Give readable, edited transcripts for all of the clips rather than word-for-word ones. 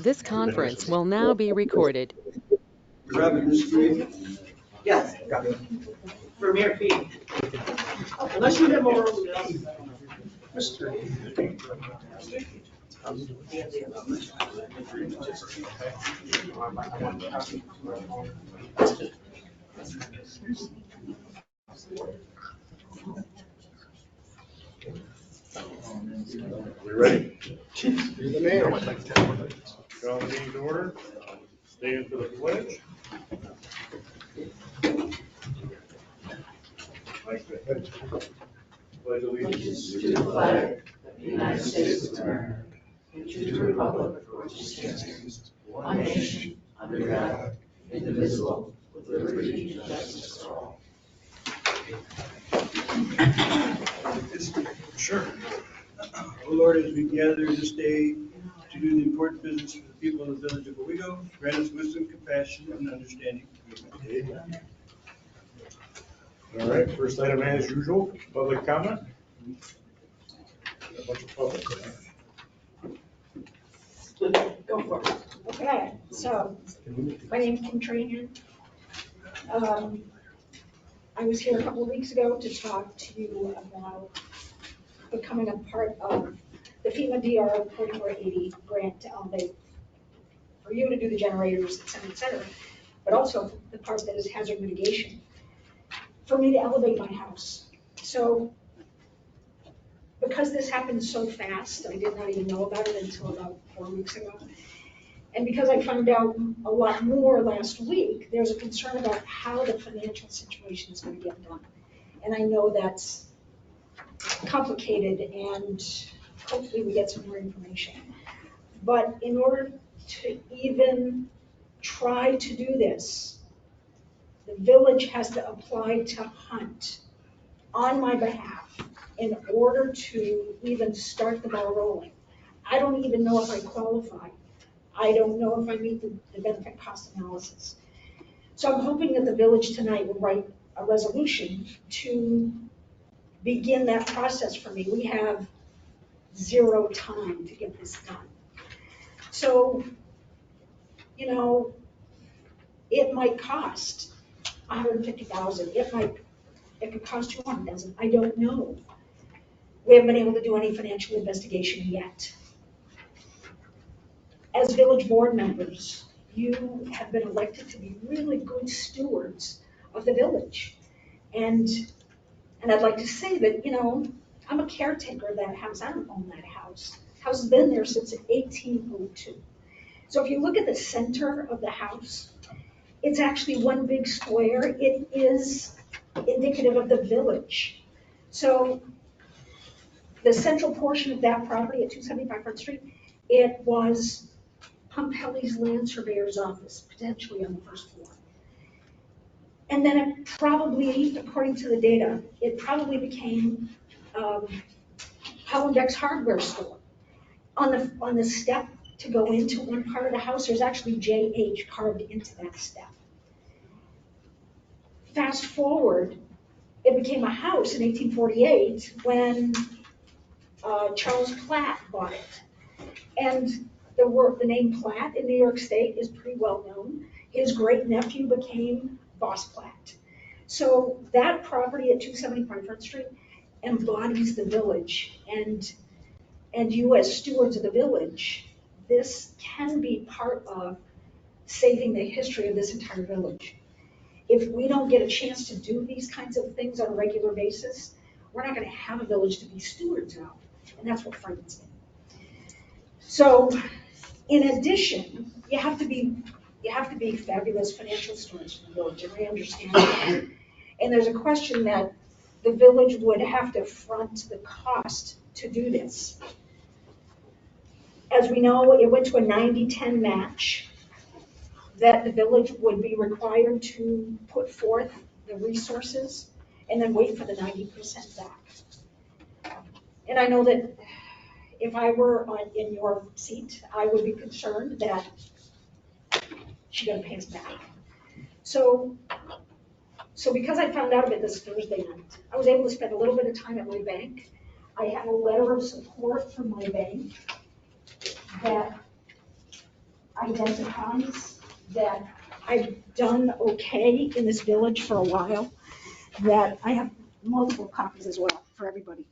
This conference will now be recorded. Grabbing this screen. Yes, for mere fee. Unless you have more. Mr. We ready? You're the mayor. Call the meeting to order. Stand for the pledge. Pledge allegiance To the flag of the United States of America, and to the republic for which it stands, one nation, under God, indivisible, with liberty and justice for all. Sure. Oh Lord, as we gather this day to do the important business for the people of the village of Owego, grant us wisdom, compassion, and understanding. Amen. All right, first item as usual, public comment. A bunch of public. Go for it. Okay, so my name's Kim Trahan. I was here a couple of weeks ago to talk to you about becoming a part of the FEMA DR 4480 grant to elevate for you to do the generators, et cetera, but also the part that is hazard mitigation for me to elevate my house. So because this happened so fast, I did not even know about it until about 4 weeks ago. And because I found out a lot more last week, there's a concern about how the financial situation is going to get done. And I know that's complicated, and hopefully we get some more information. But in order to even try to do this, the village has to apply to Hunt on my behalf in order to even start the ball rolling. I don't even know if I qualify. I don't know if I meet the benefit cost analysis. So I'm hoping that the village tonight will write a resolution to begin that process for me. We have 0 time to get this done. So, you know, it might cost $150,000. It could cost $200,000. I don't know. We haven't been able to do any financial investigation yet. As village board members, you have been elected to be really good stewards of the village. And I'd like to say that, you know, I'm a caretaker of that house. I don't own that house. The house has been there since 1802. So if you look at the center of the house, it's actually one big square. It is indicative of the village. So the central portion of that property at 275 Front Street, it was Pumpelly's land surveyor's office, potentially on the first floor. And then it probably, according to the data, it probably became Hollenbeck's hardware store. On the step to go into one part of the house, there's actually JH carved into that step. Fast forward, it became a house in 1848 when Charles Platt bought it. And the name Platt in New York State is pretty well known. His great nephew became Boss Platt. So that property at 275 Front Street embodies the village, and you as stewards of the village, this can be part of saving the history of this entire village. If we don't get a chance to do these kinds of things on a regular basis, we're not going to have a village to be stewards of, and that's what frightens me. So, in addition, you have to be fabulous financial stewards for the village, and I understand that. And there's a question that the village would have to front the cost to do this. As we know, it went to a 90-10 match, that the village would be required to put forth the resources and then wait for the 90% back. And I know that if I were in your seat, I would be concerned that she's gonna pay us back. So because I found out about this Thursday night, I was able to spend a little bit of time at my bank. I have a letter of support from my bank that identifies that I've done okay in this village for a while, that I have multiple copies as well for everybody.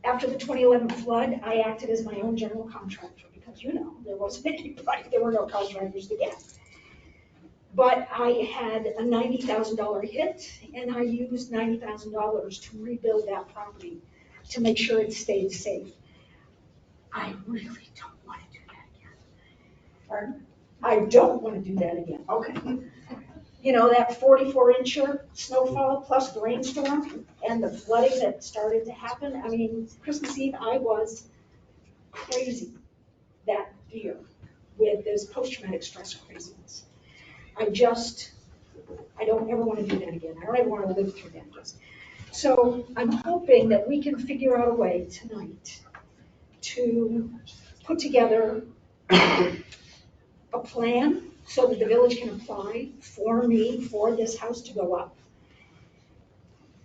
After the 2011 flood, I acted as my own general contractor because, there wasn't anybody, there were no contractors to get. But I had a $90,000 hit, and I used $90,000 to rebuild that property to make sure it stayed safe. I really don't want to do that again. Pardon? I don't want to do that again. Okay. That 44-incher snowfall plus the rainstorm and the flooding that started to happen. I mean, Christmas Eve, I was crazy that year with this post-traumatic stress craziness. I don't ever want to do that again. I don't ever want to live through that. So I'm hoping that we can figure out a way tonight to put together a plan so that the village can apply for me for this house to go up.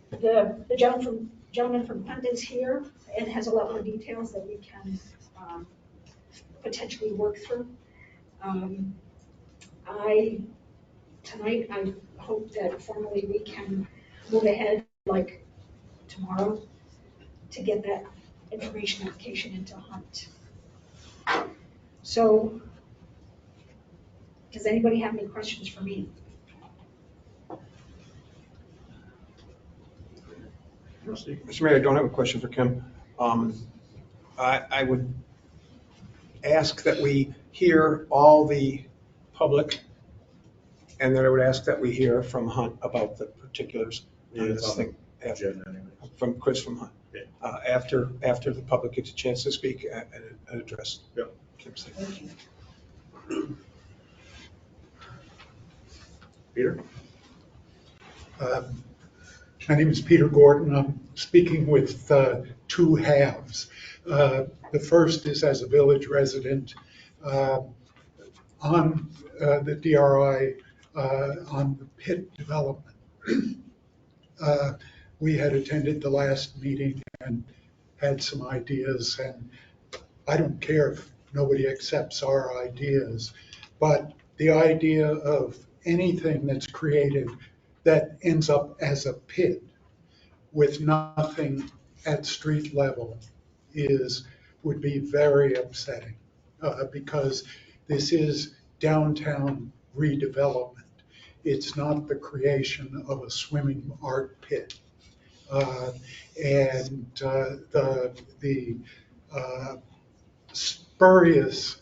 The gentleman from Hunt is here and has a lot more details that we can potentially work through. Tonight, I hope that formally we can move ahead like tomorrow to get that information application into Hunt. So, does anybody have any questions for me? Mr. Mayor, I don't have a question for Kim. I would ask that we hear all the public, and then I would ask that we hear from Hunt about the particulars on this thing. From Chris from Hunt. Yeah. After the public gets a chance to speak and address. Yeah. Kim's thing. Thank you. Peter? My name is Peter Gordon. I'm speaking with two halves. The first is as a village resident on the DRI on the pit development. We had attended the last meeting and had some ideas, and I don't care if nobody accepts our ideas, but the idea of anything that's created that ends up as a pit with nothing at street level would be very upsetting because this is downtown redevelopment. It's not the creation of a swimming art pit. The spurious,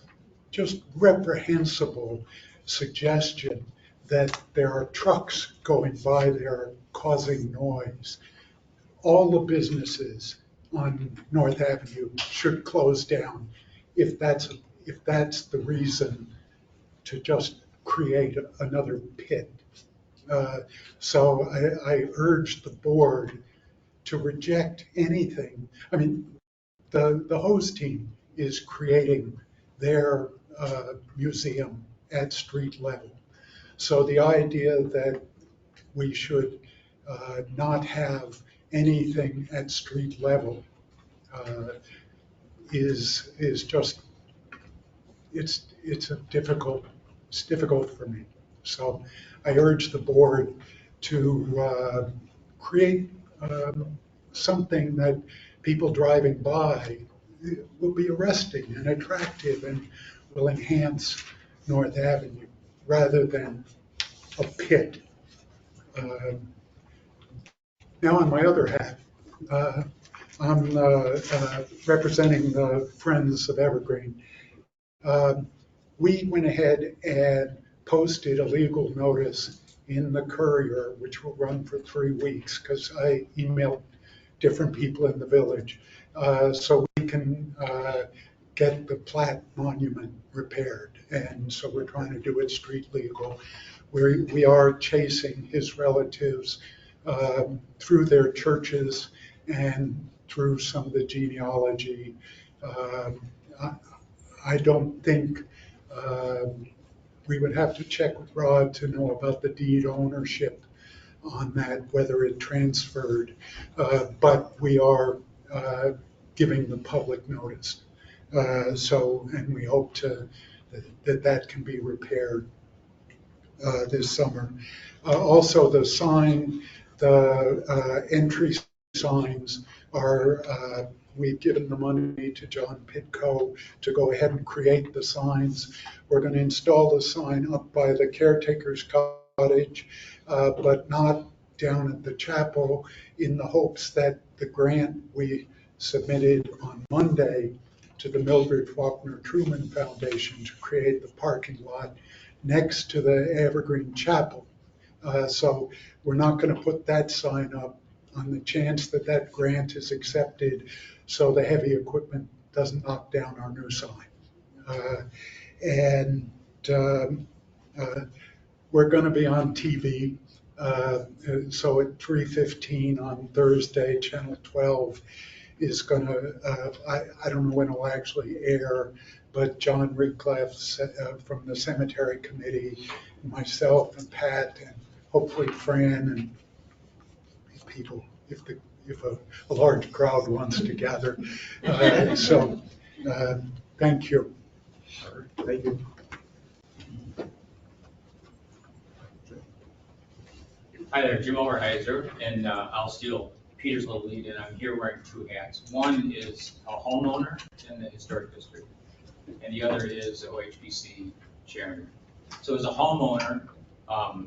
just reprehensible suggestion that there are trucks going by there causing noise. All the businesses on North Avenue should close down if that's the reason to just create another pit. So I urge the board to reject anything. I mean, the host team is creating their museum at street level. So the idea that we should not have anything at street level is just, it's difficult for me. So I urge the board to create something that people driving by will be arresting and attractive and will enhance North Avenue rather than a pit. Now on my other hat, I'm representing the Friends of Evergreen. We went ahead and posted a legal notice in the Courier, which will run for 3 weeks because I emailed different people in the village, so we can get the Platt Monument repaired. And so we're trying to do it street legal. We are chasing his relatives through their churches and through some of the genealogy. I don't think we would have to check with Rod to know about the deed ownership on that, whether it transferred. But we are giving the public notice. And we hope that can be repaired this summer. Also, the entry signs are, we've given the money to John Pitko to go ahead and create the signs. We're going to install the sign up by the caretaker's cottage, but not down at the chapel, in the hopes that the grant we submitted on Monday to the Mildred Faulkner Truman Foundation to create the parking lot next to the Evergreen Chapel. So we're not going to put that sign up on the chance that that grant is accepted, so the heavy equipment doesn't knock down our new sign. And we're going to be on TV. So at 3:15 on Thursday, Channel 12 is going to, I don't know when it'll actually air, but John Rickleff from the Cemetery Committee, myself and Pat, and hopefully Fran and people, if a large crowd wants to gather. Thank you. Thank you. Hi there, Jim Overheiser, and I'll steal Peter's little lead, and I'm here wearing two hats. One is a homeowner in the historic district, and the other is OHBC chairman. So as a homeowner, our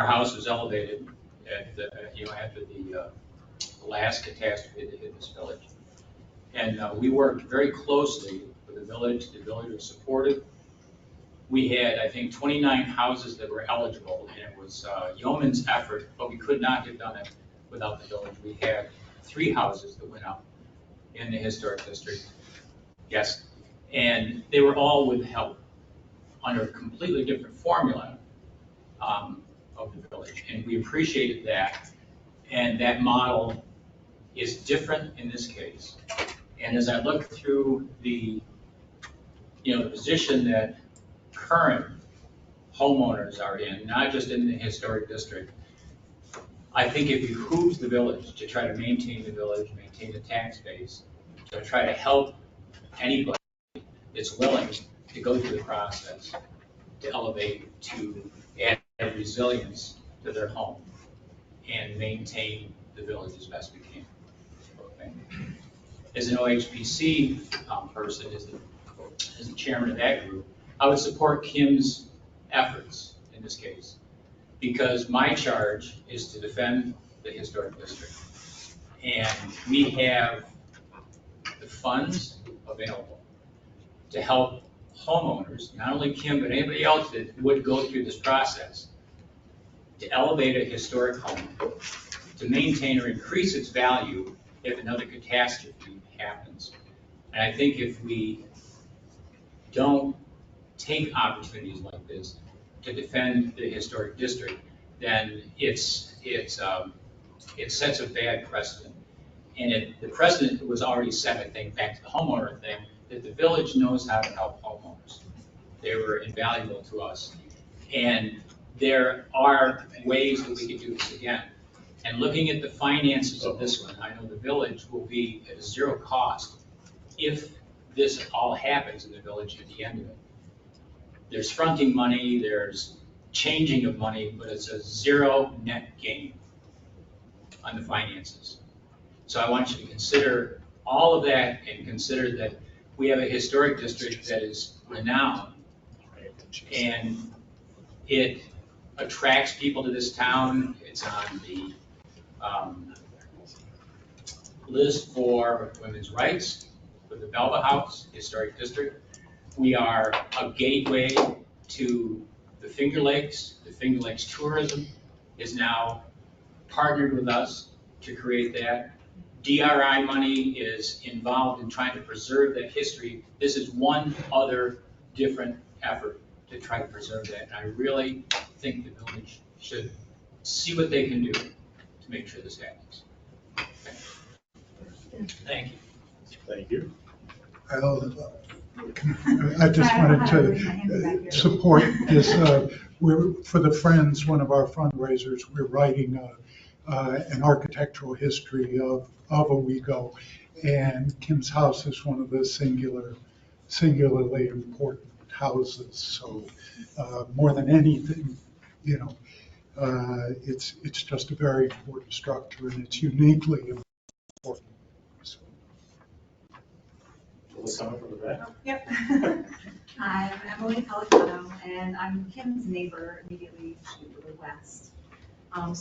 house was elevated after the last catastrophe that hit this village. And we worked very closely with the village. The village was supportive. We had, I think, 29 houses that were eligible, and it was yeoman's effort, but we could not have done it without the village. We had 3 houses that went up in the historic district. Yes. And they were all with help under a completely different formula of the village. And we appreciated that. And that model is different in this case. And as I look through the position that current homeowners are in, not just in the historic district, I think it behooves the village to try to maintain the village, maintain the tax base, to try to help anybody that's willing to go through the process to elevate, to add resilience to their home and maintain the village as best we can. Okay. As an OHBC person, as the chairman of that group, I would support Kim's efforts in this case, because my charge is to defend the historic district. And we have the funds available to help homeowners, not only Kim, but anybody else that would go through this process, to elevate a historic home, to maintain or increase its value if another catastrophe happens. And I think if we don't take opportunities like this to defend the historic district, then it sets a bad precedent. And the precedent was already set, I think, back to the homeowner thing, that the village knows how to help homeowners. They were invaluable to us. And there are ways that we can do this again. And looking at the finances of this one, I know the village will be at a zero cost if this all happens in the village at the end of it. There's fronting money, there's changing of money, but it's a zero net gain on the finances. So I want you to consider all of that and consider that we have a historic district that is renowned, and it attracts people to this town. It's on the list for women's rights for the Belva House Historic District. We are a gateway to the Finger Lakes. The Finger Lakes tourism is now partnered with us to create that. DRI money is involved in trying to preserve that history. This is one other different effort to try to preserve that. And I really think the village should see what they can do to make sure this happens. Thank you. Thank you. I just wanted to support this. For the Friends, one of our fundraisers, we're writing an architectural history of Owego. And Kim's house is one of the singularly important houses. So more than anything, you know, it's just a very important structure and it's uniquely important. So, Public comment from the back? Yep. I'm Emily Pelicano, and I'm Kim's neighbor immediately to the west. I'm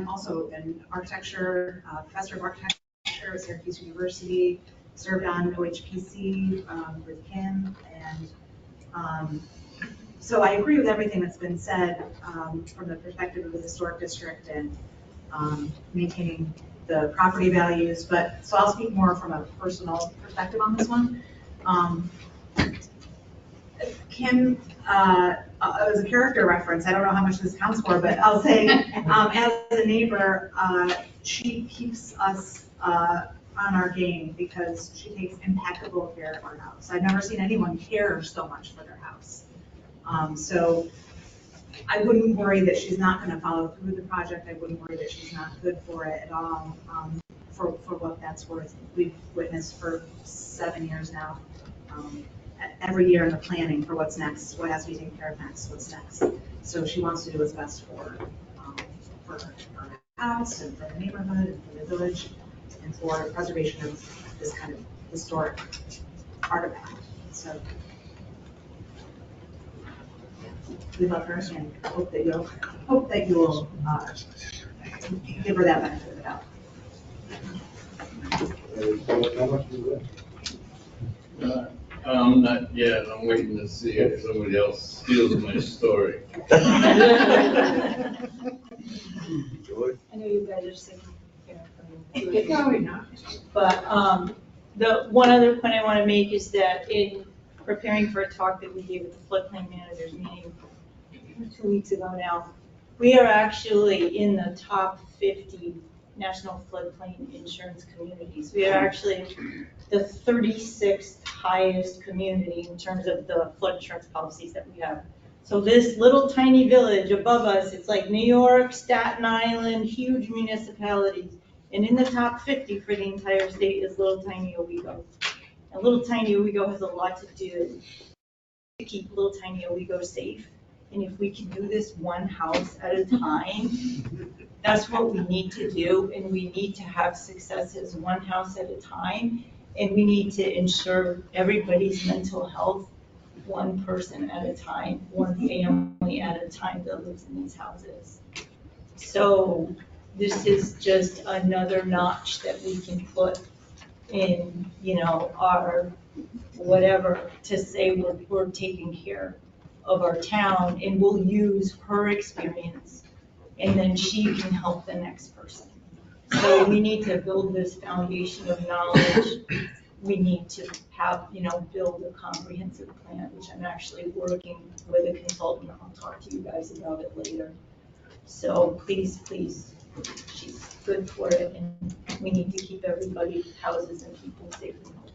also an architecture, professor of architecture at Syracuse University, served on OHPC with Kim, and so I agree with everything that's been said from the perspective of the historic district and maintaining the property values, so I'll speak more from a personal perspective on this one. Kim, as a character reference, I don't know how much this counts for, but I'll say, as a neighbor, she keeps us on our game because she takes impeccable care of our house. I've never seen anyone care so much for their house. So I wouldn't worry that she's not going to follow through the project. I wouldn't worry that she's not good for it at all. For what that's worth, we've witnessed for 7 years now. Every year in the planning for what's next, what has to be taken care of next, what's next. So she wants to do what's best for her house and for the neighborhood and for the village and for preservation of this kind of historic artifact. So we love her and hope that you'll give her that benefit of the doubt. Public comment from the back? Not yet. I'm waiting to see if somebody else steals my story. Julie? I know you guys are sitting here. Probably not. But the one other point I want to make is that in preparing for a talk that we gave at the floodplain managers meeting 2 weeks ago now, we are actually in the top 50 national floodplain insurance communities. We are actually the 36th highest community in terms of the flood insurance policies that we have. So this little tiny village above us, it's like New York, Staten Island, huge municipalities. And in the top 50 for the entire state is little tiny Owego. And little tiny Owego has a lot to do to keep little tiny Owego safe. And if we can do this one house at a time, that's what we need to do. And we need to have successes one house at a time. And we need to ensure everybody's mental health one person at a time, one family at a time that lives in these houses. So this is just another notch that we can put in, our whatever to say we're taking care of our town, and we'll use her experience and then she can help the next person. So we need to build this foundation of knowledge. We need to have, build a comprehensive plan, which I'm actually working with a consultant. I'll talk to you guys about it later. So please, she's good for it, and we need to keep everybody's houses and people safe and healthy.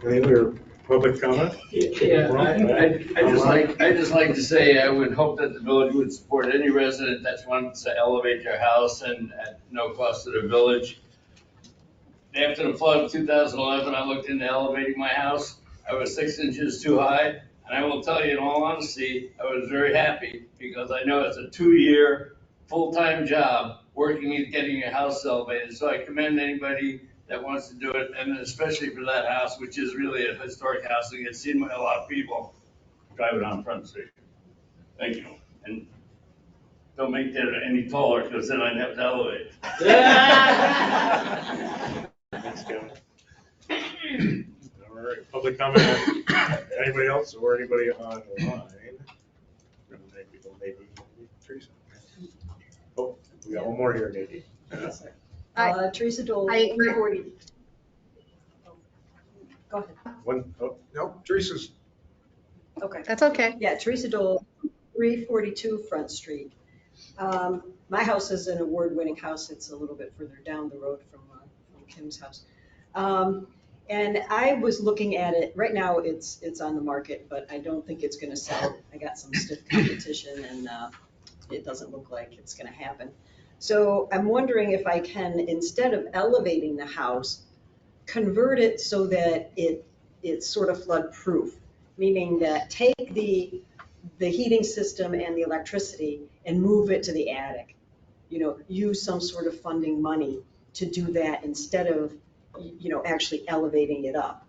Any other public comment? Yeah, I just like to say, I would hope that the village would support any resident that wants to elevate their house and at no cost to the village. After the flood of 2011, I looked into elevating my house. I was 6 inches too high. And I will tell you, in all honesty, I was very happy because I know it's a 2-year full-time job working at getting your house elevated. So I commend anybody that wants to do it, and especially for that house, which is really a historic house that gets seen by a lot of people driving on Front Street. Thank you. And don't make that any taller because then I'd have to elevate. Thanks, Kevin. All right, public comment. Anybody else or anybody online? Maybe Teresa. Oh, we got one more here, Nadine. Teresa Dole, I- 340. Go ahead. No, Teresa's, Okay. That's okay. Yeah, Teresa Dole, 342 Front Street. My house is an award-winning house. It's a little bit further down the road from Kim's house. And I was looking at it, right now it's on the market, but I don't think it's gonna sell. I got some stiff competition and it doesn't look like it's gonna happen. So I'm wondering if I can, instead of elevating the house, convert it so that it's sort of flood proof, meaning that take the heating system and the electricity and move it to the attic. You know, use some sort of funding money to do that instead of, you know, actually elevating it up.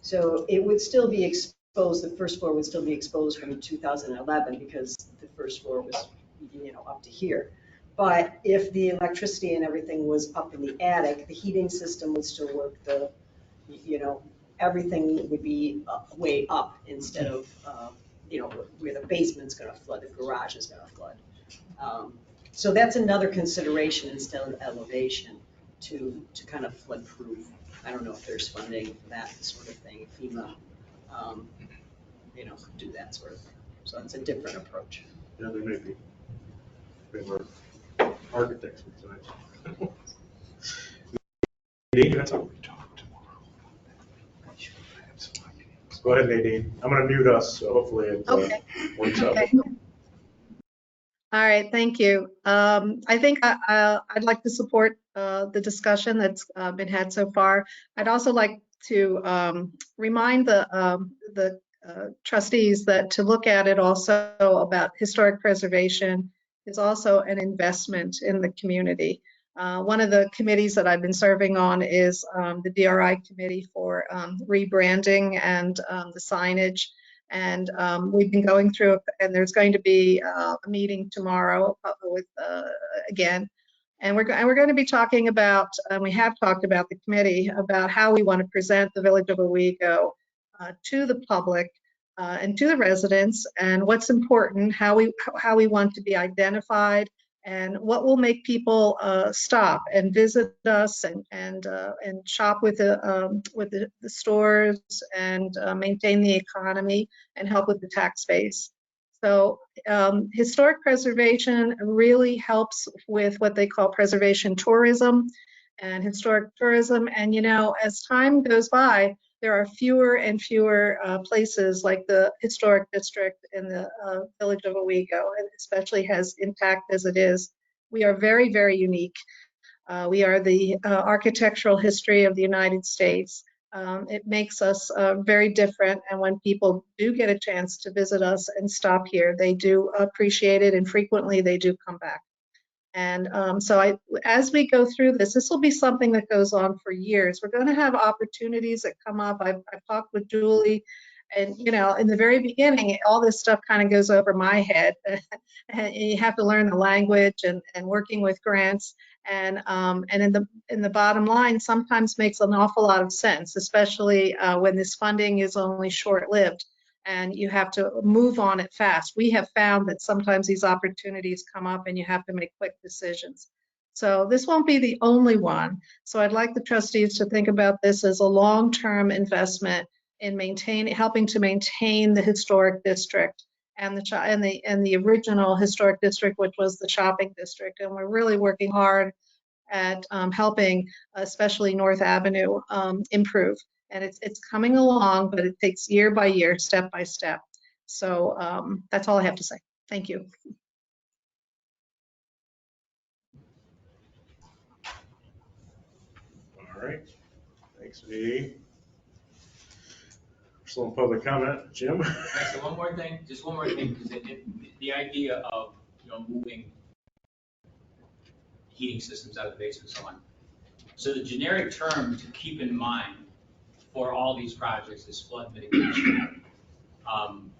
So it would still be exposed, the first floor would still be exposed from 2011 because the first floor was, you know, up to here. But if the electricity and everything was up in the attic, the heating system would still work, you know, everything would be way up instead of, you know, where the basement's gonna flood, the garage is gonna flood. So that's another consideration instead of elevation to kind of flood proof. I don't know if there's funding for that sort of thing, FEMA, you know, could do that sort of thing. So it's a different approach. Yeah, there may be. They were architects besides. Nadine, that's all. Go ahead, Nadine. I'm gonna mute us, so hopefully it works out. Okay. All right, thank you. I think I'd like to support the discussion that's been had so far. I'd also like to remind the trustees that to look at it also about historic preservation is also an investment in the community. One of the committees that I've been serving on is the DRI committee for rebranding and the signage. And we've been going through, and there's going to be a meeting tomorrow with again, and we're going to be talking about, and we have talked about the committee about how we want to present the Village of Owego to the public and to the residents, and what's important, how we want to be identified, and what will make people stop and visit us and shop with the stores and maintain the economy and help with the tax base. So historic preservation really helps with what they call preservation tourism and historic tourism. And you know, as time goes by, there are fewer and fewer places like the historic district in the Village of Owego, and especially as intact as it is. We are very, very unique. We are the architectural history of the United States. It makes us very different, and when people do get a chance to visit us and stop here, they do appreciate it, and frequently they do come back. And so as we go through this, this will be something that goes on for years. We're going to have opportunities that come up. I've talked with Julie, and you know, in the very beginning, all this stuff kind of goes over my head. And you have to learn the language and working with grants. And in the bottom line, sometimes makes an awful lot of sense, especially when this funding is only short-lived and you have to move on it fast. We have found that sometimes these opportunities come up and you have to make quick decisions. So this won't be the only one. So I'd like the trustees to think about this as a long-term investment in helping to maintain the historic district and the original historic district, which was the shopping district. And we're really working hard at helping, especially North Avenue, improve. And it's coming along, but it takes year by year, step by step. So that's all I have to say. Thank you. All right. Thanks, Nadine. Still in public comment, Jim? Right, so one more thing, just one more thing, because the idea of, you know, moving heating systems out of the basement and so on. So the generic term to keep in mind for all these projects is flood mitigation.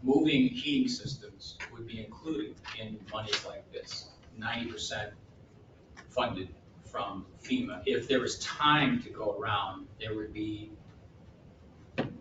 Moving heating systems would be included in monies like this, 90% funded from FEMA. If there was time to go around, there would be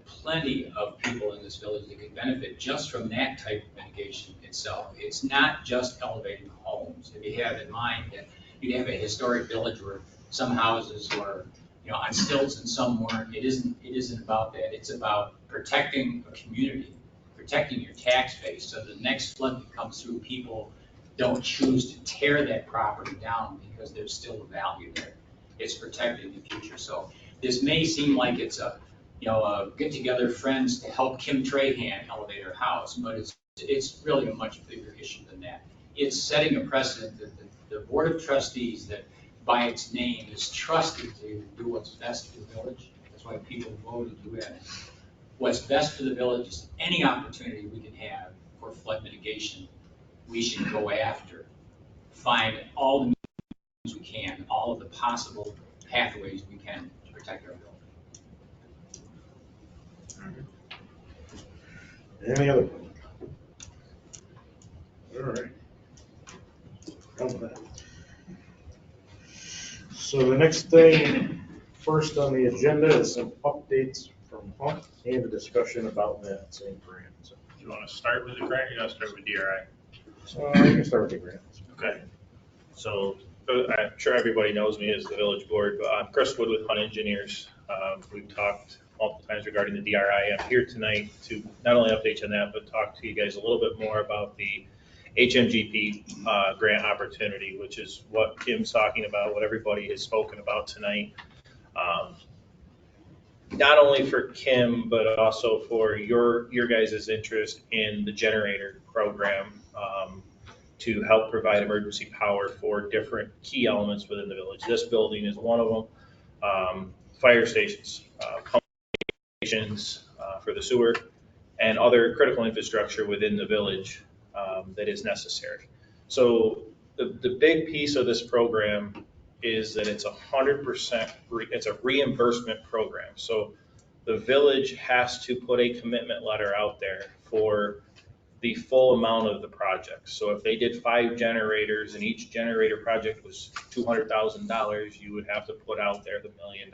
plenty of people in this village that could benefit just from that type of mitigation itself. It's not just elevating homes. If you have in mind that you'd have a historic village where some houses were, you know, on stilts and some weren't, it isn't about that. It's about protecting a community, protecting your tax base, so the next flood that comes through, people don't choose to tear that property down because there's still a value there. It's protecting the future. So this may seem like it's a get together friends to help Kim Trahan elevate her house, but it's really a much bigger issue than that. It's setting a precedent that the Board of Trustees, that by its name is trusted to do what's best for the village. That's why people voted to do it. What's best for the village is any opportunity we can have for flood mitigation, we should go after. Find all the means we can, all of the possible pathways we can to protect our village. Any other? All right. So the next thing, first on the agenda is some updates from Hunt and a discussion about that same grant. So, Do you want to start with the grant or you want to start with DRI? so you can start with the grant. Okay. So I'm sure everybody knows me as the village board, but I'm Chris Wood with Hunt Engineers. We've talked multiple times regarding the DRI. I'm here tonight to not only update you on that, but talk to you guys a little bit more about the HMGP grant opportunity, which is what Kim's talking about, what everybody has spoken about tonight. Not only for Kim, but also for your guys' interest in the generator program to help provide emergency power for different key elements within the village. This building is one of them. Fire stations, pump stations for the sewer, and other critical infrastructure within the village that is necessary. So the big piece of this program is that it's 100%, it's a reimbursement program. So the village has to put a commitment letter out there for the full amount of the project. So if they did 5 generators and each generator project was $200,000, you would have to put out there the $1 million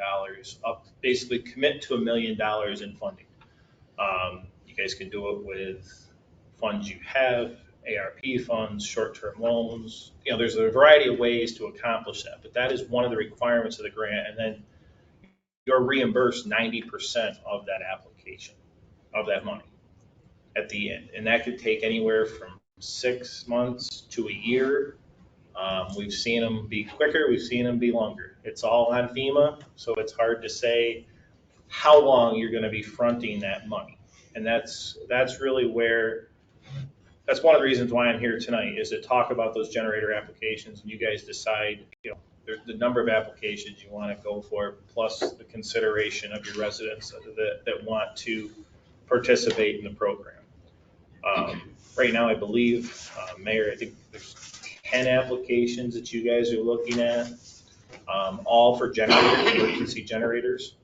up, basically commit to $1 million in funding. You guys can do it with funds you have, ARP funds, short-term loans. There's a variety of ways to accomplish that, but that is one of the requirements of the grant. And then you're reimbursed 90% of that application, of that money at the end. And that could take anywhere from 6 months to a year. We've seen them be quicker, we've seen them be longer. It's all on FEMA, so it's hard to say how long you're gonna be fronting that money. And that's really where, that's one of the reasons why I'm here tonight, is to talk about those generator applications, and you guys decide, the number of applications you want to go for, plus the consideration of your residents that want to participate in the program. Right now, I believe, Mayor, I think there's 10 applications that you guys are looking at, all for generators, emergency generators.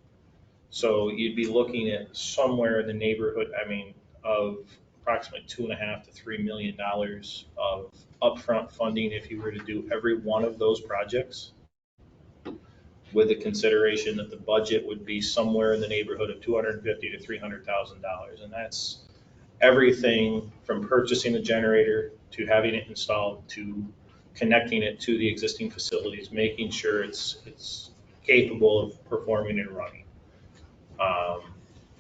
So you'd be looking at somewhere in the neighborhood, of approximately $2.5 to $3 million of upfront funding if you were to do every one of those projects, with the consideration that the budget would be somewhere in the neighborhood of $250,000 to $300,000. And that's everything from purchasing the generator to having it installed to connecting it to the existing facilities, making sure it's capable of performing and running.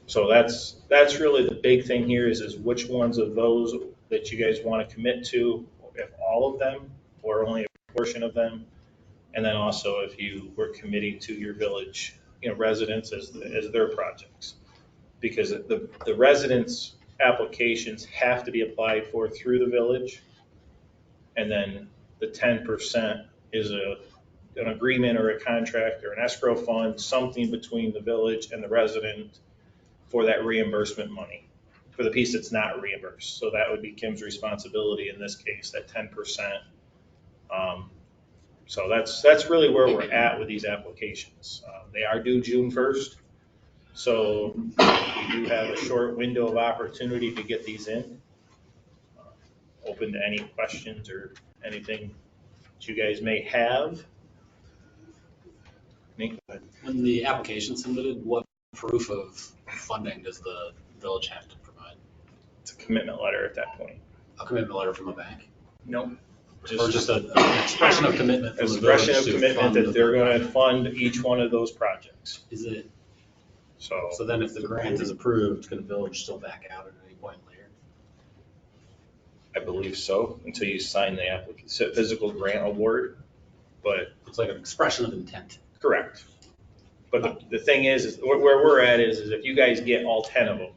So that's really the big thing here is which ones of those that you guys want to commit to, if all of them or only a portion of them. And then also if you were committing to your village, residents as their projects. Because the residents' applications have to be applied for through the village. And then the 10% is an agreement or a contract or an escrow fund, something between the village and the resident for that reimbursement money, for the piece that's not reimbursed. So that would be Kim's responsibility in this case, that 10%. So that's really where we're at with these applications. They are due June 1st. So we do have a short window of opportunity to get these in. Open to any questions or anything that you guys may have. When the application submitted, what proof of funding does the village have to provide? It's a commitment letter at that point. A commitment letter from a bank? Nope. Or just an expression of commitment from the village Expression of to commitment fund that they're going to fund each one of those projects. Is it? So then if the grant is approved, can the village still back out at any point later? I believe so, until you sign the physical grant award, but. It's like an expression of intent. Correct. But the thing is where we're at is if you guys get all 10 of them,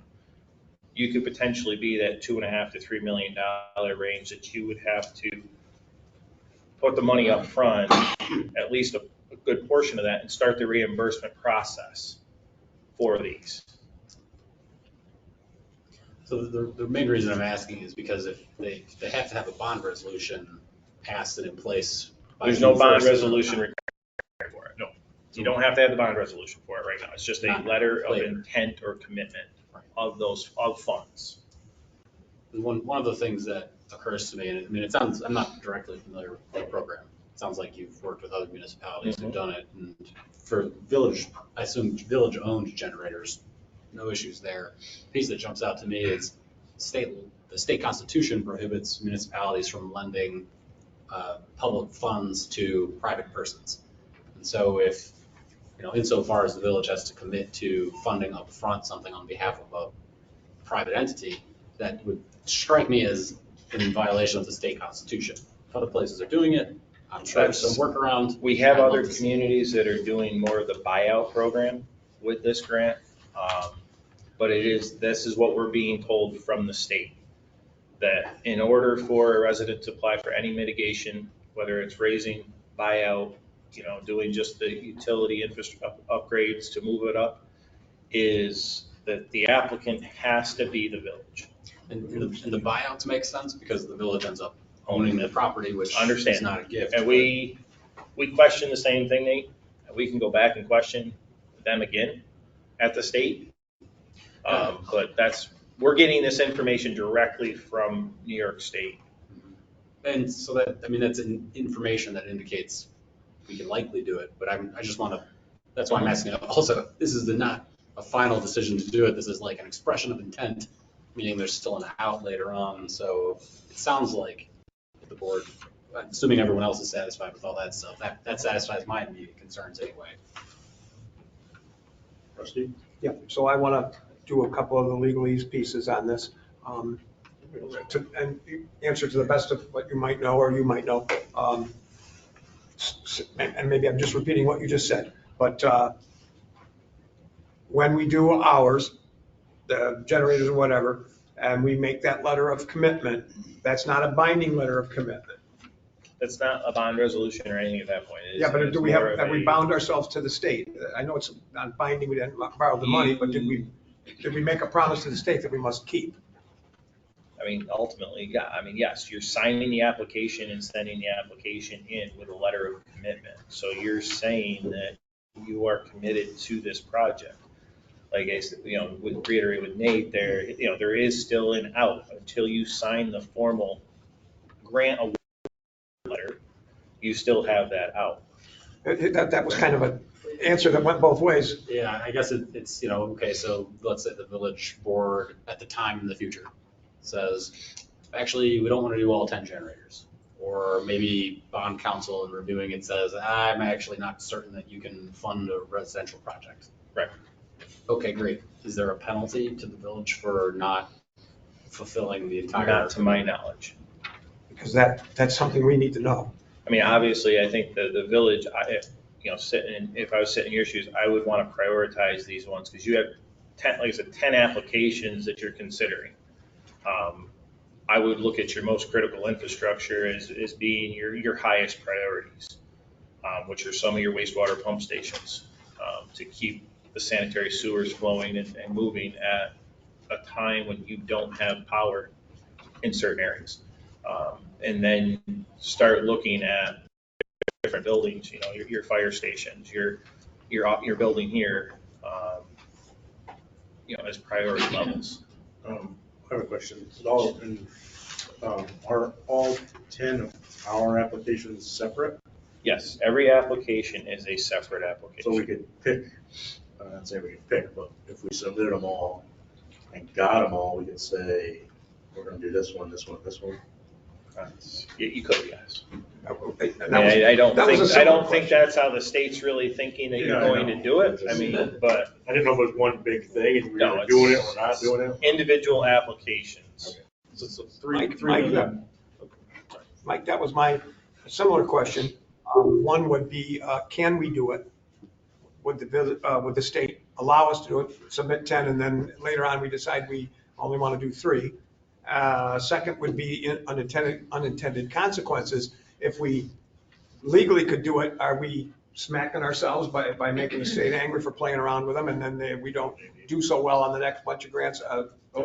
you could potentially be that $2.5 to $3 million range that you would have to put the money up front, at least a good portion of that, and start the reimbursement process for these. So the main reason I'm asking is because if they have to have a bond resolution passed and in place. by There's no June bond 1st. resolution required for it, no. You don't have to have the bond resolution for it right now. It's just a letter of intent or commitment of funds. One of the things that occurs to me, and I mean, it sounds, I'm not directly familiar with the program. It sounds like you've worked with other municipalities who've done it, and for village, I assume village-owned generators, no issues there. The piece that jumps out to me is the state constitution prohibits municipalities from lending public funds to private persons. And so if, insofar as the village has to commit to funding upfront something on behalf of a private entity, that would strike me as in violation of the state constitution. If other places are doing it, I'm sure there's some workaround. We have other communities that are doing more of the buyout program with this grant. But this is what we're being told from the state, that in order for a resident to apply for any mitigation, whether it's raising, buyout, doing just the utility infrastructure upgrades to move it up, is that the applicant has to be the village. And the buyouts make sense because the village ends up owning the property, which is not a gift. And we question the same thing, Nate. We can go back and question them again at the state. But we're getting this information directly from New York State. And so that's information that indicates we can likely do it, but I just want to, that's why I'm asking. Also, this is not a final decision to do it. This is like an expression of intent, meaning there's still an out later on. So it sounds like the board, assuming everyone else is satisfied with all that stuff, that satisfies my immediate concerns anyway. Rusty? Yeah, so I want to do a couple of the legalese pieces on this. And answer to the best of what you might know or you might know. And maybe I'm just repeating what you just said, but when we do ours, the generators or whatever, and we make that letter of commitment, that's not a binding letter of commitment. It's not a bond resolution or anything at that point. Yeah, but do we have we bound ourselves to the state? I know it's not binding, we didn't borrow the money, but did we make a promise to the state that we must keep? I mean, ultimately, yeah. I mean, yes, you're signing the application and sending the application in with a letter of commitment. So you're saying that you are committed to this project. Like I said, with reiterate with Nate, there is still an out until you sign the formal grant award letter. You still have that out. That was kind of an answer that went both ways. Yeah, I guess it's, okay, so let's say the village board at the time in the future says, actually, we don't want to do all 10 generators. Or maybe bond council in reviewing it says, I'm actually not certain that you can fund a residential project. Right. Okay, great. Is there a penalty to the village for not fulfilling the entire? Not to my knowledge. Because that's something we need to know. I mean, obviously, I think the village, if I was sitting in your shoes, I would want to prioritize these ones because you have 10, like I said, 10 applications that you're considering. I would look at your most critical infrastructure as being your highest priorities, which are some of your wastewater pump stations, to keep the sanitary sewers flowing and moving at a time when you don't have power in certain areas. And then start looking at different buildings, your fire stations, your building here, as priority levels. I have a question. Are all 10 of our applications separate? Yes, every application is a separate application. So we could pick, I'm not saying we could pick, but if we submitted them all and got them all, we could say, we're going to do this one, this one, this one. You could, yes. I I don't think that's how the state's really thinking that you're going to do it. I mean, but I didn't know if it was one big thing and we were doing it or not doing it. Individual applications. Okay. So three Mike, that was my similar question. One would be, can we do it? would the state allow us to do it, submit 10, and then later on we decide we only want to do 3? Second would be unintended consequences. If we legally could do it, are we smacking ourselves by making the state angry for playing around with them, and then we don't do so well on the next bunch of grants?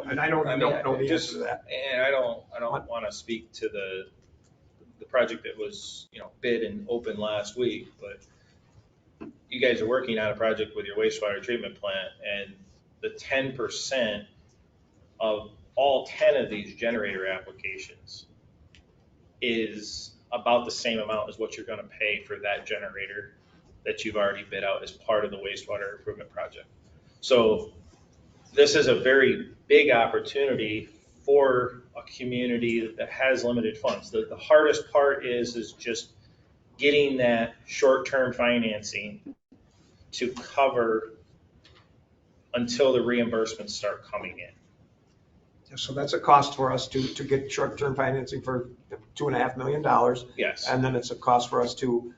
And I don't know the answer to that. And I don't want to speak to the project that was, bid and open last week, but you guys are working on a project with your wastewater treatment plant, and the 10% of all 10 of these generator applications is about the same amount as what you're going to pay for that generator that you've already bid out as part of the wastewater improvement project. So this is a very big opportunity for a community that has limited funds. The hardest part is just getting that short-term financing to cover until the reimbursements start coming in. So that's a cost for us to get short-term financing for $2.5 million. Yes. And then it's a cost for us to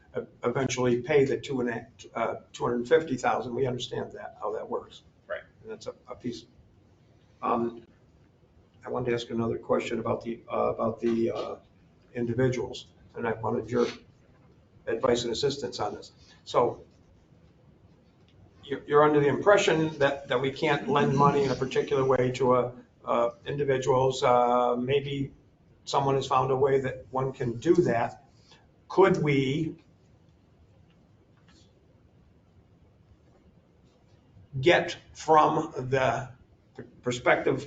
eventually pay the 250,000. We understand that, how that works. Right. And that's a piece. I wanted to ask another question about the individuals, and I wanted your advice and assistance on this. So you're under the impression that we can't lend money in a particular way to individuals. Maybe someone has found a way that one can do that. Could we get from the prospective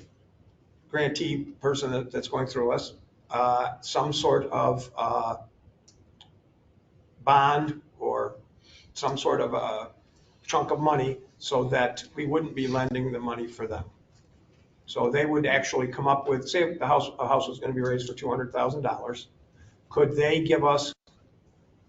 grantee person that's going through us some sort of bond or some sort of a chunk of money so that we wouldn't be lending the money for them? So they would actually come up with, say a house was going to be raised for $200,000. Could they give us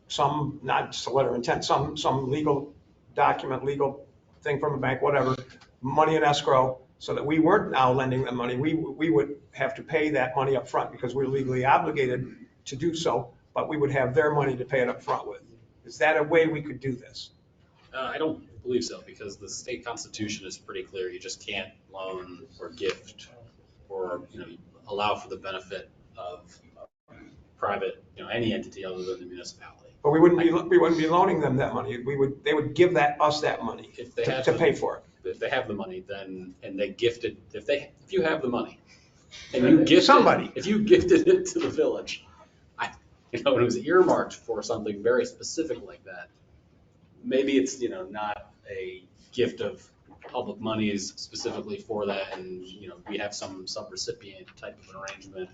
some, not just a letter of intent, some legal document, legal thing from a bank, whatever, money in escrow, so that we weren't now lending them money? We would have to pay that money up front because we're legally obligated to do so, but we would have their money to pay it up front with. Is that a way we could do this? I don't believe so, because the state constitution is pretty clear. You just can't loan or gift or, allow for the benefit of private, any entity other than the municipality. But we wouldn't be loaning them that money. They would give us that money to pay for it. If they have the money, then, and they gifted, if you have the money and you gift somebody, if you gifted it to the village, and it was earmarked for something very specific like that, maybe it's, not a gift of public monies specifically for that, and, we have some recipient type of an arrangement.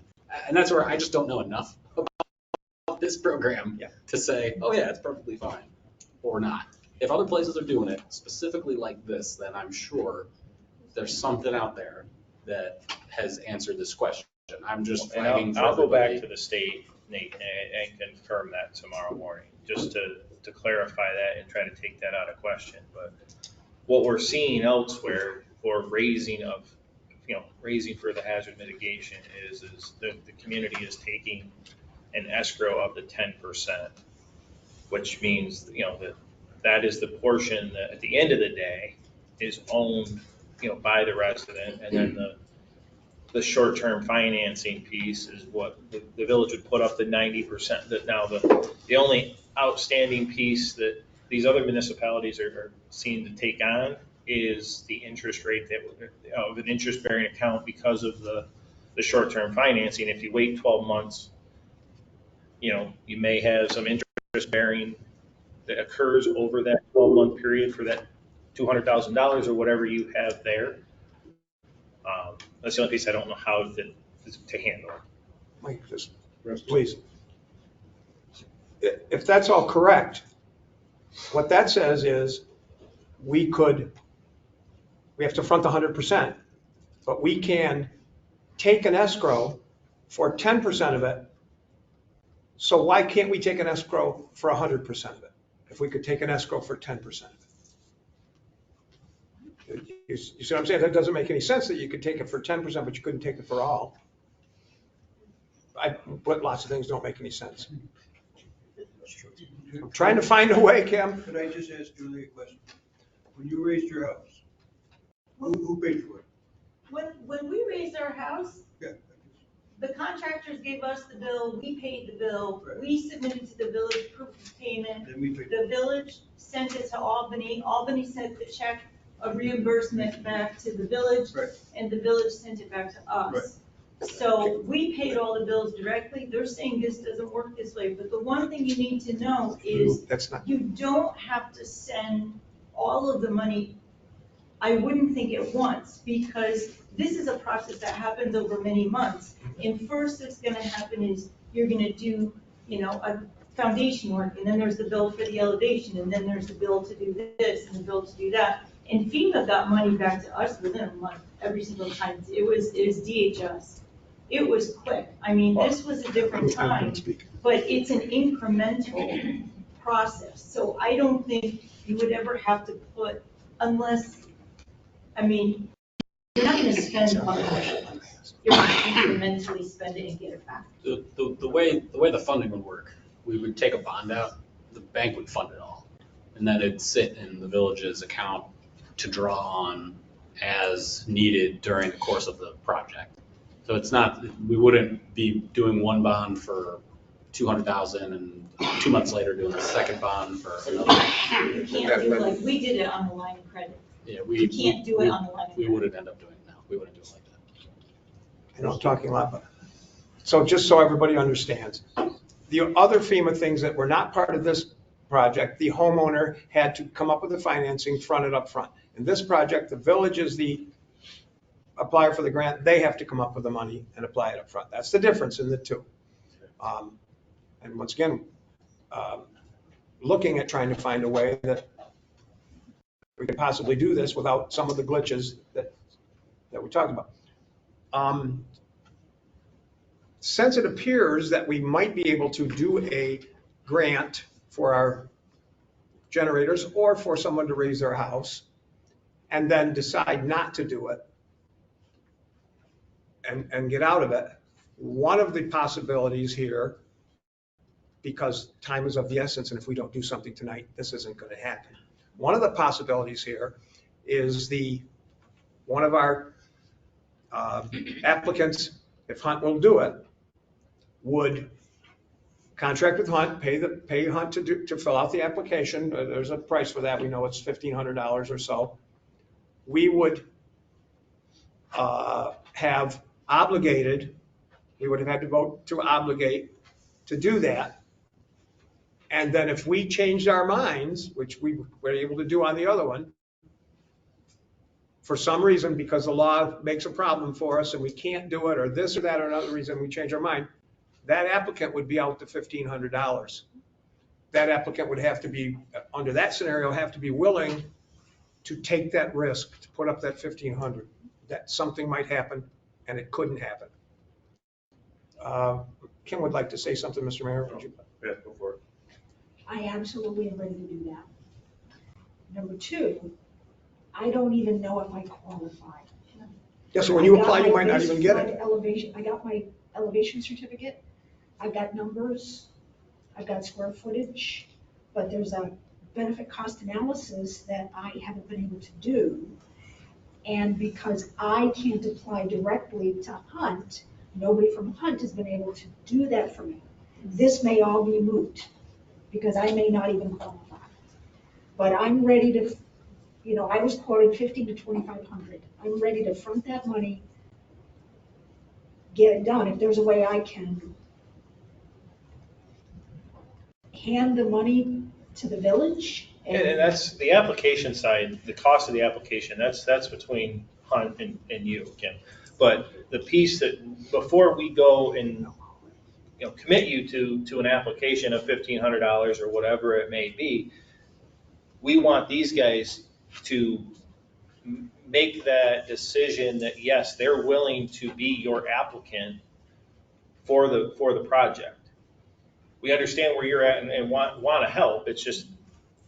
And that's where I just don't know enough about this program to say, oh yeah, it's perfectly fine, or not. If other places are doing it specifically like this, then I'm sure there's something out there that has answered this question. I'm just flagging for I'll go everybody. back to the state, Nate, and confirm that tomorrow morning, just to clarify that and try to take that out of question. But what we're seeing elsewhere for raising for the hazard mitigation is the community is taking an escrow of the 10%, which means, that is the portion that at the end of the day is owned, by the resident, and then the short-term financing piece is what the village would put up the 90%. That now the only outstanding piece that these other municipalities are seen to take on is the interest rate of an interest-bearing account because of the short-term financing. If you wait 12 months, you may have some interest-bearing that occurs over that 12-month period for that $200,000 or whatever you have there. That's the only piece I don't know how to handle. Mike, just please. If that's all correct, what that says is we have to front 100%, but we can take an escrow for 10% of it. So why can't we take an escrow for 100% of it? If we could take an escrow for 10% of it. You see what I'm saying? That doesn't make any sense that you could take it for 10%, but you couldn't take it for all. But lots of things don't make any sense. I'm trying to find a way, Kim. Could I just ask Julie a question? when you raised your house, who paid for it? When we raised our house, Yeah. the contractors gave us the bill, we paid the bill, Right. we submitted to the village proof of payment. Then we paid. The village sent it to Albany, Albany sent the check of reimbursement back to the village, Right. and the village sent it back to us. Right. So we paid all the bills directly, they're saying this doesn't work this way, but the one thing you need to know is That's not, you don't have to send all of the money, I wouldn't think at once, because this is a process that happens over many months. And first it's gonna happen is, you're gonna do, a foundation work, and then there's the bill for the elevation, and then there's the bill to do this, and the bill to do that. And FEMA got money back to us within a month, every single time. It was DHS. It was quick. I mean, this was a different time, but it's an incremental process. So I don't think you would ever have to put, unless, you're not gonna spend all the money. You're gonna incrementally spend it and get it back. The way the funding would work, we would take a bond out, the bank would fund it all. And then it'd sit in the village's account to draw on as needed during the course of the project. So it's not, we wouldn't be doing one bond for 200,000 and 2 months later doing a second bond for another. You can't do like, we did it on the line of credit. Yeah, You can't do it on the line of we credit. wouldn't end up doing it now. We wouldn't do it like that. I know I'm talking a lot, but, so just so everybody understands, the other FEMA things that were not part of this project, the homeowner had to come up with the financing, front it up front. In this project, the village is the applier for the grant, they have to come up with the money and apply it up front. That's the difference in the two. And once again, looking at trying to find a way that we could possibly do this without some of the glitches that we talked about. Since it appears that we might be able to do a grant for our generators or for someone to raise their house and then decide not to do it and get out of it, one of the possibilities here, because time is of the essence, and if we don't do something tonight, this isn't going to happen. One of the possibilities here is one of our applicants, if Hunt will do it, would contract with Hunt, pay Hunt to fill out the application. There's a price for that. We know it's $1,500 or so. We would have obligated, we would have had to vote to obligate to do that. And then if we changed our minds, which we were able to do on the other one, for some reason, because the law makes a problem for us and we can't do it, or this or that or another reason, we change our mind, that applicant would be out to $1,500. That applicant would have to be, under that scenario, have to be willing to take that risk, to put up that $1,500. That something might happen and it couldn't happen. Kim would like to say something, Mr. Mayor. Would you? Yeah, go for it. I absolutely am ready to do that. Number two, I don't even know if I qualify. Yeah, so when you I got apply, you my might not even get it. I got my elevation certificate, I've got numbers, I've got square footage, but there's a benefit cost analysis that I haven't been able to do. And because I can't apply directly to Hunt, nobody from Hunt has been able to do that for me. This may all be moot, because I may not even qualify. But I'm ready to, I was quoted $1,500 to $2,500. I'm ready to front that money, get it done. If there's a way I can hand the money to the village. And that's the application side, the cost of the application, that's between Hunt and you, Kim. But the piece that, before we go and, commit you to an application of $1,500 or whatever it may be, we want these guys to make that decision that, yes, they're willing to be your applicant for the project. We understand where you're at and want to help. It's just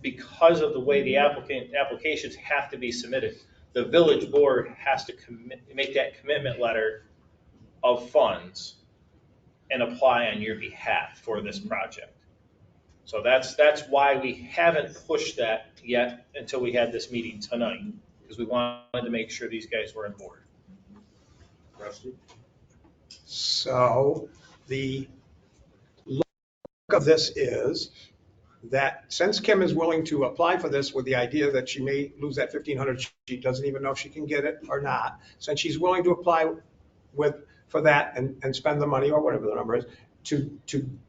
because of the way the applications have to be submitted, the village board has to make that commitment letter of funds and apply on your behalf for this project. So that's why we haven't pushed that yet until we had this meeting tonight, because we wanted to make sure these guys were on board. Rusty? So the look of this is that since Kim is willing to apply for this with the idea that she may lose that 1,500, she doesn't even know if she can get it or not. Since she's willing to apply for that and spend the money or whatever the number is to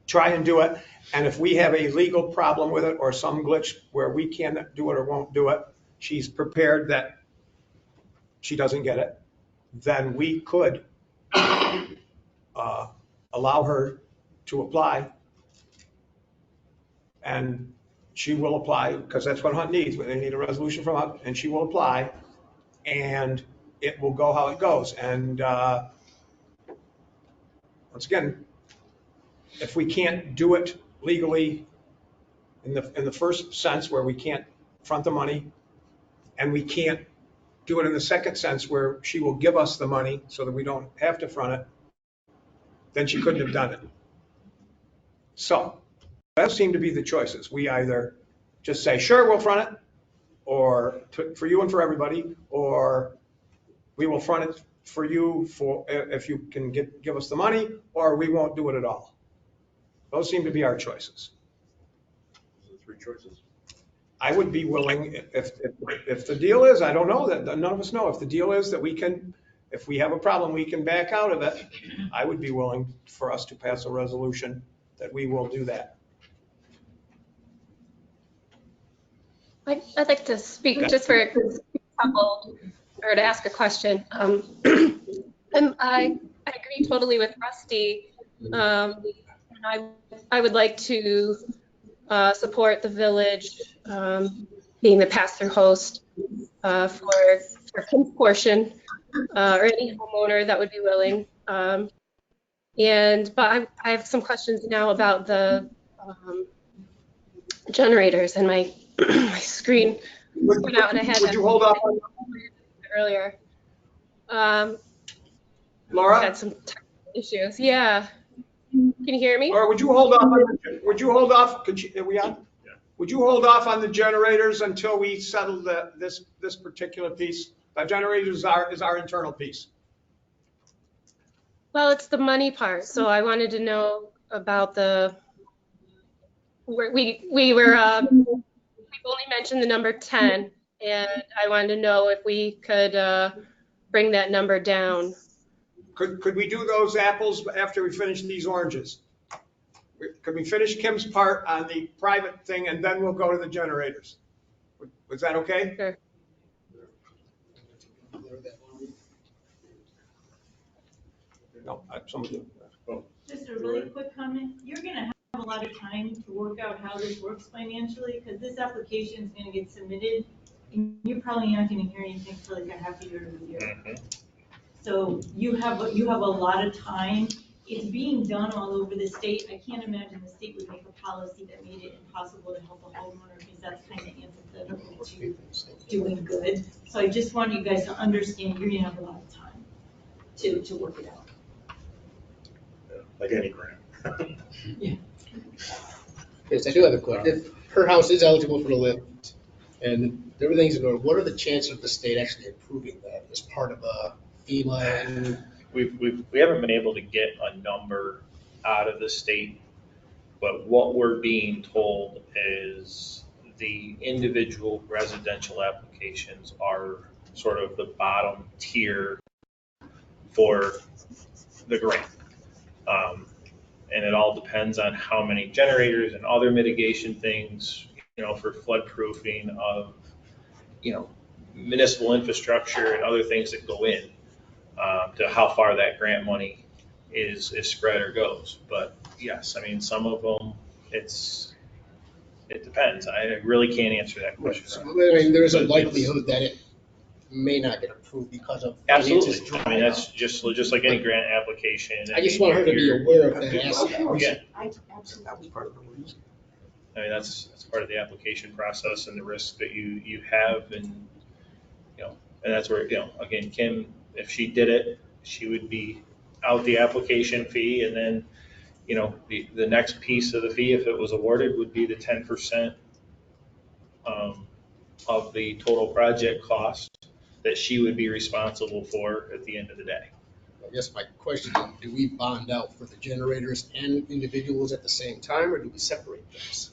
try and do it. And if we have a legal problem with it or some glitch where we can't do it or won't do it, she's prepared that she doesn't get it, then we could allow her to apply. And she will apply, because that's what Hunt needs. They need a resolution from Hunt, and she will apply, and it will go how it goes. And once again, if we can't do it legally in the first sense where we can't front the money, and we can't do it in the second sense where she will give us the money so that we don't have to front it, then she couldn't have done it. So those seem to be the choices. We either just say, sure, we'll front it, or for you and for everybody, or we will front it for you if you can give us the money, or we won't do it at all. Those seem to be our choices. Those are the three choices. I would be willing, if the deal is, I don't know, that none of us know, if the deal is that we can, if we have a problem, we can back out of it, I would be willing for us to pass a resolution that we will do that. I'd like to speak just for a couple, or to ask a question. And I agree totally with Rusty. And I would like to support the village being the pass-through host for Kim's portion, or any homeowner that would be willing. But I have some questions now about the generators, and my my screen went out and I had Would you hold off on earlier. Laura? Had some technical issues. Yeah. Can you hear me? Or would you hold off, are we on? Yeah. Would you hold off on the generators until we settle this particular piece? The generators is our internal piece. Well, it's the money part. So I wanted to know about we were we've only mentioned the number 10, and I wanted to know if we could bring that number down. Could we do those apples after we finish these oranges? Could we finish Kim's part on the private thing and then we'll go to the generators? Was that okay? Sure. No, somebody. Just a really quick comment. You're gonna have a lot of time to work out how this works financially, because this application is gonna get submitted, and you're probably not gonna hear anything for like a half a year to a year. Mm-hmm. So you have a lot of time. It's being done all over the state. I can't imagine the state would make a policy that made it impossible to help a homeowner, because that's kind of antithetical to doing good. So I just want you guys to understand you're gonna have a lot of time to work it out. Like any grant. Yes, I do have a question. If her house is eligible for the lift and everything's in order, what are the chances of the state actually approving that as part of a FEMA? And We haven't been able to get a number out of the state, but what we're being told is the individual residential applications are sort of the bottom tier for the grant. And it all depends on how many generators and other mitigation things, for flood proofing of, municipal infrastructure and other things that go in, to how far that grant money is spread or goes. But yes, I mean, some of them, it depends. I really can't answer that question. I mean, there's a likelihood that it may not get approved because of finances. Absolutely. I mean, that's just like any grant application. I just want her to be aware of that aspect. Yeah. That was part of the reason. I mean, that's part of the application process and the risk that you have, and and that's where again, Kim, if she did it, she would be out the application fee, and then the next piece of the fee, if it was awarded, would be the 10% of the total project cost that she would be responsible for at the end of the day. I guess my question is, do we bond out for the generators and individuals at the same time, or do we separate those?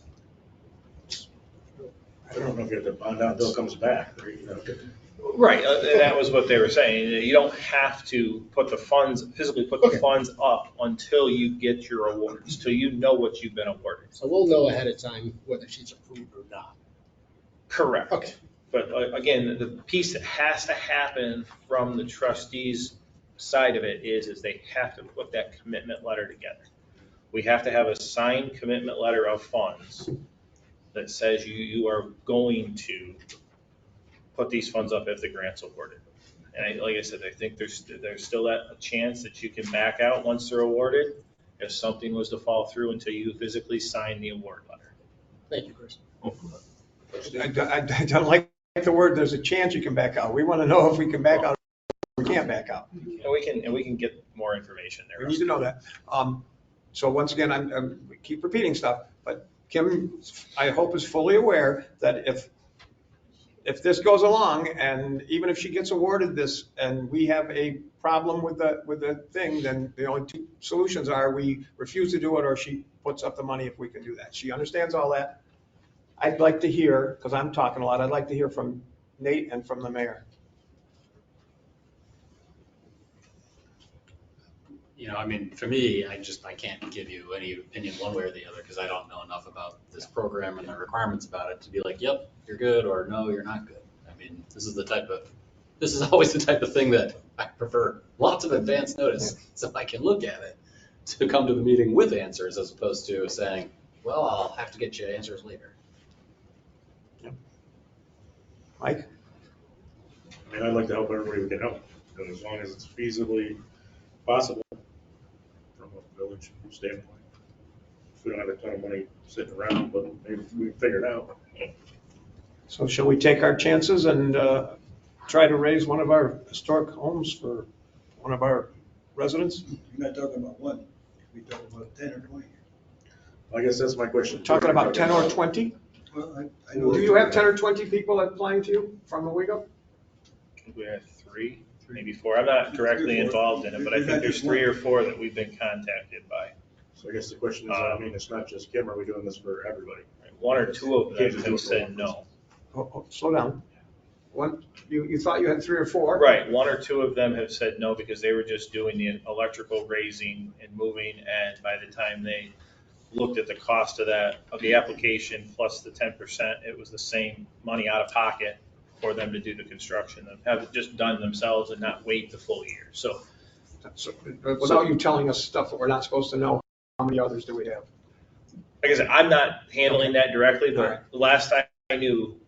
I don't know if you have to bond out until it comes back, or, Right, and that was what they were saying. You don't have to physically put the funds up until you get your awards, till you know what you've been awarded. So we'll know ahead of time whether she's approved or not. Correct. Okay. But again, the piece that has to happen from the trustees' side of it is they have to put that commitment letter together. We have to have a signed commitment letter of funds that says you are going to put these funds up if the grant's awarded. And like I said, I think there's still a chance that you can back out once they're awarded if something was to fall through until you physically sign the award letter. Thank you, Chris. I don't like the word, there's a chance you can back out. We want to know if we can back out or we can't back out. And we can get more information there. We need to know that. So once again, we keep repeating stuff, but Kim, I hope, is fully aware that if this goes along, and even if she gets awarded this and we have a problem with the thing, then the only two solutions are we refuse to do it or she puts up the money if we can do that. She understands all that. I'd like to hear, because I'm talking a lot, I'd like to hear from Nate and from the mayor. I mean, for me, I can't give you any opinion one way or the other because I don't know enough about this program and the requirements about it to be like, yep, you're good, or no, you're not good. I mean, this is always the type of thing that I prefer lots of advance notice so I can look at it to come to the meeting with answers as opposed to saying, well, I'll have to get you answers later. Mike? I mean, I'd like to help everybody we can help, and as long as it's feasibly possible from a village standpoint. If we don't have a ton of money sitting around, but maybe we can figure it out. So shall we take our chances and try to raise one of our historic homes for one of our residents? You're not talking about one, we're talking about 10 or 20. I guess that's my question. Talking about 10 or 20? Well, I know. Do you have 10 or 20 people applying to you from Owego? We have three, maybe four. I'm not directly involved in it, but I think there's 3 or 4 that we've been contacted by. So I guess the question is, I mean, it's not just Kim, are we doing this for everybody? 1 or 2 of them have said no. Oh, slow down. You thought you had 3 or 4? Right, 1 or 2 of them have said no because they were just doing the electrical raising and moving, and by the time they looked at the cost of the application plus the 10%, it was the same money out of pocket for them to do the construction, and have it just done themselves and not wait the full year. So without you telling us stuff that we're not supposed to know, how many others do we have? like I said, I'm not handling that directly, but the last time I knew,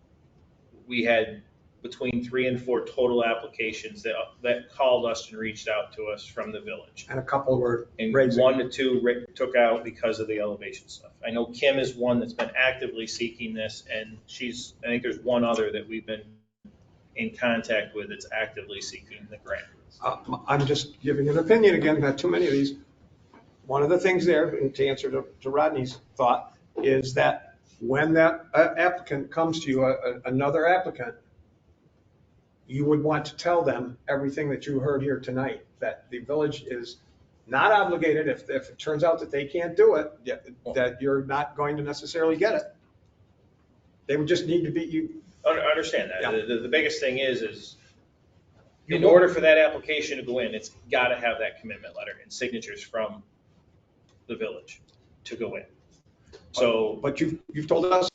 we had between 3 and 4 total applications that called us and reached out to us from the village. And a couple were And raising. 1 to 2 took out because of the elevation stuff. I know Kim is one that's been actively seeking this, and I think there's 1 other that we've been in contact with that's actively seeking the grant. I'm just giving an opinion again, not too many of these. One of the things there, and to answer to Rodney's thought, is that when that applicant comes to you, another applicant, you would want to tell them everything that you heard here tonight, that the village is not obligated, if it turns out that they can't do it, that you're not going to necessarily get it. They would just need to be, you. I understand that. Yeah. The biggest thing is in order for that application to go in, it's got to have that commitment letter and signatures from the village to go in. So, but you've told us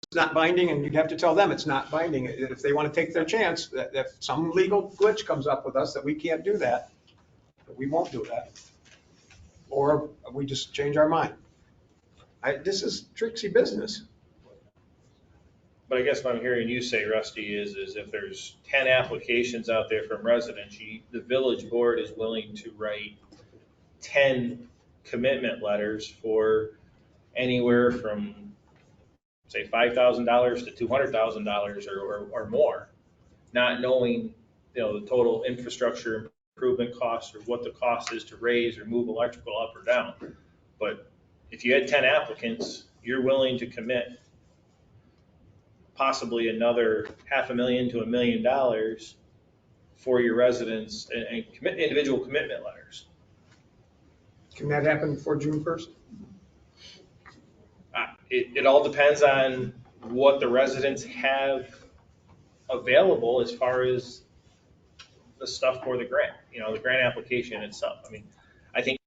it's not binding, and you'd have to tell them it's not binding. If they want to take their chance, that if some legal glitch comes up with us that we can't do that, we won't do that. Or we just change our mind. This is tricksy business. but I guess what I'm hearing you say, Rusty, is if there's 10 applications out there from residents, the village board is willing to write 10 commitment letters for anywhere from, say, $5,000 to $200,000 or more, not knowing, the total infrastructure improvement costs or what the cost is to raise or move electrical up or down. But if you had 10 applicants, you're willing to commit possibly another $500,000 to $1 million for your residents and commit individual commitment letters. Can that happen before June 1st? It all depends on what the residents have available as far as the stuff for the grant, the grant application itself. I mean, I think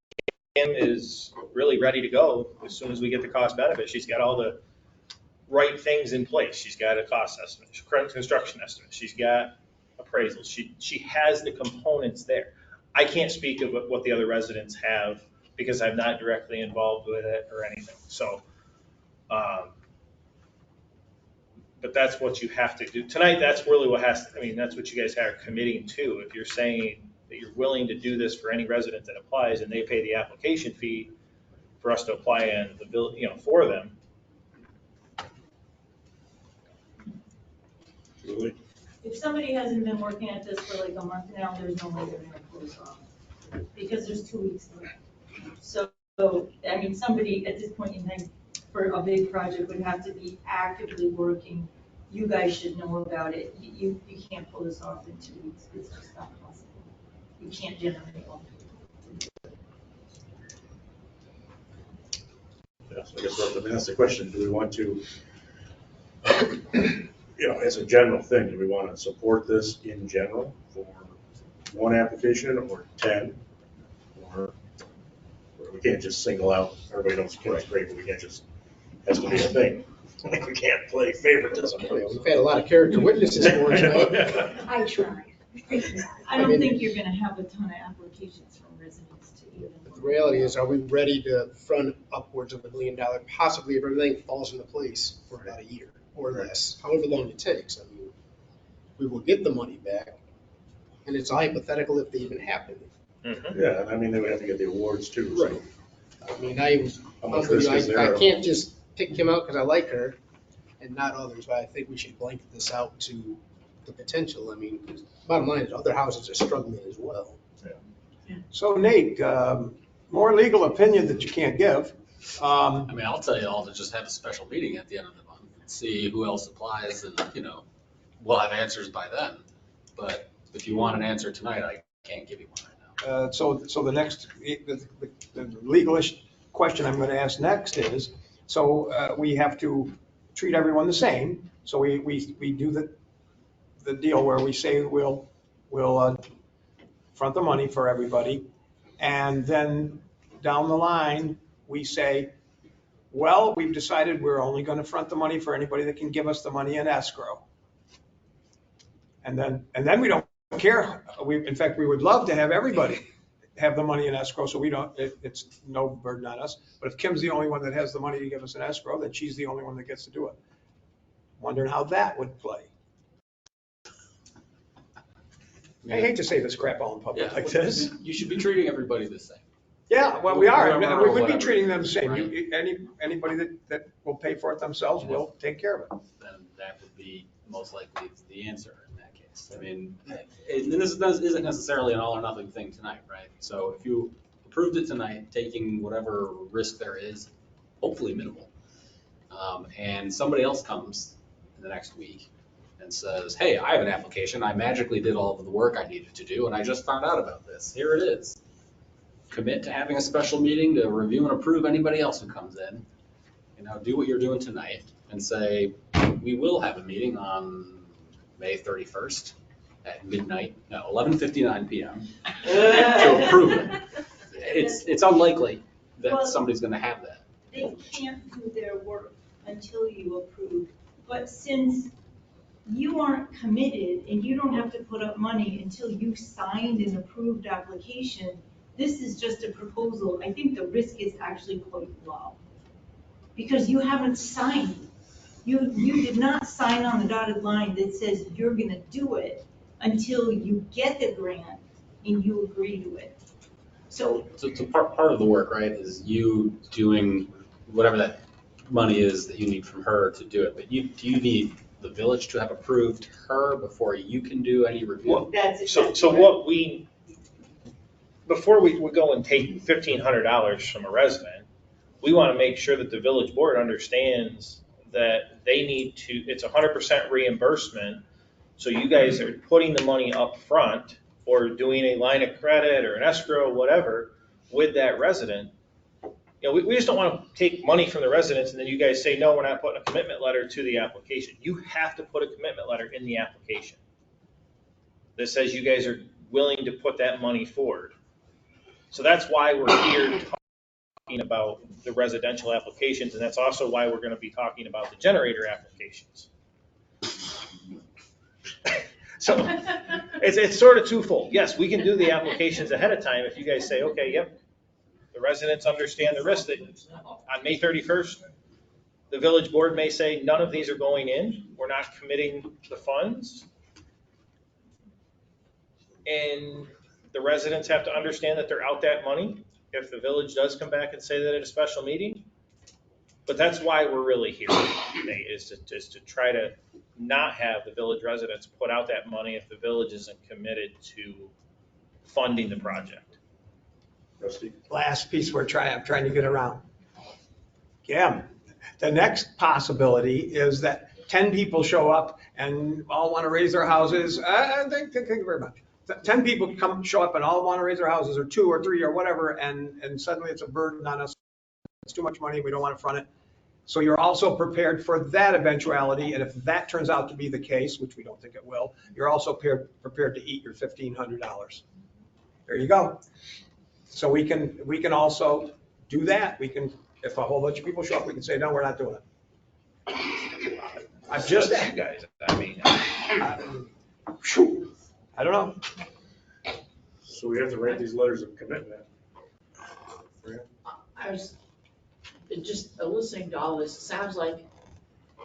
Kim is really ready to go as soon as we get the cost benefit. She's got all the right things in place. She's got a cost estimate, construction estimate. She's got appraisals. She has the components there. I can't speak of what the other residents have because I'm not directly involved with it or anything. So, but that's what you have to do tonight. That's really what that's what you guys are committing to. If you're saying that you're willing to do this for any resident that applies and they pay the application fee for us to apply and the bill, for them. If somebody hasn't been working at this for like a month now, there's no way they're gonna close off, because there's 2 weeks left. So, I mean, somebody at this point in time for a big project would have to be actively working. You guys should know about it. You can't pull this off in 2 weeks. It's just not possible. You can't generate one. Yeah, so I guess that's the question. Do we want to, as a general thing, do we want to support this in general for one application or 10? Or we can't just single out, everybody knows Kim's great, but we can't just, has to be a thing. We can't play favoritism. We've had a lot of character witnesses for it tonight. I try. I don't think you're gonna have a ton of applications from residents to even. The reality is, are we ready to front upwards of $1 million, possibly if everything falls into place for about a year or less, however long it takes? I mean, we will get the money back, and it's hypothetical if they even happen. Mm-hmm. Yeah, and I mean, they would have to get the awards too. So. Right. I mean, I can't just pick Kim out because I like her and not others, but I think we should blanket this out to the potential. I mean, bottom line is other houses are struggling as well. Yeah. So Nate, more legal opinion that you can't give. I mean, I'll tell you all to just have a special meeting at the end of the month and see who else applies, and we'll have answers by then. But if you want an answer tonight, I can't give you one right now. So the next, the legalish question I'm going to ask next is, so we have to treat everyone the same. So we do the deal where we say we'll front the money for everybody. And then down the line, we say, well, we've decided we're only going to front the money for anybody that can give us the money in escrow. And then we don't care. In fact, we would love to have everybody have the money in escrow, so it's no burden on us. But if Kim's the only one that has the money to give us an escrow, then she's the only one that gets to do it. Wondering how that would play. I hate to say this crap all in public like this. You should be treating everybody the same. Yeah, well, we are. Whoever We or would be whatever. treating them the same. Right. Anybody that will pay for it themselves will take care of it. Then that would be most likely the answer in that case. I mean, and this isn't necessarily an all or nothing thing tonight, right? So if you approved it tonight, taking whatever risk there is, hopefully minimal, and somebody else comes in the next week and says, hey, I have an application. I magically did all of the work I needed to do, and I just found out about this. Here it is. Commit to having a special meeting to review and approve anybody else who comes in. Do what you're doing tonight and say, we will have a meeting on May 31st at midnight, 11:59 p.m. to approve it. It's unlikely that somebody's going to have that. They can't do their work until you approve. But since you aren't committed and you don't have to put up money until you've signed an approved application, this is just a proposal. I think the risk is actually quite low. Because you haven't signed. You did not sign on the dotted line that says you're gonna do it until you get the grant and you agree to it. So part of the work, right, is you doing whatever that money is that you need from her to do it. But do you need the village to have approved her before you can do any review? Well, that's exactly so right. before we go and take $1,500 from a resident, we want to make sure that the village board understands that they need to, it's 100% reimbursement. So you guys are putting the money up front or doing a line of credit or an escrow, whatever, with that resident. You know, we just don't want to take money from the residents and then you guys say, no, we're not putting a commitment letter to the application. You have to put a commitment letter in the application that says you guys are willing to put that money forward. So that's why we're here talking about the residential applications, and that's also why we're going to be talking about the generator applications. So it's sort of twofold. Yes, we can do the applications ahead of time if you guys say, okay, yep, the residents understand the risk that on May 31st, the village board may say none of these are going in. We're not committing the funds. And the residents have to understand that they're out that money if the village does come back and say that at a special meeting. But that's why we're really here, Nate, is to try to not have the village residents put out that money if the village isn't committed to funding the project. Rusty? Last piece I'm trying to get around. Yeah, the next possibility is that 10 people show up and all want to raise their houses. Thank you very much. 10 people show up and all want to raise their houses, or 2 or 3 or whatever, and suddenly it's a burden on us. It's too much money. We don't want to front it. So you're also prepared for that eventuality. And if that turns out to be the case, which we don't think it will, you're also prepared to eat your $1,500. There you go. So we can also do that. We can, if a whole bunch of people show up, we can say, no, we're not doing it. I'm just, you guys, I mean, I don't know. So we have to write these letters of commitment. I was just listening to all this, it sounds like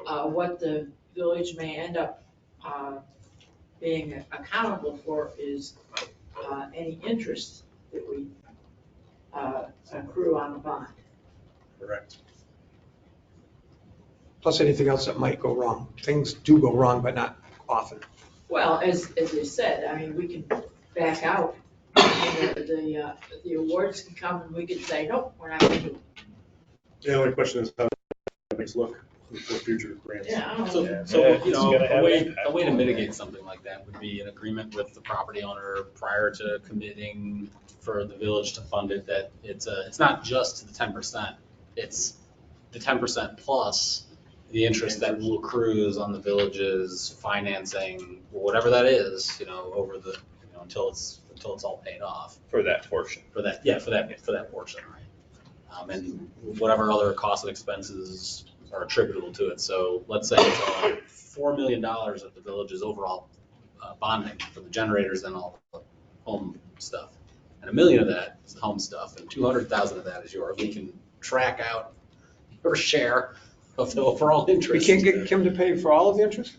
what the village may end up being accountable for is any interest that we accrue on the bond. Correct. Plus anything else that might go wrong. Things do go wrong, but not often. Well, as you said, I mean, we can back out. The awards can come and we can say, nope, we're not going to do it. The only question is how things look for future grants. Yeah. So, Yeah, you know, it's gonna have a way, an impact. a way to mitigate something like that would be an agreement with the property owner prior to committing for the village to fund it, that it's not just the 10%, it's the 10% plus the interest that will accrues on the village's financing, whatever that is, you know, over the, you know, until it's all paid off. for that portion. For that portion, right? And whatever other costs and expenses are attributable to it. So let's say it's $4 million of the village's overall bonding for the generators and all the home stuff. And $1 million of that is the home stuff, and 200,000 of that is yours. We can track out your share of the overall We interest. can't get Kim to pay for all of the interest?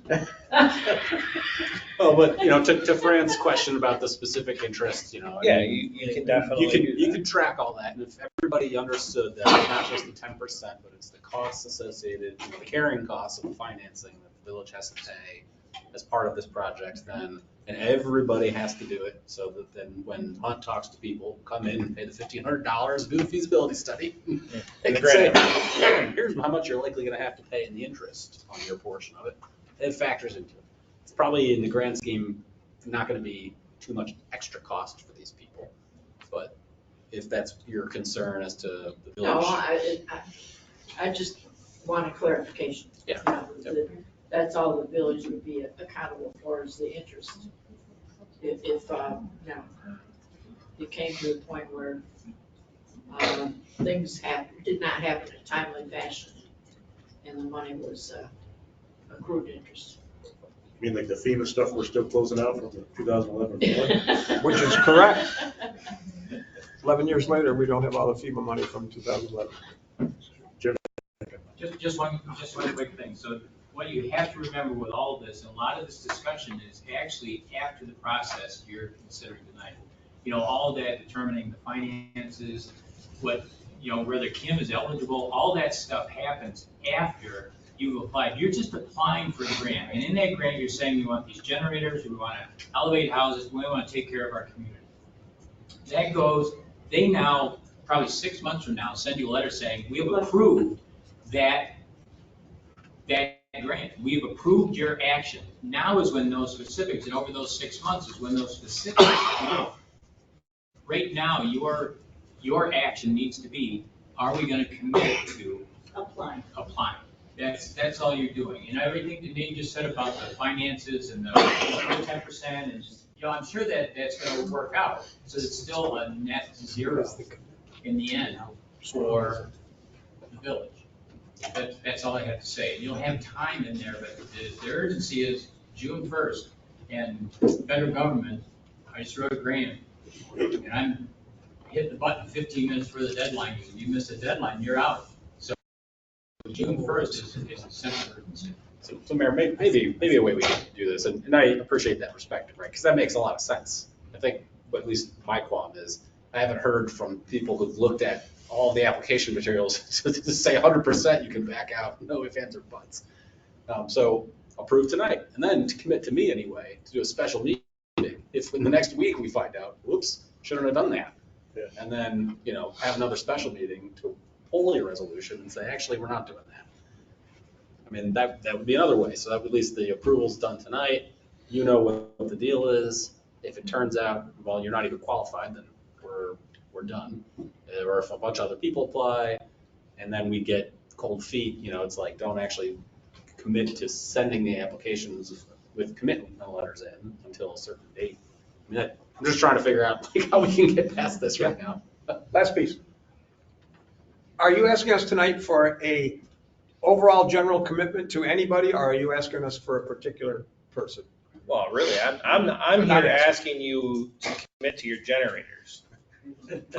Oh, but, you know, to Fran's question about the specific interest, you know. Yeah, you can definitely do You that. can track all that, and if everybody understood that it's not just the 10%, but it's the costs associated, you know, the carrying costs of the financing that the village has to pay as part of this project, then, and everybody has to do it, so that then when Hunt talks to people, come in and pay the $1,500, do the feasibility study, they can say, here's how much you're likely gonna have to pay in the interest on your portion of it. It factors into it. It's probably in the grand scheme, not gonna be too much extra cost for these people. But if that's your concern as to the No, village. I just want a clarification. Yeah. You know, that's all the village would be accountable for is the interest. If you know, it came to a point where things did not happen in a timely fashion and the money was accrued interest. I mean, like the FEMA stuff, we're still closing out from the 2011. Which is correct. 11 years later, we don't have all the FEMA money from 2011. Jim? Just one quick thing. So what you have to remember with all of this, and a lot of this discussion is actually after the process you're considering tonight. You know, all that determining the finances, what, you know, whether Kim is eligible, all that stuff happens after you've applied. You're just applying for a grant. And in that grant, you're saying we want these generators, we want to elevate houses, we want to take care of our community. That goes, they now probably 6 months from now, send you a letter saying, we have approved that grant. We've approved your action. Now is when those specifics, and over those 6 months is when those specifics come. Right now, your action needs to be, are we gonna commit to Applying. applying? That's all you're doing. And everything that Nate just said about the finances and the 10%, and, I'm sure that that's gonna work out. So it's still a net zero in the end for the village. That's all I have to say. You don't have time in there, but the urgency is June 1st. And federal government, I just wrote a grant, and I'm hitting the button 15 minutes for the deadline. If you miss the deadline, you're out. So June 1st is a sense of urgency. So Mayor, maybe a way we can do this, and I appreciate that perspective, right? Because that makes a lot of sense. I think, but at least my qualm is, I haven't heard from people who've looked at all the application materials to say 100% you can back out, no ifs, ands, or buts. So approve tonight, and then to commit to me anyway, to do a special meeting. If in the next week we find out, whoops, shouldn't have done that. Yeah. And then, have another special meeting to pull a resolution and say, actually, we're not doing that. I mean, that would be another way. So that at least the approval's done tonight. You know what the deal is. If it turns out, well, you're not even qualified, then we're done. Or if a bunch of other people apply, and then we get cold feet, it's like, don't actually commit to sending the applications with commitment letters in until a certain date. I mean, I'm just trying to figure out how we can get past this right now. Last piece. Are you asking us tonight for a overall general commitment to anybody, or are you asking us for a particular person? Well, really, I'm here asking you to commit to your generators.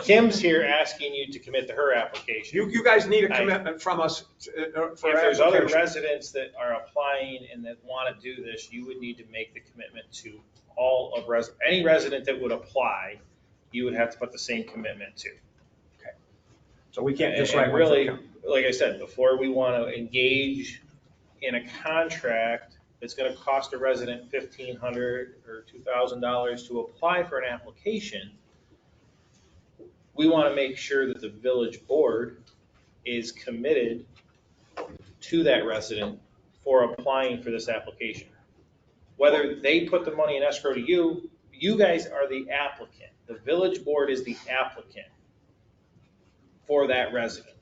Kim's here asking you to commit to her application. You guys need a commitment from us for If there's other application. residents that are applying and that want to do this, you would need to make the commitment to all of any resident that would apply, you would have to put the same commitment to. Okay. So we can't just And write one for really, Kim. like I said, before we want to engage in a contract that's going to cost a resident $1,500 or $2,000 to apply for an application, we want to make sure that the village board is committed to that resident for applying for this application. Whether they put the money in escrow to you, you guys are the applicant. The village board is the applicant for that resident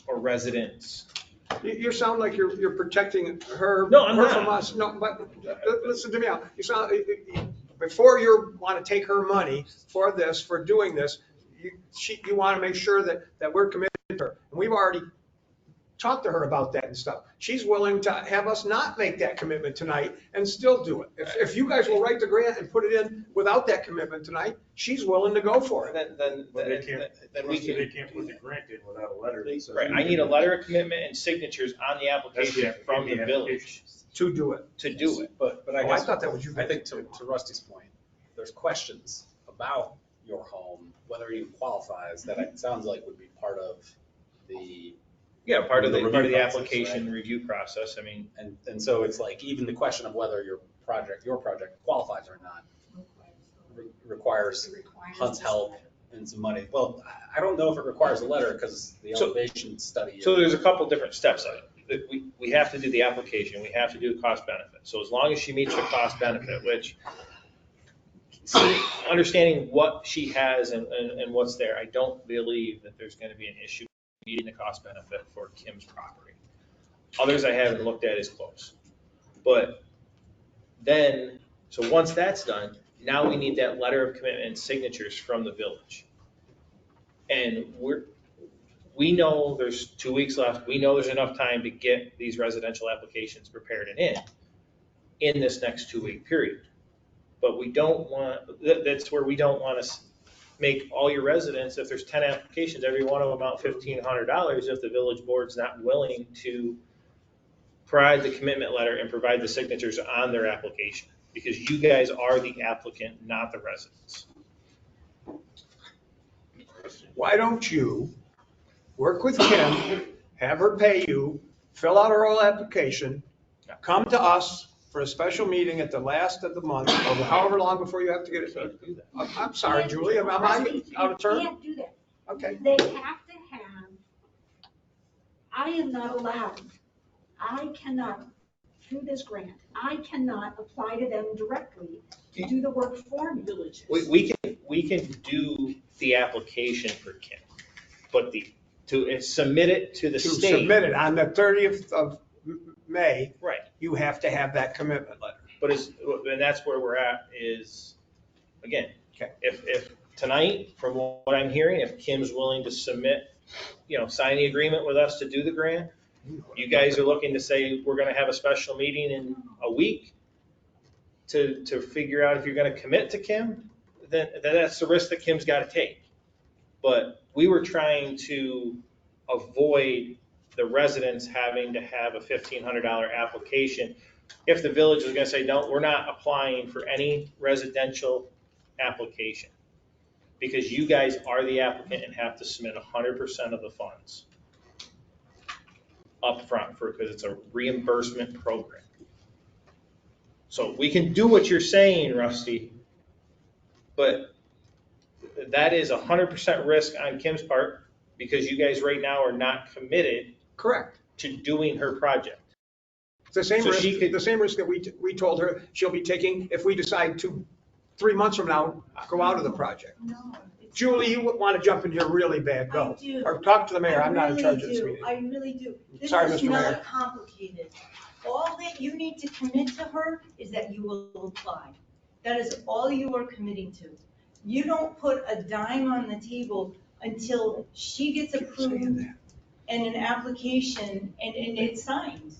or residents. You sound like you're protecting her, No, I'm her not. from us. No, but listen to me out. You sound, before you want to take her money for this, for doing this, you want to make sure that we're committed to her. And we've already talked to her about that and stuff. She's willing to have us not make that commitment tonight and still do it. If you guys will write the grant and put it in without that commitment tonight, she's willing to go for it. Then They can't put the grant in without a letter. that says- Right, I need a letter of commitment and signatures on the application from the village To do it. to do it. But I Oh, guess, I thought that was you. I think to Rusty's point, there's questions about your home, whether it even qualifies, that it sounds like would be part of the. Yeah, part of the review process, application right? review process, I mean. And so it's like, even the question of whether your project qualifies or not requires Hunt's help and some money. Well, I don't know if it requires a letter because the elevation study. So there's a couple different steps on it. We have to do the application, we have to do the cost benefit. So as long as she meets the cost benefit, which, understanding what she has and what's there, I don't believe that there's gonna be an issue meeting the cost benefit for Kim's property. Others I haven't looked at as close. But then, so once that's done, now we need that letter of commitment and signatures from the village. And we know there's 2 weeks left. We know there's enough time to get these residential applications prepared and in this next 2-week period. But we don't want, that's where we don't want to make all your residents, if there's 10 applications, every one of them out $1,500 if the village board's not willing to provide the commitment letter and provide the signatures on their application. Because you guys are the applicant, not the residents. Why don't you work with Kim, have her pay you, fill out her whole application, come to us for a special meeting at the last of the month, or however long before you have to get it. I'm sorry, Julie, am I out of turn? You can't do that. Okay. They have to have, I am not allowed, I cannot, through this grant, I cannot apply to them directly to do the work for me. We can do the application for Kim, but to submit it to the To state. submit it on the 30th of May, Right, you have to have that commitment letter. but and that's where we're at is, again, Okay. if tonight, from what I'm hearing, if Kim's willing to submit, sign the agreement with us to do the grant, you guys are looking to say, we're gonna have a special meeting in a week to figure out if you're gonna commit to Kim, then that's the risk that Kim's gotta take. But we were trying to avoid the residents having to have a $1,500 application. If the village was gonna say, no, we're not applying for any residential application, because you guys are the applicant and have to submit 100% of the funds upfront because it's a reimbursement program. So we can do what you're saying, Rusty, but that is 100% risk on Kim's part because you guys right now are not committed. Correct. To doing her project. It's the same So risk, she could- the same risk that we told her she'll be taking if we decide 3 months from now, go out of the project. No. Julie, you want to jump into a really bad go. I do. Or talk to the mayor, I I'm not in really charge of this do. meeting. I really do. This Sorry, is Mr. Mayor. not complicated. All that you need to commit to her is that you will apply. That is all you are committing to. You don't put a dime on the table until she gets approved and an application and it's signed.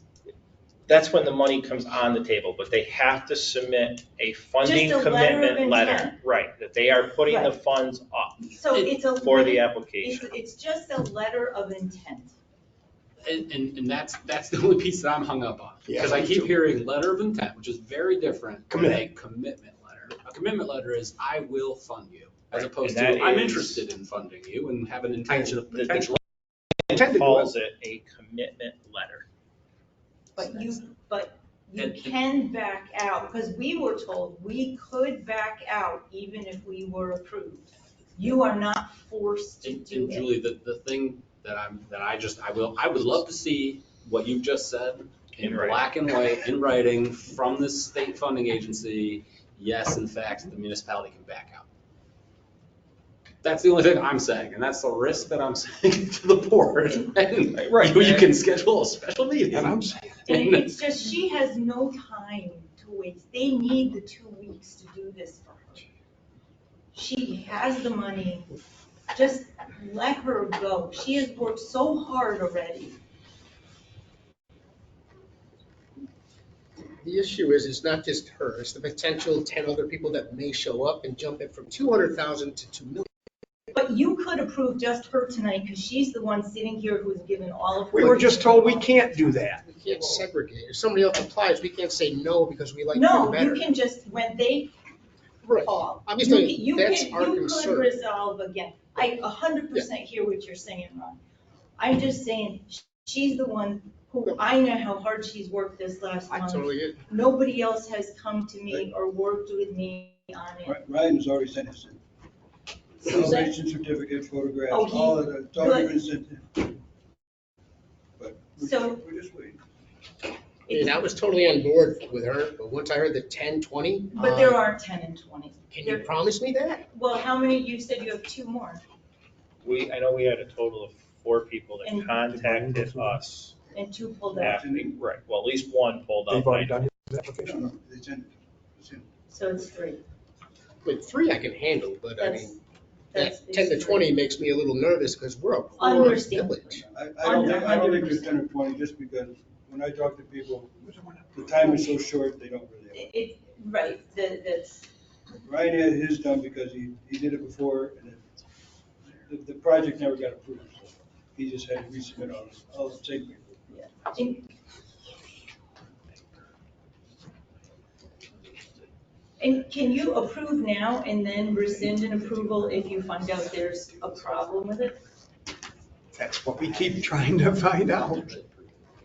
That's when the money comes on the table, but they have to submit a funding Just a letter of commitment letter. intent. Right, that they are putting the Right. funds up So it's a. for the application. It's just a letter of intent. And that's the only piece that I'm hung up on. Yeah, Because I me keep too. hearing letter of intent, which is very different than a Commitment. commitment letter. A commitment letter is, I will fund you, as Right, opposed and to, that I'm is- interested in funding you and have an intention of The- potentially. Intended to Calls it a commitment letter. But you And- can back out, because we were told we could back out even if we were approved. You are not forced to And do it. Julie, the thing that I would love to see what you've just said in In writing. black and white, in writing, from the state funding agency. Yes, in fact, the municipality can back out. That's the only thing I'm saying, and that's the risk that I'm saying to the board. And Right. you can schedule a special meeting. And I'm saying, And it's just, she has no time to waste. They need the 2 weeks to do this for her. She has the money. Just let her go. She has worked so hard already. The issue is, it's not just her, it's the potential 10 other people that may show up and jump it from 200,000 to 2 million. But you could approve just her tonight, because she's the one sitting here who's given all of her. we were just told we can't do that. We can't segregate. If somebody else applies, we can't say no because we like them No, better. you can just, when they Right. call. I'm just you saying, can- you that's can- our You could concern. resolve again. I 100% hear what you're saying, Ron. I'm just saying, she's the one who, I know how hard she's worked this last I month. totally get it. Nobody else has come to me or worked with me on it. Ryan has already sent us in. Who's that? Elevation certificate, photographs, Oh, he- all of that, it's already good. been sent in. But So- we're just waiting. And I was totally on board with her, but once I heard the 10, 20. But there aren't 10 and 20. Can you promise me that? Well, how many, you said you have 2 more, I know we had a total of 4 people that And- contacted us. and 2 pulled out. Right, well, at least one pulled out. They've already by- done his No, application. no, they sent it. It's in. So it's 3. With 3 I can handle, but I That's- mean, that's that 10 to 20 makes me a little nervous because we're a poor Understand. village. I don't think there's 10 or 20, just because when I talk to people, the time is so short, they don't really have. Right, that's, Ryan had his done because he did it before, and the project never got approved, so he just had to resubmit all the same paper. and can you approve now and then rescind an approval if you find out there's a problem with it? That's what we keep trying to find out.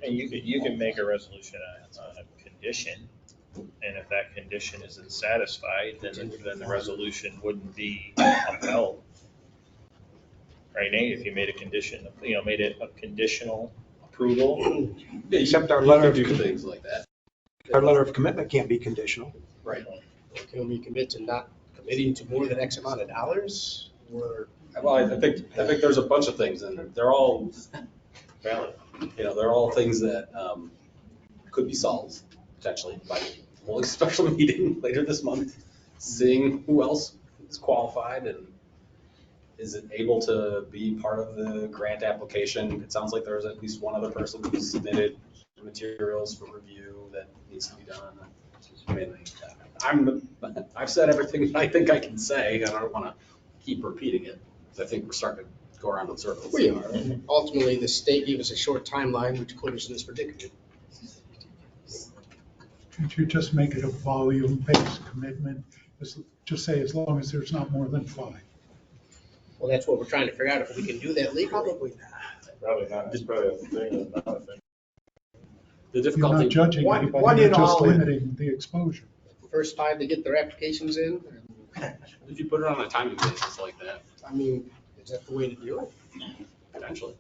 And you can make a resolution on a condition, and if that condition isn't satisfied, then the resolution wouldn't be upheld. right, Nate? If you made a condition, made it a conditional approval. Except our You letter could of, do things like that. our letter of commitment can't be conditional. Right. Can we commit to not committing to more than X amount of dollars? Or, Well, I think there's a bunch of things, and they're all valid. They're all things that could be solved potentially by holding a special meeting later this month, seeing who else is qualified and is it able to be part of the grant application. It sounds like there's at least one other person who submitted materials for review that needs to be done. I mean, I've said everything I think I can say. I don't want to keep repeating it because I think we're starting to go around in circles. we are. Ultimately, the state gave us a short timeline, which put us in this predicament. Can't you just make it a volume-based commitment? Just say as long as there's not more than 5. Well, that's what we're trying to figure out, if we can do that legally. Probably not. Probably not, it's probably a thing, not a thing. The You're difficulty. not judging One anybody, in you're just all in. limiting the exposure. First time to get their applications in, If you put it on a timing basis like that, I mean, is that the way to do it? potentially.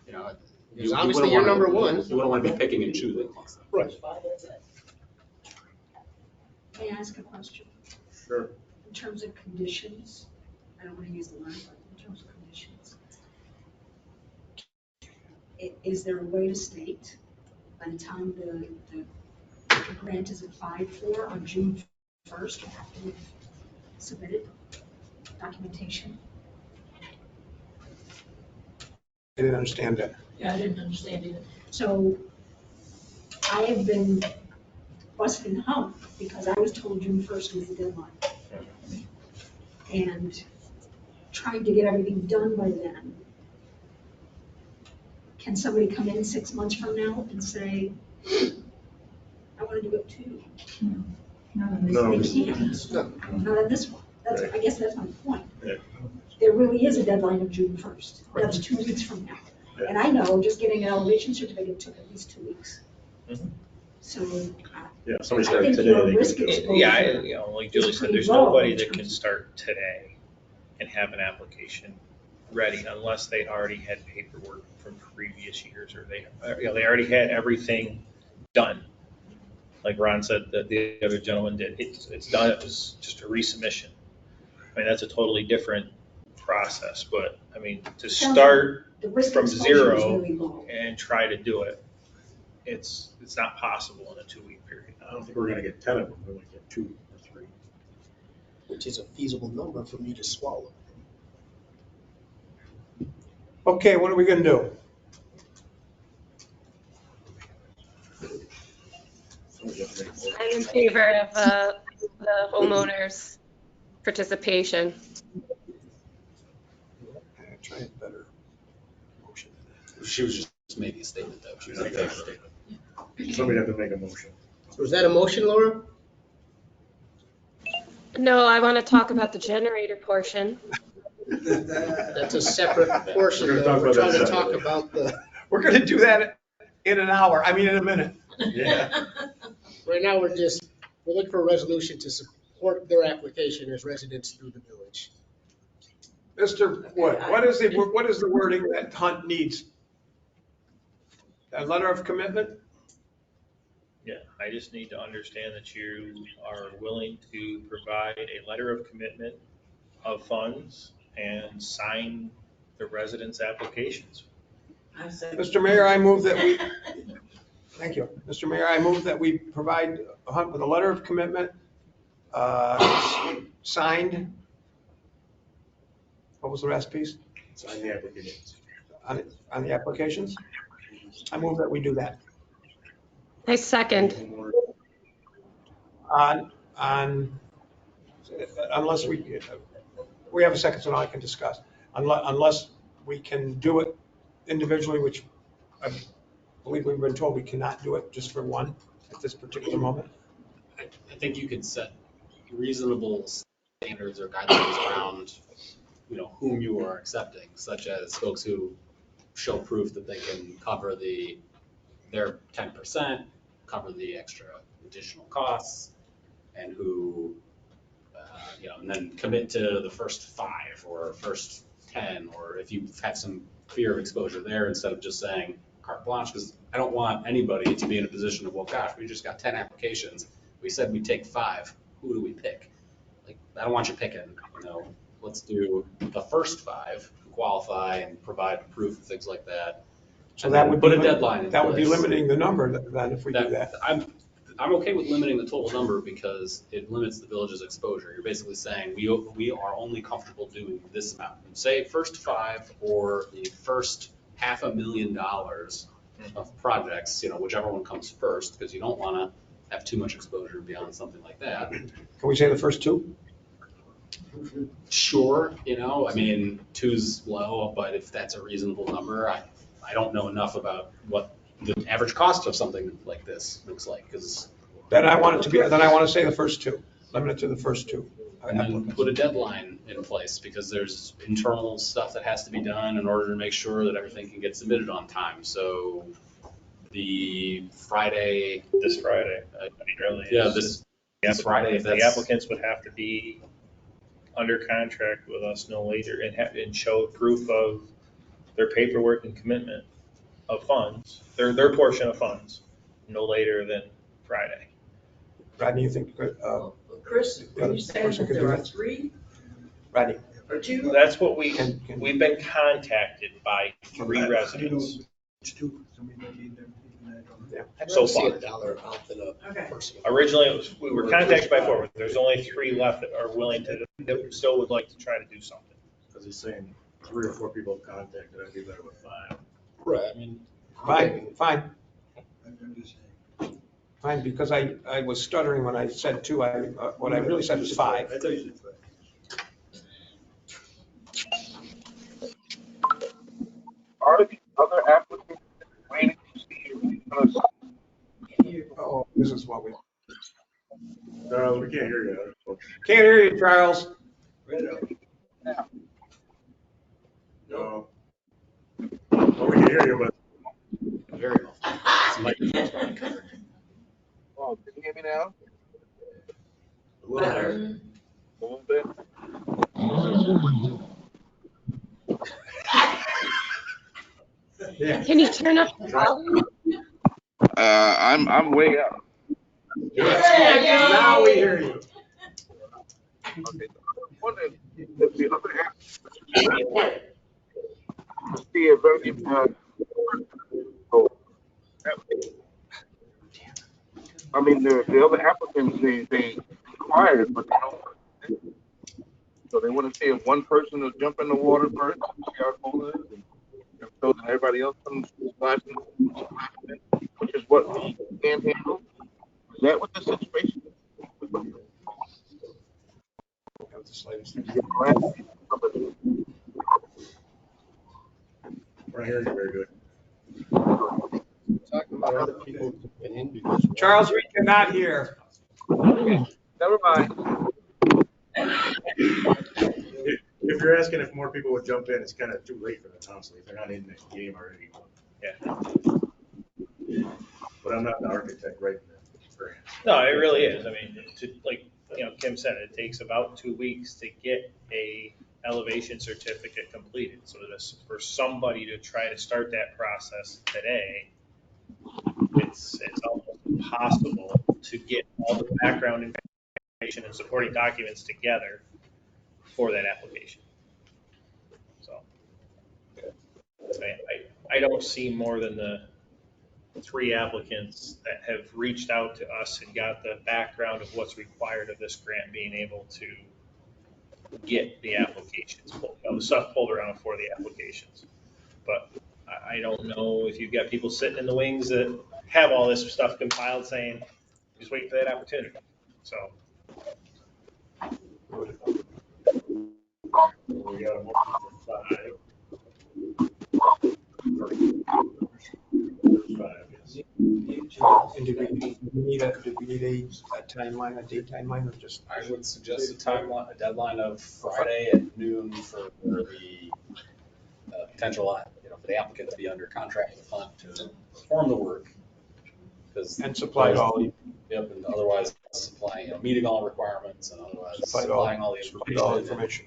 Because You obviously wouldn't you're wanna- number one. You wouldn't want to be picking and choosing. Right. May I ask a question? Sure. In terms of conditions, I don't want to use the word, but in terms of conditions, is there a way to state by the time the grant is applied for on June 1st, after we've submitted documentation? I didn't understand that. Yeah, I didn't understand either. So I have been busting hump because I was told June 1st was the deadline. And trying to get everything done by then. Can somebody come in 6 months from now and say, I want to do it too? No. They can't. Not on this one. I guess that's my point. Yeah. There really is a deadline of June 1st. That's 2 weeks from now. Yeah. And I know just getting an elevation certificate took at least 2 weeks. Mhm. So Yeah, if somebody I started think today, your they risk could do it. exposure. Yeah, like Julie It's said, pretty there's low nobody in that can terms of- start today and have an application ready unless they already had paperwork from previous years or they already had everything done. Like Ron said, that the other gentleman did. It's done. It was just a resubmission. I mean, that's a totally different process, but I mean, to Sounds start the risk from exposure is zero really low. and try to do it, it's not possible in a 2-week period. I don't think we're gonna get 10 of them, we might get 2 or 3. Which is a feasible number for me to swallow. Okay, what are we gonna do? Somebody has to make a motion. I'm in favor of the homeowners' participation. Try it better. Motion. She was just making a statement though. She was in favor. Somebody have to make a motion. So is that a motion, Laura? No, I want to talk about the generator portion. That's a separate portion. We're gonna though. talk We're about trying that to talk separately. about the, We're gonna do that in an hour, in a minute. Yeah. right now, we're looking for a resolution to support their application as residents through the village. Mr. Wood, what is the wording that Hunt needs? A letter of commitment? Yeah, I just need to understand that you are willing to provide a letter of commitment of funds and sign the residents' applications. Mr. Mayor, I move that we, thank you. Mr. Mayor, I move that we provide Hunt with a letter of commitment, signed. What was the last piece? Sign the applications. On the applications? I move that we do that. I second. Unless we have a second, so now I can discuss. Unless we can do it individually, which I believe we've been told we cannot do it just for one at this particular moment. I think you could set reasonable standards or guidelines around, whom you are accepting, such as folks who show proof that they can cover their 10%, cover the extra additional costs, and who, and then commit to the first 5 or first 10, or if you have some fear of exposure there, instead of just saying carte blanche, because I don't want anybody to be in a position of, well, gosh, we just got 10 applications. We said we'd take 5. Who do we pick? Like, I don't want you picking, let's do the first 5 who qualify and provide proof and things like that. So And that then would put be, a deadline in that would be place. limiting the number then if we do that. I'm okay with limiting the total number because it limits the village's exposure. You're basically saying we are only comfortable doing this amount. Say first 5 or the first $500,000 of projects, whichever one comes first, because you don't want to have too much exposure beyond something like that. Can we say the first 2? Sure, I mean, 2's low, but if that's a reasonable number, I don't know enough about what the average cost of something like this looks like, because. Then I want to say the first 2, limit it to the first 2. And then put a deadline in place, because there's internal stuff that has to be done in order to make sure that everything can get submitted on time. So this Friday. Really Yeah, is. this Friday. If The applicants would have to be under contract with us no later and show proof of their paperwork and commitment of funds, their portion of funds, no later than Friday. Rodney, you think? Chris, you said that there are 3 Rodney. or 2? That's what we've been contacted by 3 residents. So far. $1 amount than a person. Originally, we were contacted by 4, but there's only 3 left that are willing that still would like to try to do something. Because he's saying 3 or 4 people have contacted, I'd be better with 5. Right, I mean. Fine. Fine, because I was stuttering when I said 2. What I really said was 5. I thought you said 5. Are the other applicants waiting to see if Oh, this is what we. Charles, we can't hear you. Can't hear you, Charles. No. Well, we can hear you, but. Very muffled. Oh, can you hear me now? A little better. A little bit. Yeah. Can you turn up the volume? I'm way up. Now we hear you. Okay. Wondering if the other applicants see a very I mean, the other applicants, they inquired, but they don't. So they want to see if one person will jump in the water first, see how cold it is, and so that everybody else comes splashing, which is what we can handle. Is that what the situation is? We're not hearing you very good. Talking about other people jumping in because. Charles, we cannot hear. Never mind. If you're asking if more people would jump in, it's kind of too late for them, honestly, if they're not in the game already. Yeah. But I'm not an architect right now. No, it really is. I mean, like Kim said, it takes about 2 weeks to get a elevation certificate completed. So for somebody to try to start that process today, it's almost impossible to get all the background information and supporting documents together for that application. So I don't see more than the 3 applicants that have reached out to us and got the background of what's required of this grant being able to get the applications, the stuff pulled around for the applications. But I don't know if you've got people sitting in the wings that have all this stuff compiled saying, just wait for that opportunity. So. We got a motion for 5. There's 5, yes. And did we need a timeline, a date timeline, or just? I would suggest a deadline of Friday at noon for the potential, for the applicant to be under contract with Hunt to perform the work. And supply all. Yep, and otherwise supplying, meeting all requirements and otherwise supplying all the information.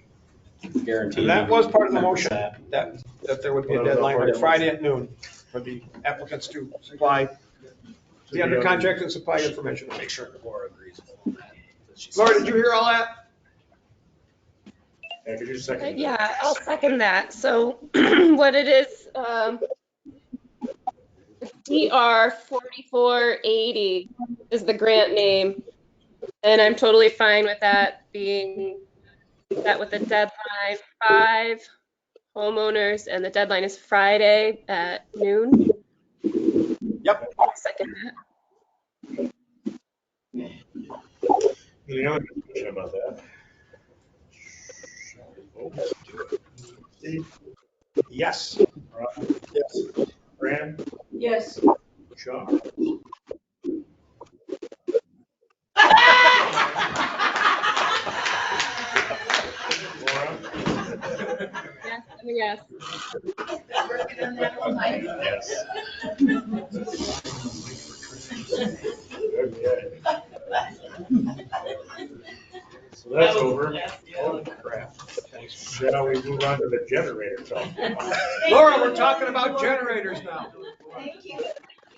Guaranteed. And that was part of the motion, that there would be a deadline on Friday at noon for the applicants to supply, be under contract and supply information. Make sure Laura agrees. Laura, did you hear all that? Yeah, could you second that? Yeah, I'll second that. So what it is, DR 4480 is the grant name. And I'm totally fine with that being that with the deadline 5 homeowners, and the deadline is Friday at noon. Yep. I'll second that. Any other discussion about that? Steve? Yes. Ron? Yes. Fran? Yes. Shaw? Laura? Yes, yes. Working on that all night. Yes. Okay. So that's over. Oh, crap. Shall we move on to the generator talk? Laura, we're talking about generators now.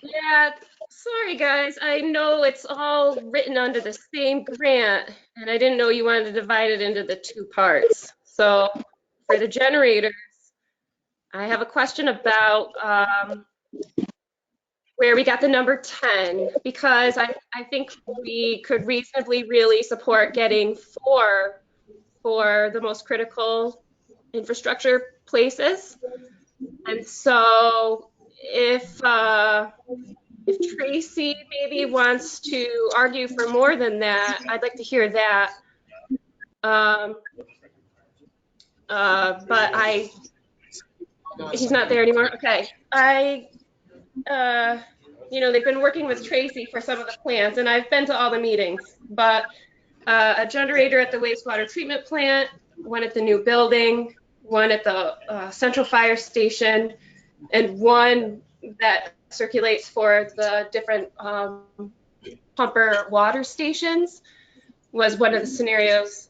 Yeah, sorry guys. I know it's all written under the same grant, and I didn't know you wanted to divide it into the 2 parts. So for the generators, I have a question about where we got the number 10, because I think we could reasonably really support getting 4 for the most critical infrastructure places. And so if Tracy maybe wants to argue for more than that, I'd like to hear that. But he's not there anymore. Okay. They've been working with Tracy for some of the plans, and I've been to all the meetings, but a generator at the wastewater treatment plant, one at the new building, one at the central fire station, and one that circulates for the different pumper water stations was one of the scenarios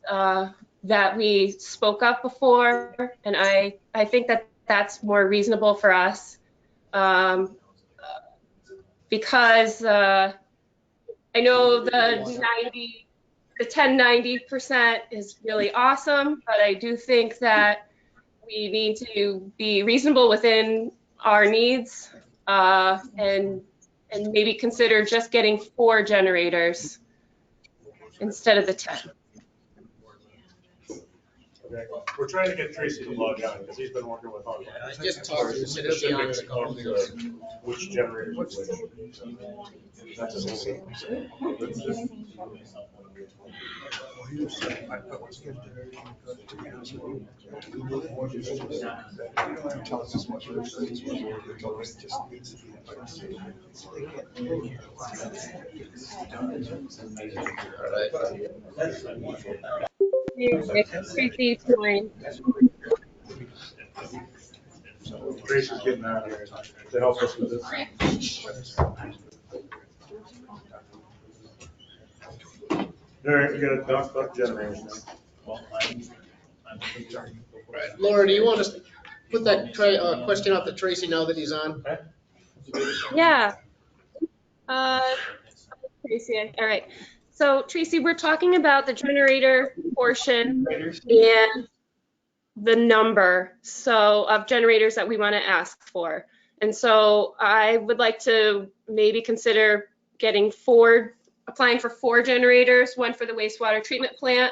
that we spoke of before. And I think that that's more reasonable for us because I know the 10-90% is really awesome, but I do think that we need to be reasonable within our needs and maybe consider just getting 4 generators instead of the 10. Okay. We're trying to get Tracy to log on because he's been working with all. I just talked to the city on it a couple of days ago. Which generators which. That doesn't seem. Tell us as much as it just needs to Tracy joined. So Tracy's getting out of here to help us with this. All right, we gotta talk about generators now. Laura, do you want to put that question out to Tracy now that he's on? Yeah. Tracy, all right. So Tracy, we're talking about the generator portion and the number of generators that we want to ask for. And so I would like to maybe consider applying for 4 generators, one for the wastewater treatment plant,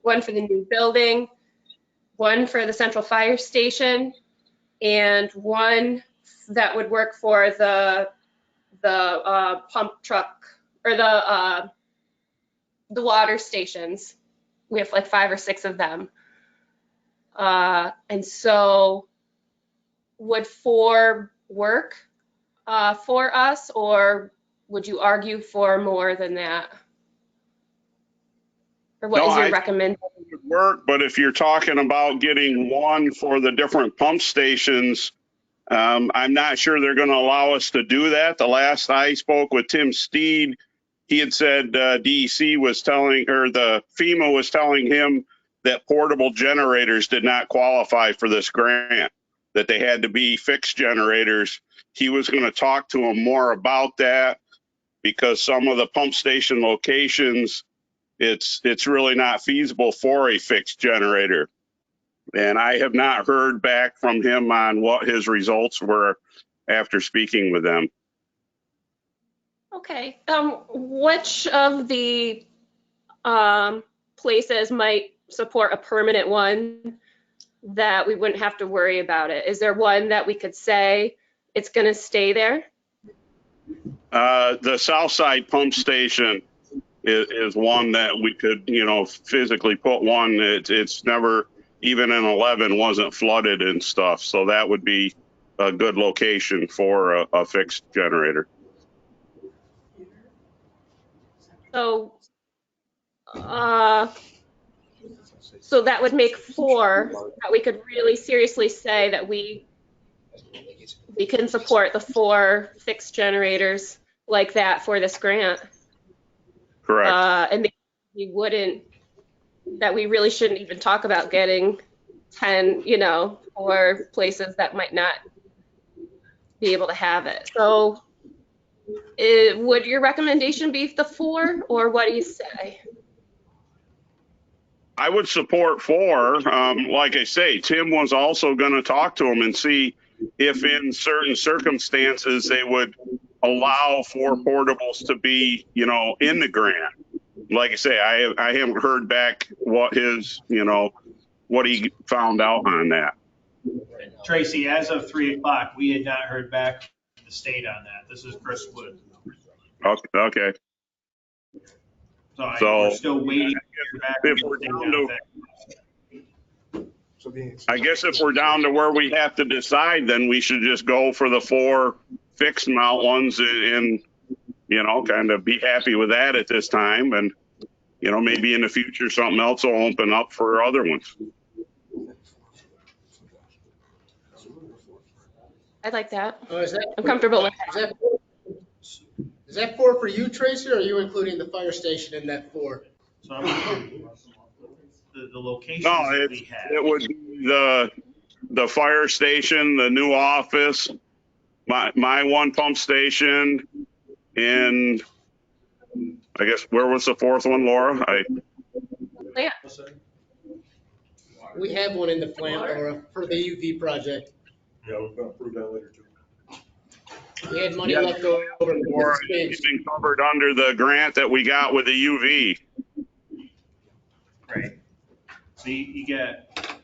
one for the new building, one for the central fire station, and one that would work for the pump truck or the water stations. We have like 5 or 6 of them. And so would 4 work for us, or would you argue for more than that? Or what is your recommendation? It would work, but if you're talking about getting one for the different pump stations, I'm not sure they're going to allow us to do that. The last I spoke with Tim Steed, he had said DEC was telling, or the FEMA was telling him that portable generators did not qualify for this grant, that they had to be fixed generators. He was going to talk to him more about that because some of the pump station locations, it's really not feasible for a fixed generator. And I have not heard back from him on what his results were after speaking with them. Okay. Which of the places might support a permanent one that we wouldn't have to worry about it? Is there one that we could say it's going to stay there? The Southside pump station is one that we could, physically put one. It's never, even in 11, wasn't flooded and stuff. So that would be a good location for a fixed generator. So, so that would make 4 that we could really seriously say that we can support the 4 fixed generators like that for this grant. Correct. And we really shouldn't even talk about getting 10, or places that might not be able to have it. So would your recommendation be the 4, or what do you say? I would support 4. Like I say, Tim was also going to talk to him and see if in certain circumstances they would allow 4 portables to be, in the grant. Like I say, I haven't heard back what his, what he found out on that. Tracy, as of 3 o'clock, we had not heard back from the state on that. This is Chris Wood. Okay. So we're still waiting to hear back from If we're the state on that. I guess if we're down to where we have to decide, then we should just go for the 4 fixed mount ones and kind of be happy with that at this time. And, maybe in the future, something else will open up for other ones. I like that. I'm comfortable with that. Is that 4 for you, Tracy, or are you including the fire station in that 4? So I'm the locations No, that we have. it would be the fire station, the new office, my 1 pump station, and I guess where was the 4th one, Laura? Yeah. We have one in the plant, Laura, for the UV project. Yeah, we're going to approve that later too. We had money left over. Or anything covered under the grant that we got with the UV. Right. So you get,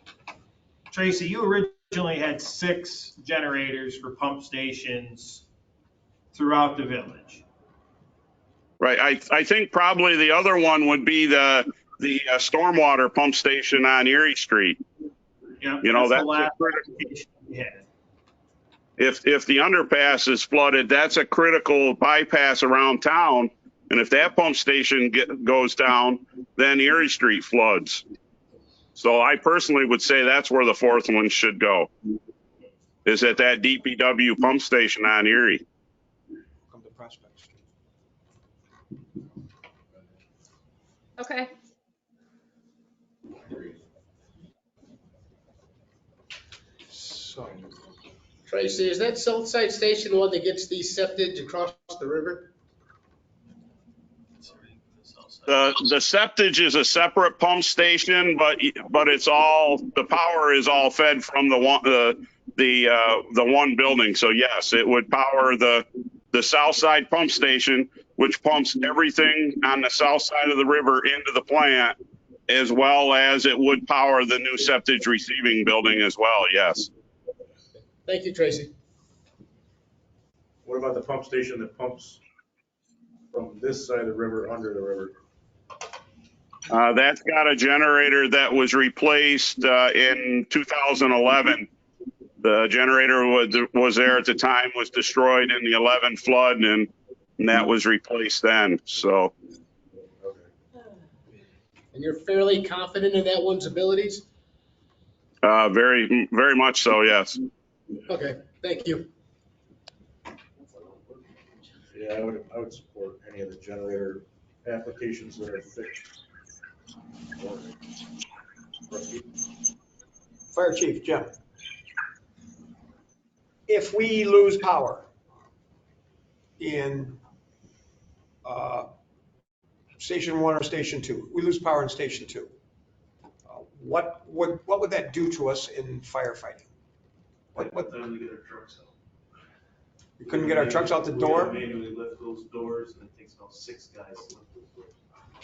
Tracy, you originally had 6 generators for pump stations throughout the village. Right. I think probably the other one would be the stormwater pump station on Erie Street. Yep, that's the last location we had. If the underpass is flooded, that's a critical bypass around town. And if that pump station goes down, then Erie Street floods. So I personally would say that's where the 4th one should go, is at that DPW pump station on Erie. Come to Prospect Street. Okay. So, Tracy, is that Southside Station the one that gets these septage across the river? The septage is a separate pump station, but it's all, the power is all fed from the one building. So yes, it would power the south side pump station, which pumps everything on the south side of the river into the plant, as well as it would power the new septage receiving building as well. Yes. Thank you, Tracy. What about the pump station that pumps from this side of the river under the river? That's got a generator that was replaced in 2011. The generator was there at the time, was destroyed in the 11 flood, and that was replaced then. So. And you're fairly confident in that one's abilities? Very, very much so, yes. Okay, thank you. Yeah, I would support any of the generator applications that are fixed. Fire Chief, Jim. If we lose power in Station 1 or Station 2, we lose power in Station 2, what would that do to us in firefighting? What? Then we get our trucks out. We couldn't get our trucks out the We door? gotta manually lift those doors, and it takes about 6 guys to lift those doors.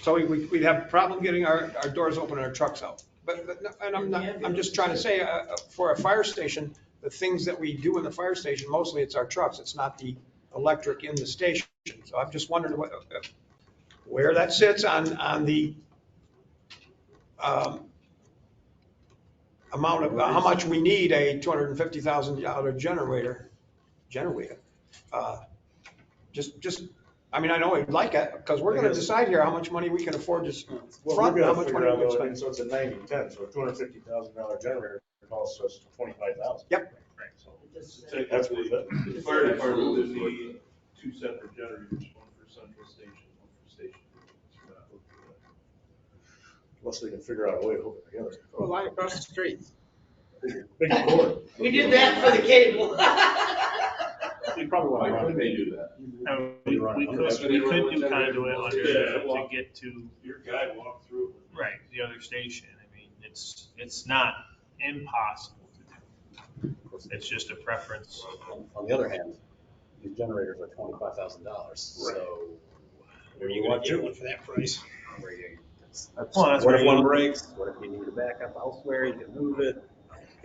So we'd have a problem getting our doors open and our trucks out. But and I'm just trying to say, for a fire station, the things that we do in the fire station, mostly it's our trucks. It's not the electric in the station. So I'm just wondering where that sits on the amount of, how much we need a $250,000 generator. Just, I mean, I know we'd like it, because we're gonna decide here how much money we can afford to Well, front, we're and how gonna much figure money out, we can though, I mean, spend. so it's a 90-10, so a $250,000 generator costs us $25,000. Yep. Right, so that's what The fire department would need 2 separate generators, one for central station, one for station. Unless they can figure out a way to hook it together. Go line across the street. Big cord. We did that for the cable. You probably want to. Why couldn't they do that? We could do conduit under to get to, Your guy walked through it. right, the other station. I mean, it's not impossible to do. It's just a preference. On the other hand, these generators are $25,000, so. Where are you gonna get one for that price? Well, that's What where if you one look- breaks? What if you need a backup elsewhere? You can move it.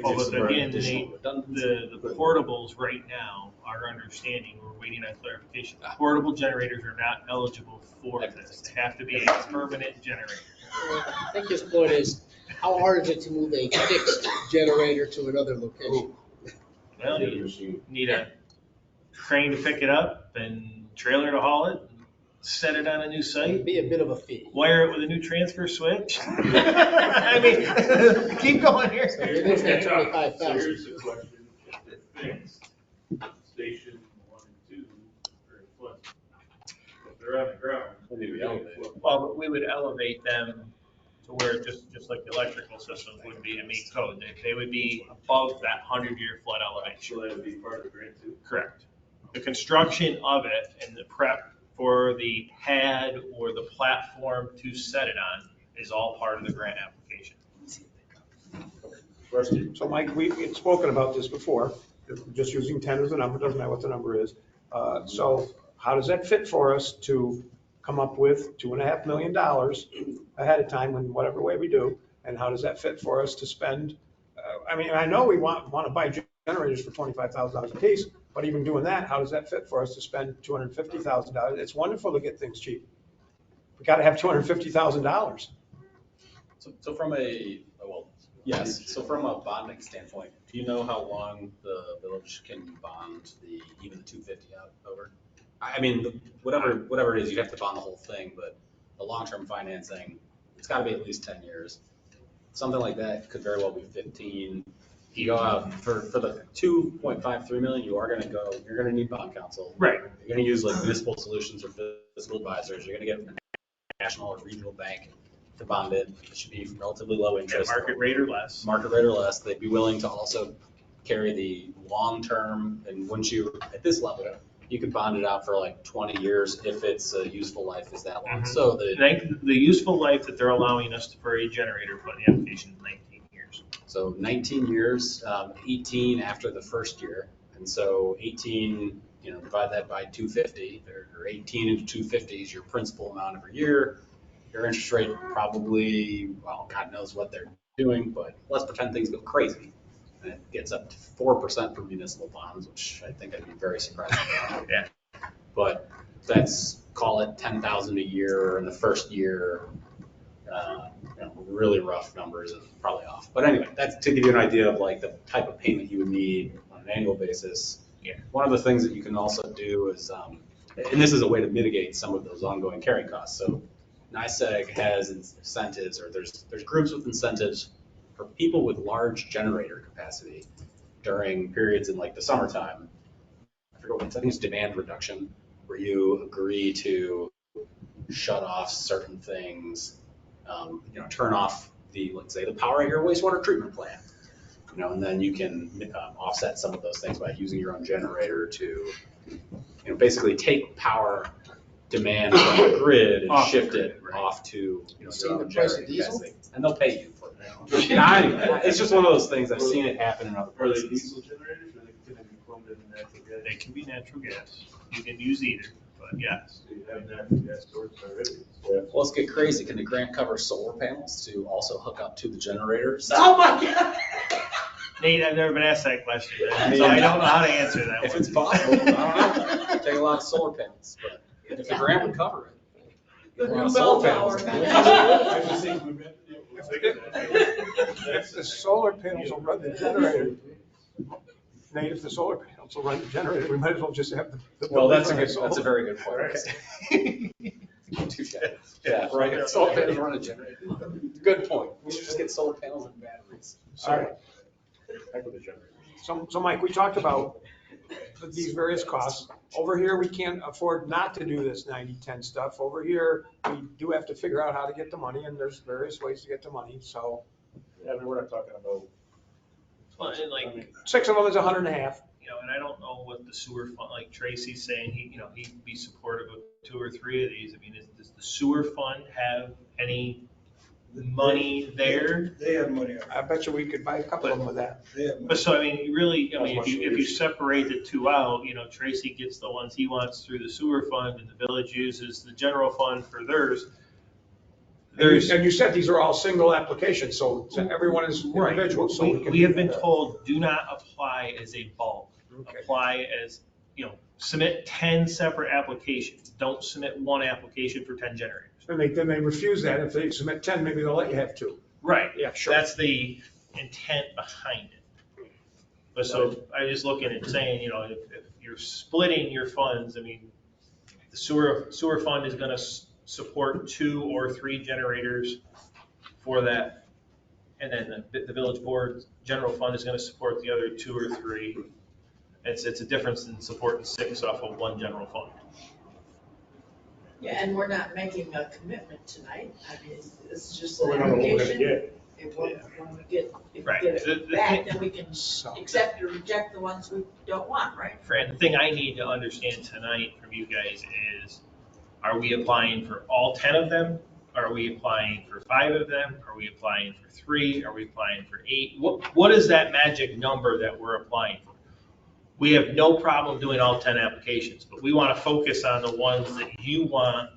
Oh, Gives but you some again, additional redundancy. the portables right now, our understanding, we're waiting on clarification. Portable generators are not eligible for this. They have to be a permanent generator. I think his point is, how hard is it to move a fixed generator to another location? Well, you need a crane to pick it up and trailer to haul it, and set it on a new site. It'd be a bit of a fee. Wire it with a new transfer switch. I mean, keep going here. So it is that So 25,000. here's the question, if they're fixed, station 1 and 2 are in flood. If they're on the ground. They need to be elevated. Well, but we would elevate them to where just like the electrical systems would be to meet code. They would be above that 100-year flood elevation. So that would be part of the grant too? Correct. The construction of it and the prep for the pad or the platform to set it on is all part of the grant application. So Mike, we had spoken about this before, just using 10 as a number, doesn't matter what the number is. So how does that fit for us to come up with $2.5 million ahead of time in whatever way we do? And how does that fit for us to spend? I mean, I know we want to buy generators for $25,000 a piece, but even doing that, how does that fit for us to spend $250,000? It's wonderful to get things cheap. We got to have $250,000. So from yes, so from a bonding standpoint, do you know how long the village can bond even the 250 out over? I mean, whatever it is, you have to bond the whole thing, but the long-term financing, it's gotta be at least 10 years. Something like that could very well be 15. You go out for the 2.53 million, you're gonna need bond counsel. Right. You're gonna use like municipal solutions or fiscal advisors. You're gonna get a national or regional bank to bond it. It should be relatively low interest. Market rate or less. Market rate or less. They'd be willing to also carry the long-term, and once you, at this level, you could bond it out for like 20 years if its useful life is that long. Mhm. So the useful life that they're allowing us for a generator put in the application is 19 years. So 19 years, 18 after the first year. And so 18, divide that by 250, or 18 into 250 is your principal amount every year. Your interest rate probably, well, God knows what they're doing, but let's pretend things go crazy. And it gets up to 4% for municipal bonds, which I think I'd be very surprised about. Yeah. But that's, call it 10,000 a year in the first year. Really rough numbers and probably off. But anyway, that's to give you an idea of like the type of payment you would need on an annual basis. Yeah. One of the things that you can also do is, and this is a way to mitigate some of those ongoing carrying costs. So NICEAG has incentives, or there's groups with incentives for people with large generator capacity during periods in like the summertime. I forget what it's, I think it's demand reduction, where you agree to shut off certain things, turn off let's say, the power at your wastewater treatment plant. And then you can offset some of those things by using your own generator to, basically take power demand from the grid and shift it off to, your Seen the own price of generating diesel? capacity. And they'll pay you for it. Yeah, it's just one of those things. I've seen it happen in other Are they places. diesel generators or can they be plumbed into natural gas? They can be natural gas. You can use either, but yes. So you have natural gas storage already. Well, let's get crazy. Can the grant cover solar panels to also hook up to the generators? Oh my God. Nate, I've never been asked that question, I mean, so I don't know how to answer that If one. it's possible, I don't know. It'd take a lot of solar panels, but if the grant would cover it. Good a lot new of bell solar tower. panels. If the solar panels will run the generator, Nate, if the solar panels will run the generator, we might as well just have the. Well, that's building a very good point. Okay. Touche. Yeah, right. If solar panels run a generator. Good point. We should just get solar panels and batteries. All right. Heck with the generator. So Mike, we talked about these various costs. Over here, we can't afford not to do this 90-10 stuff. Over here, we do have to figure out how to get the money, and there's various ways to get the money, so. Yeah, I mean, we're not talking about. Well, and like, 6 of them is 150. and I don't know what the sewer fund, like Tracy's saying, he'd be supportive of 2 or 3 of these. I mean, does the sewer fund have any money there? They have money. I bet you we could buy a couple of them with that. They have money. But so, I mean, if you separate the 2 out, Tracy gets the ones he wants through the sewer fund and the village uses the general fund for theirs. And you said these are all single applications, so everyone is Right. individual, so we can. We have been told, do not apply as a bulk. Okay. Apply as, submit 10 separate applications. Don't submit 1 application for 10 generators. And then they refuse that. If they submit 10, maybe they'll let you have 2. Right. Yeah, sure. That's the intent behind it. But so I just looking at saying, if you're splitting your funds, I mean, the sewer fund is going to support 2 or 3 generators for that. And then the village board general fund is going to support the other 2 or 3. It's a difference in supporting 6 off of 1 general fund. Yeah, and we're not making a commitment tonight. I mean, it's just Well, an we don't know what we're gonna application. get. When we get Right. it back, then we can accept or reject the ones we don't want, right? Fran, the thing I need to understand tonight from you guys is, are we applying for all 10 of them? Are we applying for 5 of them? Are we applying for 3? Are we applying for 8? What is that magic number that we're applying for? We have no problem doing all 10 applications, but we want to focus on the ones that you want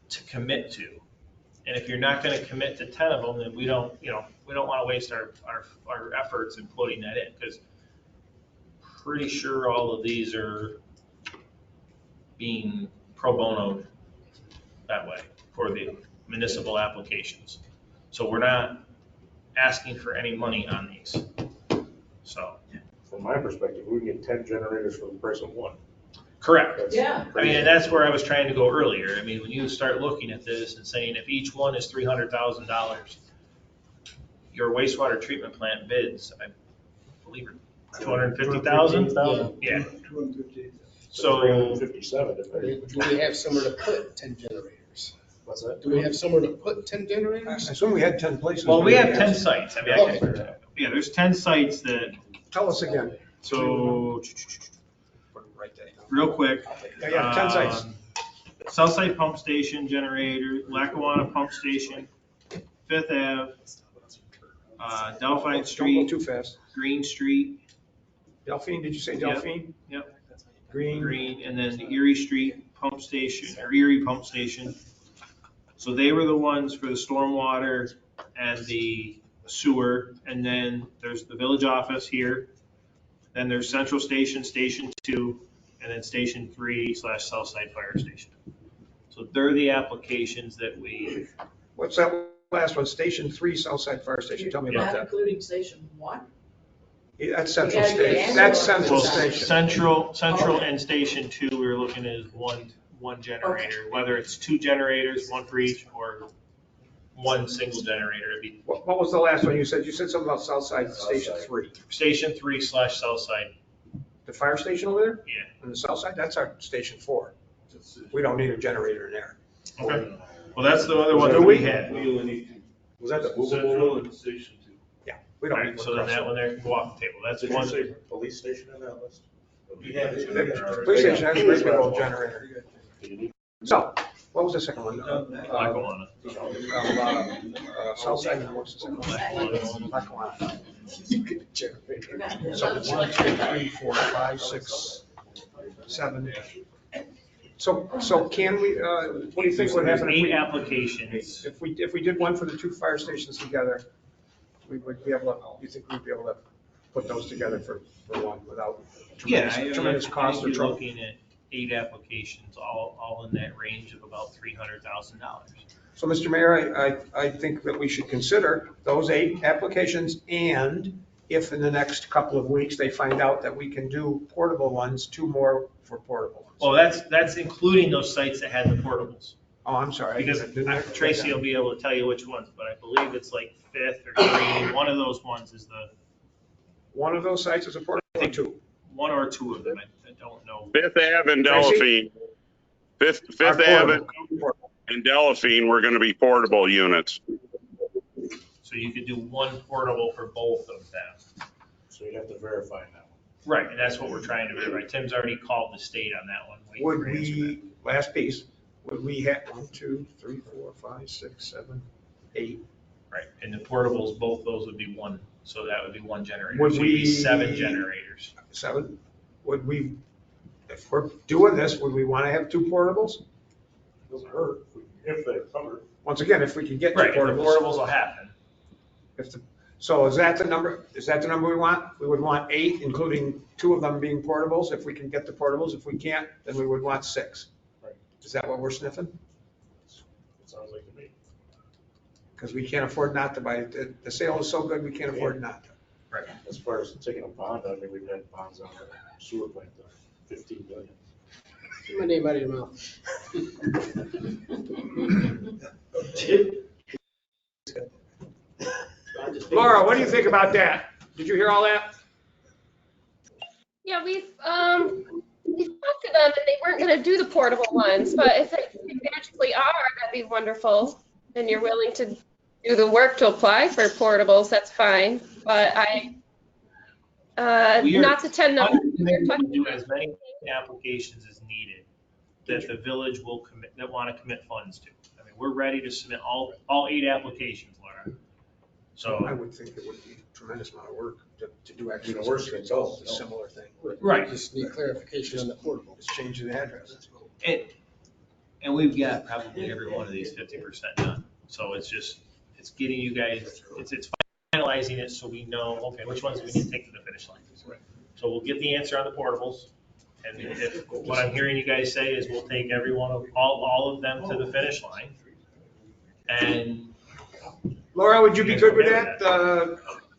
to commit to. And if you're not going to commit to 10 of them, then we don't want to waste our efforts in putting that in, because pretty sure all of these are being pro bono that way for the municipal applications. So we're not asking for any money on these. So. From my perspective, we can get 10 generators for the price of 1. Correct. That's Yeah. I mean, and that's where I was trying to go earlier. I mean, when you start looking at this and saying if each one is $300,000, your wastewater treatment plant bids, I believe, are 250,000? Yeah. 250. So 357. Do we have somewhere to put 10 generators? What's that? Do we have somewhere to put 10 generators? I assume we had 10 places. Well, we have 10 sites. I mean, Okay. there's 10 sites that, Tell us again. so, Right there. real quick. Yeah, 10 sites. Southside Pump Station generator, Lackawanna Pump Station, Fifth Ave, Delphine Don't go Street, too fast. Green Street, Delphine, did you say Yep. Delphine? Yep. Green. And then the Erie Street Pump Station, or Erie Pump Station. So they were the ones for the stormwater and the sewer, and then there's the village office here. Then there's Central Station, Station 2, and then Station 3 / Southside Fire Station. So they're the applications that we, What's that last one? Station 3, Southside Fire Station. Tell me about Not that. including station 1? Yeah, that's Central Yeah, yeah, Station. yeah. That's Central well, Station. Central and Station 2, we were looking at one generator, whether it's 2 generators, 1 for each, or 1 single generator. It'd be What was the last one you said? You said something about Southside Station 3. Station 3 / Southside. The fire station over there? Yeah. On the south side? That's our Station 4. We don't need a generator in there. Okay. Well, that's the other one Do that we? we had. We only need Was that the Central and Station Two? Yeah, we don't Alright, need so then that one there can go off the table. That's Did one. you say police station on that list? The police station has a great big old generator. So, what was the second one? Lackawanna. Southside, and what's the second one? Lackawanna. So it's 1, 2, 3, 4, 5, 6, 7. So can we, what do you think would happen There's if 8 we, applications. if we did one for the 2 fire stations together? We would be able to, you think we'd be able to put those together for one without tremendous cost or You're trouble? looking at 8 applications, all in that range of about $300,000. So, Mr. Mayor, I think that we should consider those 8 applications, and if in the next couple of weeks they find out that we can do portable ones, 2 more for portable ones. Well, that's including those sites that had the portables. Oh, I'm sorry. Because Tracy will be able to tell you which ones, but I believe it's like Fifth or Green. One of those ones is the. One of those sites is a portable, or 2? 1 or 2 of them, I don't know. Fifth Ave and Delphine. Fifth Ave and Delphine were going to be portable units. So you could do 1 portable for both of them. So you'd have to verify that one. Right, and that's what we're trying to verify. Tim's already called the state on that one. waiting Would for an answer we, last piece, would we have 1, 2, 3, 4, 5, 6, 7, 8? back. Right, and the portables, both those would be 1, so that would be 1 generator. Would So it'd be we- 7 generators. 7? Would we, if we're doing this, would we want to have 2 portables? Doesn't hurt if they're covered. Once again, if we can get 2 Right, if the portables. portables will happen. So is that the number we want? We would want 8, including 2 of them being portables, if we can get the portables. If we can't, then we would want 6. Right. Is that what we're sniffing? It sounds like to me. Because we can't afford not to buy it. The sale is so good, we can't afford not to. Right. As far as taking a bond, I mean, we've had bonds on the sewer plant, 15 million. Get my name out of your mouth. Laura, what do you think about that? Did you hear all that? Yeah, we've talked to them and they weren't gonna do the portable ones, but if they magically are, that'd be wonderful. And you're willing to do the work to apply for portables, that's fine. But not to 10 numbers. We're talking do as many applications as needed that the village will commit, that want to commit funds to. I mean, we're ready to submit all 8 applications, Laura. So. I would think it would be a tremendous amount of work to do actually. The worst thing, a similar thing. Right. Just need clarification on the portable. Just changing the address. And we've got probably every one of these 50% done. So it's getting you guys, it's finalizing it so we know, okay, which ones do we need to take to the finish line. So we'll get the answer on the portables. And if what I'm hearing you guys say is we'll take every one of, all of them to the finish line. And Laura, would you be good with that?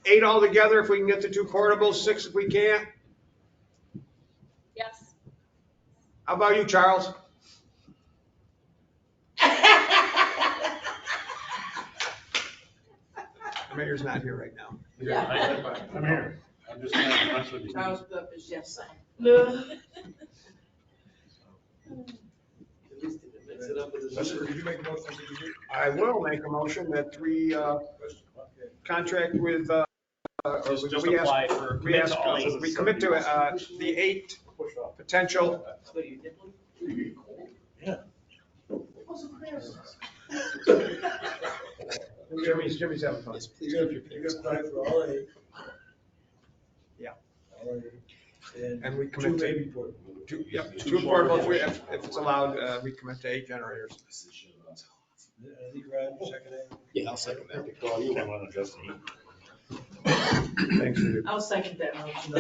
8 altogether if we can get the 2 portables, 6 if we can't? Yes. How about you, Charles? The mayor's not here right now. Yeah. I'm here. I'm just trying to mess with you. Charles Bluff is yes. Did you make a motion? I will make a motion that we contract with, just apply for, commit to all 8. we commit to the 8 potential. Yeah. Jimmy's having fun. You got apply for all 8. Yeah. All 8. And we 2 commit to. maybe portable. 2 portable, if it's allowed, we commit to 8 generators. I think Ryan, second that. Yeah, I'll second that. Call you on adjusting. Thanks for your. I'll second that motion.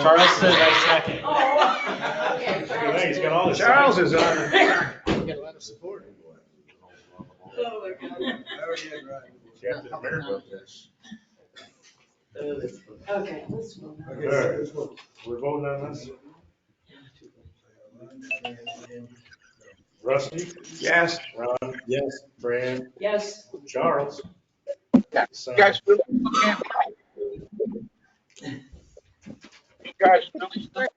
Charles says I second. Oh, okay. Hey, he's got all this. Charles is on it. Get a lot of support. Oh, my God. I already had Ryan. Captain America. Okay, let's move on. Okay, so let's vote. We're voting on this. Rusty? Yes. Ron? Yes. Brad? Yes. Charles? You guys really can't. You guys really still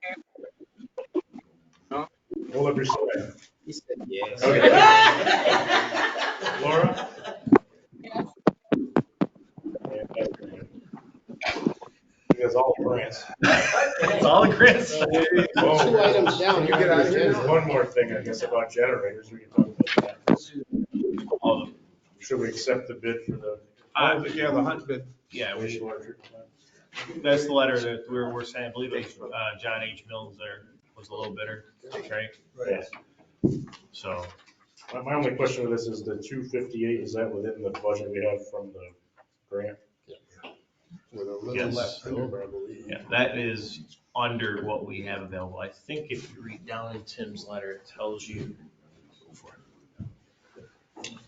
can't. We'll have respect. He said yes. Okay. Laura? grants. It's all the grant stuff. Oh, 2 items down. You get out of here now. One more thing, I guess, about generators, we can talk about that. Should we accept the bid for the? Yeah, the hunt bid. Yeah, wastewater treatment plant? that's the letter that we're saying, I believe it was John H. Mills there was a little bidder, right? Yes. So. My only question with this is the 258, is that within the budget we have from the grant? With a little Yes. left over, I believe. Yeah, that is under what we have available. I think if you read down in Tim's letter, it tells you.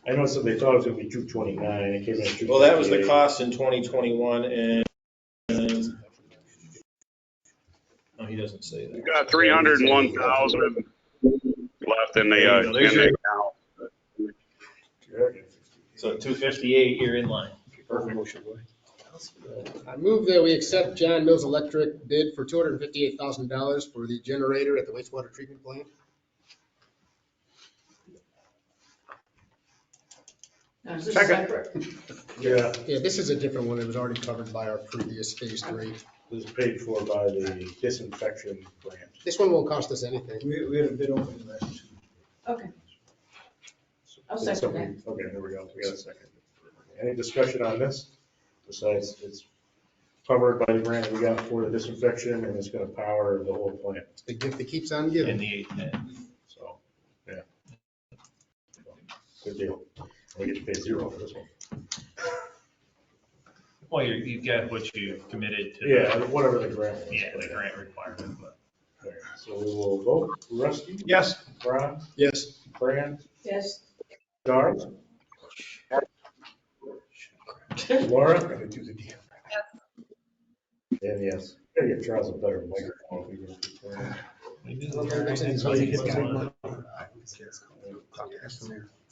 I know it said they thought it was gonna be 229, it came in at 258. Well, that was the cost in 2021 and, no, he doesn't say that. You got 301,000 left in There you go. the There's your- account. So 258, you're in line. Perfect. I move that we accept John Mills Electric bid for $258,000 for the generator at the wastewater treatment plant. Now, is this Second. separate? Yeah, Yeah, this is a different one that was already covered by our previous phase 3. this is paid for by the disinfection grant. This one won't cost us anything. We had a bid open last. Okay. I'll So second we- that. Okay, there we go, we got a second. Any discussion on this? Besides, it's covered by the grant we got for the disinfection, and it's gonna power the whole plant, It's the gift that keeps on In giving. the 810. so, yeah. Good deal. We get to pay zero for this one. Well, you've got what you committed to. Yeah, whatever the grant was. Yeah, the grant requirement, but. Okay, so we will vote. Rusty? Yes. Ron? Yes. Fran? Yes. Darrell? Laura? Gotta do the deal. And yes. Gotta get Charles a better microphone. if we can keep going.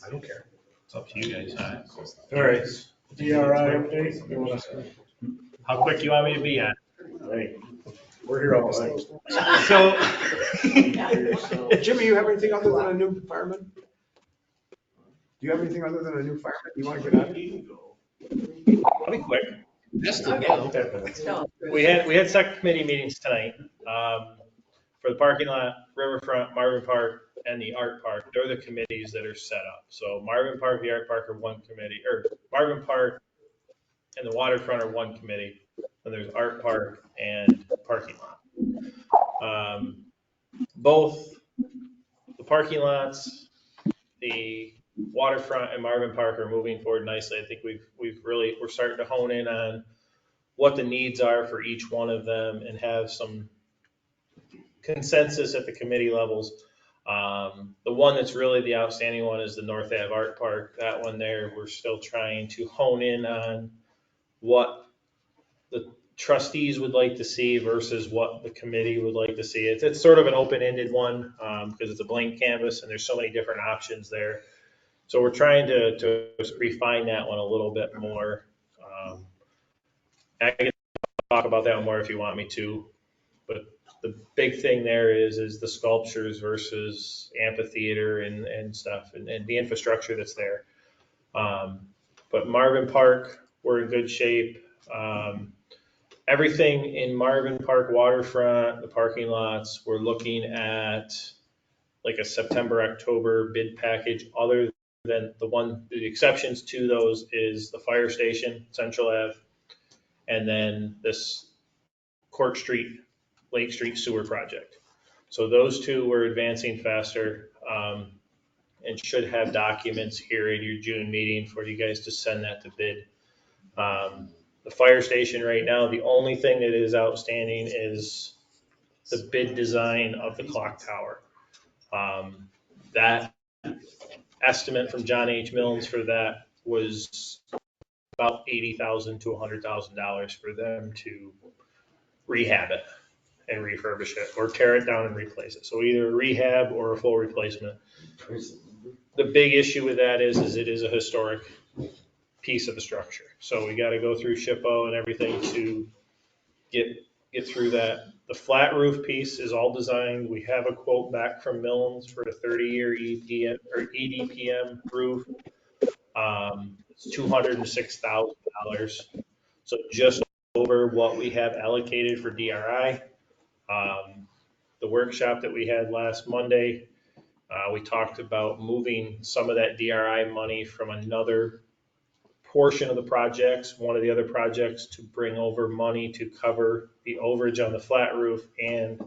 I don't care. It's up to you guys. All right, DRI update. You want us to- How quick you want me to be on? Hey, we're here all night. So. Jimmy, you have anything other than a new fireman? Do you have anything other than a new fireman you want to get out of? I'll be quick. No. We had second committee meetings tonight, for the parking lot, Riverfront, Marvin Park, and the Art Park. They're the committees that are set up. So Marvin Park, the Art Park are one committee, or Marvin Park and the waterfront are one committee. And there's Art Park and parking lot. Both the parking lots, the waterfront and Marvin Park are moving forward nicely. I think we're starting to hone in on what the needs are for each one of them and have some consensus at the committee levels. The one that's really the outstanding one is the North Ave Art Park. That one there, we're still trying to hone in on what the trustees would like to see versus what the committee would like to see. It's sort of an open-ended one because it's a blank canvas and there's so many different options there. So we're trying to refine that one a little bit more. I can talk about that more if you want me to, but the big thing there is the sculptures versus amphitheater and stuff and the infrastructure that's there. But Marvin Park, we're in good shape. Everything in Marvin Park waterfront, the parking lots, we're looking at like a September, October bid package. Other than the exceptions to those is the fire station, Central Ave, and then this Court Street, Lake Street sewer project. So those two we're advancing faster and should have documents here at your June meeting for you guys to send that to bid. The fire station right now, the only thing that is outstanding is the bid design of the clock tower. That estimate from John H. Mills for that was about $80,000 to $100,000 for them to rehab it and refurbish it or tear it down and replace it. So either a rehab or a full replacement. The big issue with that is it is a historic piece of the structure. So we got to go through SHPO and everything to get through that. The flat roof piece is all designed. We have a quote back from Mills for a 30-year EPM or EDPM roof. It's $206,000. So just over what we have allocated for DRI. The workshop that we had last Monday, we talked about moving some of that DRI money from another portion of the projects, one of the other projects, to bring over money to cover the overage on the flat roof and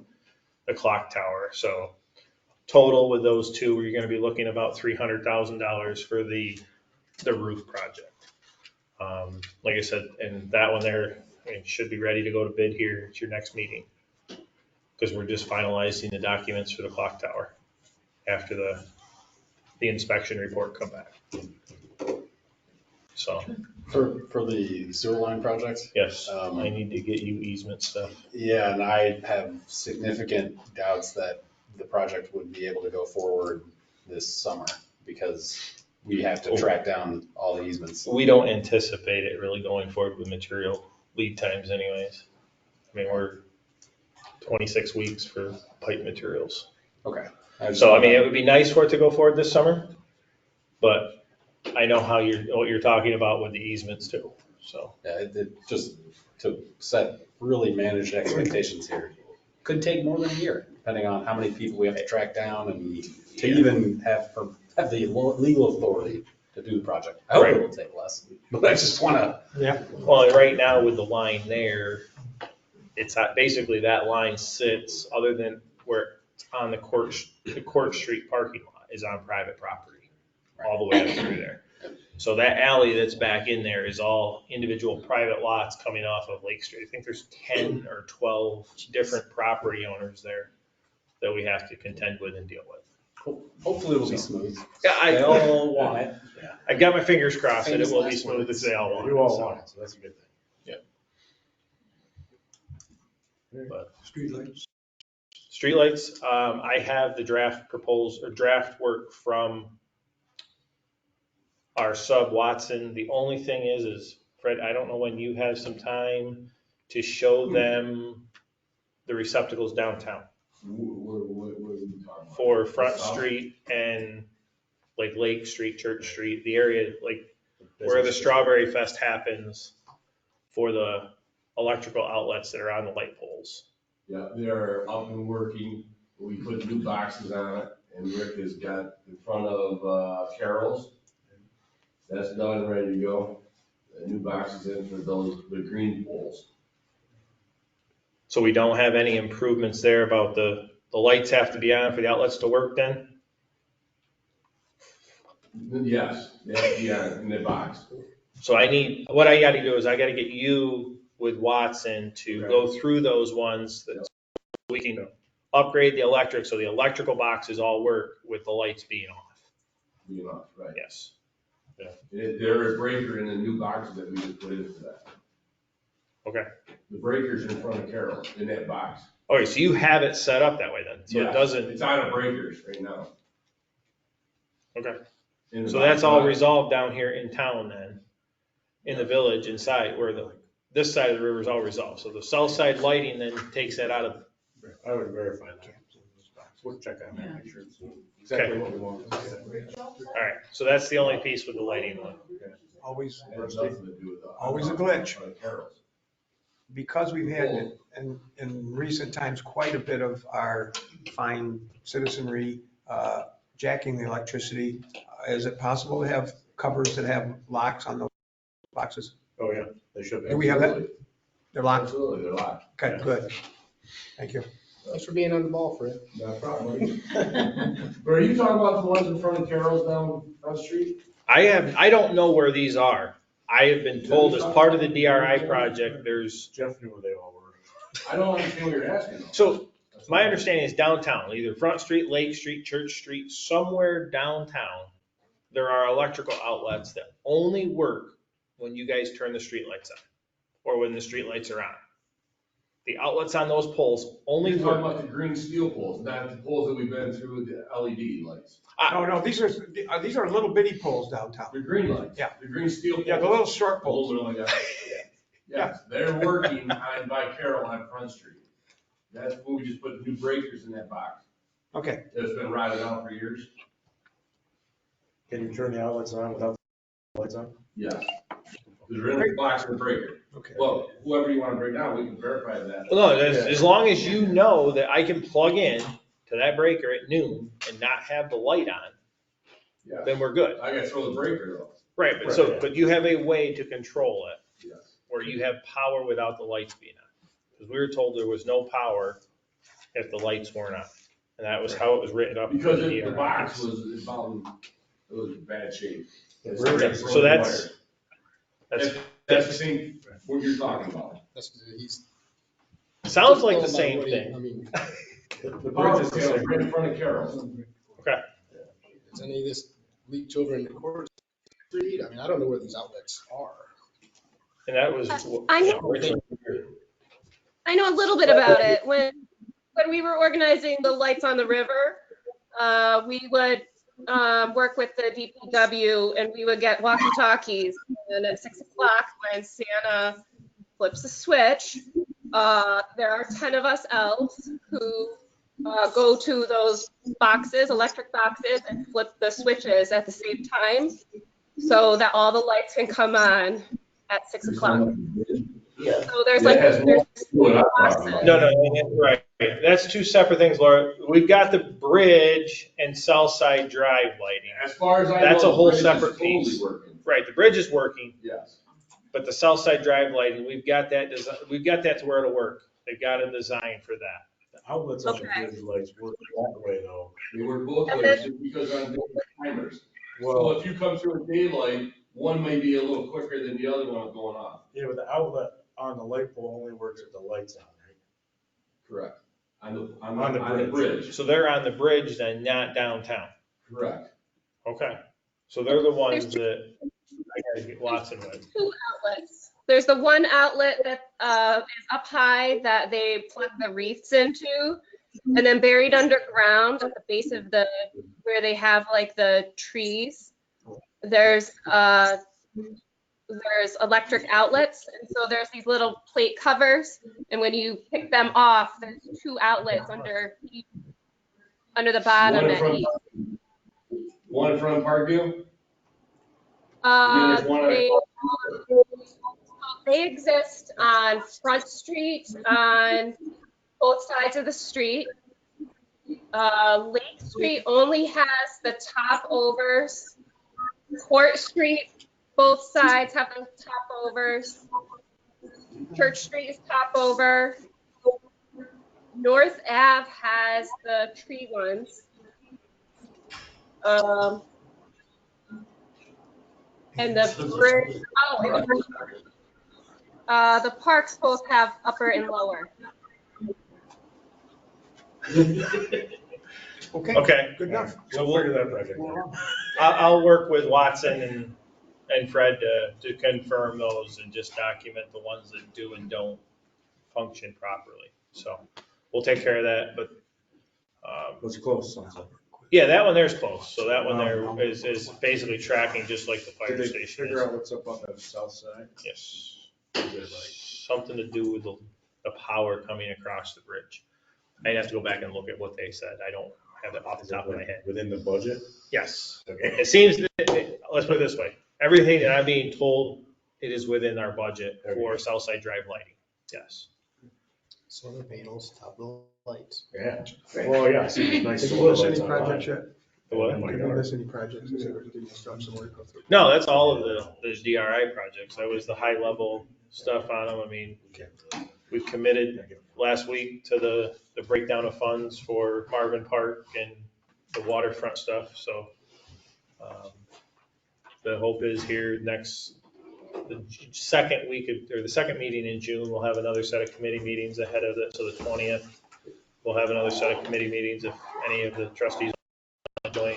the clock tower. So total with those two, you're going to be looking about $300,000 for the roof project. Like I said, and that one there, I mean, should be ready to go to bid here at your next meeting, because we're just finalizing the documents for the clock tower after the inspection report come back. So. For the sewer line projects? Yes, I need to get you easement stuff. Yeah, and I have significant doubts that the project would be able to go forward this summer because we have to track down all the easements. We don't anticipate it really going forward with material lead times anyways. I mean, we're 26 weeks for pipe materials. Okay. So, I mean, it would be nice for it to go forward this summer, but I know what you're talking about with the easements too, so. Yeah, it just to set really managed expectations here. Could take more than a year, depending on how many people we have to track down and to even have the legal authority to do the project. I hope it will take less, but I just want to. Yeah. Well, and right now with the line there, it's basically that line sits, other than where it's on the Court Street parking lot is on private property, all the way up through there. So that alley that's back in there is all individual private lots coming off of Lake Street. I think there's 10 or 12 different property owners there that we have to contend with and deal with. Hopefully it'll be smooth. Yeah, They all want it. Yeah. I got my fingers crossed that it will be smooth as they all want. You all want it, so that's a good thing. But Streetlights. streetlights, I have the draft work from our sub Watson. The only thing is Fred, I don't know when you have some time to show them the receptacles downtown. What are we talking about? For Front Street and like Lake Street, Church Street, the area like where the Strawberry Fest happens, for the electrical outlets that are on the light poles. Yeah, they're up and working. We put new boxes on it, and Rick has got in front of Carol's. That's done and ready to go. The new boxes in for the green poles. So we don't have any improvements there about the lights have to be on for the outlets to work then? Yes, they have to be on in the box. So what I gotta do is I gotta get you with Watson to go through those ones that we can upgrade the electric, so the electrical boxes all work with the lights being off. Being off, right. Yes. Yeah. There a breaker in the new boxes that we just put in for that. Okay. The breaker's in front of Carol, in that box. Okay, so you have it set up that way then, so it doesn't. It's out of breakers right now. Okay. In So the that's box. all resolved down here in town then, in the village inside, where this side of the river is all resolved. So the south side lighting then takes that out of. I would verify that. We'll check on that, make sure it's exactly what we want. All right, so that's the only piece with the lighting one. Always, It has nothing to do with the. always a glitch. Carol's. Because we've had in recent times, quite a bit of our fine citizenry jacking the electricity. Is it possible to have covers that have locks on those boxes? Oh, yeah, they should be. Do we have that? They're locked? Absolutely, they're locked. Okay, good. Thank you. Thanks for being on the ball, Fred. No problem. But are you talking about the ones in front of Carol's down Front Street? I don't know where these are. I have been told as part of the DRI project, there's. Jeff knew where they all were. I don't understand what you're asking. So my understanding is downtown, either Front Street, Lake Street, Church Street, somewhere downtown, there are electrical outlets that only work when you guys turn the street lights on, or when the street lights are on. The outlets on those poles only You're talking work. about the green steel poles, not the poles that we've been through with the LED lights. No, these are little bitty poles downtown. The green lights. Yeah. The green steel poles. Yeah, the little short poles. Aluminum, yeah. Yes, they're working on by Carol on Front Street. That's where we just put new breakers in that box. Okay. It's been rotted out for years. Can you turn the outlets on without the lights on? Yes. Because they're in the box and breaker. Okay. Well, whoever you want to break down, we can verify that. Well, no, as long as you know that I can plug in to that breaker at noon and not have the light on, Yeah. then we're good. I gotta throw the breaker though. Right, but you have a way to control it, Yes. where you have power without the lights being on. Because we were told there was no power if the lights weren't on. And that was how it was written up. Because in the DRI. box was about, it was in bad shape. So that's That's the same, what you're talking about. He's. sounds like the Just same going by thing. what he- I mean, The power is right in front of Carol's. Okay. does any of this leach over into Court Street? I mean, I don't know where these outlets are. And that was. I know a little bit about it. When we were organizing the Lights on the River, we would work with the DPW and we would get walkie-talkies. And at 6 o'clock, when Santa flips the switch, there are 10 of us elves who go to those boxes, electric boxes, and flip the switches at the same time so that all the lights can come on at 6 o'clock. So there's boxes. No, right. That's two separate things, Laura. We've got the bridge and Southside Drive lighting. As far as I know. That's a whole the bridge is separate totally piece. working. Right, the bridge is working, Yes. but the Southside Drive lighting, we've got that to where it'll work. They've got a design for that. The outlets on the bridge lights work that way though. They work both ways because they're on different timers. So if you come through in daylight, one may be a little quicker than the other one going off. Yeah, but the outlet on the light pole only works if the light's on, right? Correct. On the the bridge. So they're on the bridge then, not downtown. Correct. Okay. So they're the ones that I gotta get Watson with. 2 outlets. There's the one outlet that is up high that they plug the wreaths into, and then buried underground at the base of where they have like the trees. There's electric outlets, and so there's these little plate covers, and when you pick them off, there's 2 outlets under the bottom at each. One in front of Parkview? They exist on Front Street, on both sides of the street. Lake Street only has the top overs. Court Street, both sides have the top overs. Church Street is top over. North Ave has the tree ones. And the bridge, the parks both have upper and lower. Okay. Good enough. So we'll figure that project out. I'll work with Watson and Fred to confirm those and just document the ones that do and don't function properly. So we'll take care of that, but. It's close, sounds like. Yeah, that one there's close. So that one there is basically tracking just like the fire Did they station figure is. out what's up on the south side? Yes. Is it like, Something to do with the power coming across the bridge. I'd have to go back and look at what they said. I don't have it off the top of my head. within the budget? Yes. Okay. It seems, let's put it this way. Everything that I'm being told, it is within our budget for Southside Drive lighting. Yes. Solar panels, top of the lights. Yeah. Well, yeah, see, nice. Did you solar miss any lights on projects mine. yet? The what? Oh my Did you God. miss any projects? Did you stop somewhere to go through? No, that's all of the DRI projects. That was the high level stuff on them. I mean, we've committed last week to the breakdown of funds for Marvin Park and the waterfront stuff. So the hope is here the second week or the second meeting in June, we'll have another set of committee meetings ahead of it. So the 20th, we'll have another set of committee meetings if any of the trustees want to join.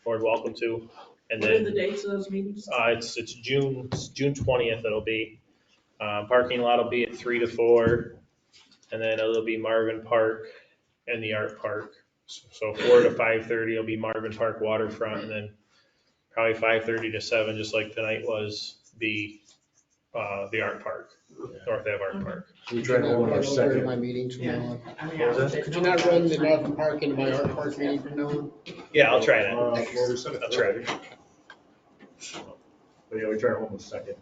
Board welcome to. And What are then the dates of those meetings? it's June 20th. It'll be parking lot will be at 3 to 4, and then it'll be Marvin Park and the Art Park. So 4 to 5:30 will be Marvin Park waterfront, and then probably 5:30 to 7, just like tonight was, the Art Park, North Ave Art Park. We tried to hold our Run over to second. my meetings from now on. I mean, What was that? Could you not run the Marvin Park into my art park meeting from now on? Yeah, I'll try that. Well, we said it I'll try. But yeah, we try to hold the second,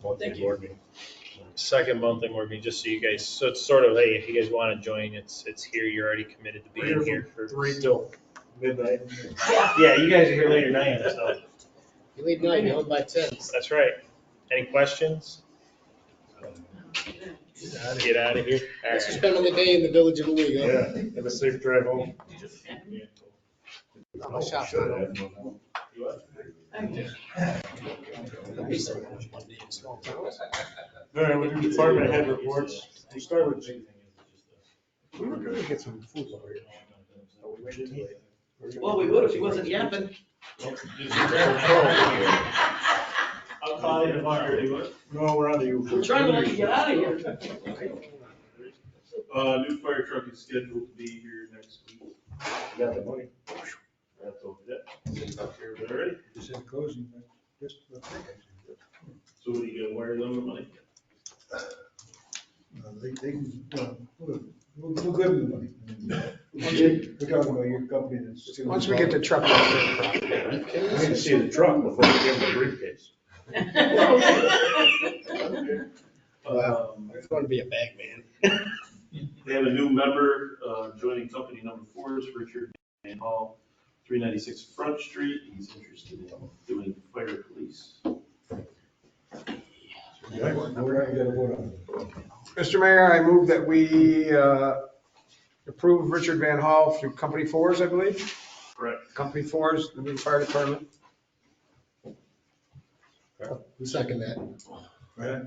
monthly thank you. board meeting. Second monthly board meeting, just so you guys, so it's sort of, hey, if you guys want to join, it's here, you're already committed to being here for. 3 till midnight. Yeah, you guys are here later than I am, so. You leave 9, you're home by 10. That's right. Any questions? Get out of here. All Let's just right. spend another day in the village of Owego. Yeah, have a safe drive home. Oh, my shop's not open. All right, we'll do department head reports. We'll start with G. We were gonna get some food over here. Oh, we waited till later. Well, we would if he wasn't yapping. I'll call you tomorrow. No, we're on to you. We're trying to let you get out of here. New fire truck is scheduled to be here next week. You got the money. That's over there. Up here, is that ready? Just had closing, but just, So what are you gonna wire them the money? they can, we'll give them the money. We're talking about your company that's. Once we get the truck. I I need to see the truck before we give them the briefcase. I just want to be a bag man. They have a new member, joining company number 4 is Richard Van Hall, 396 Front Street. He's interested in doing fire police. Mr. Mayor, I move that we approve Richard Van Hall through Company 4s, I believe. Correct. Company 4s, the new fire department. Who second that? Right.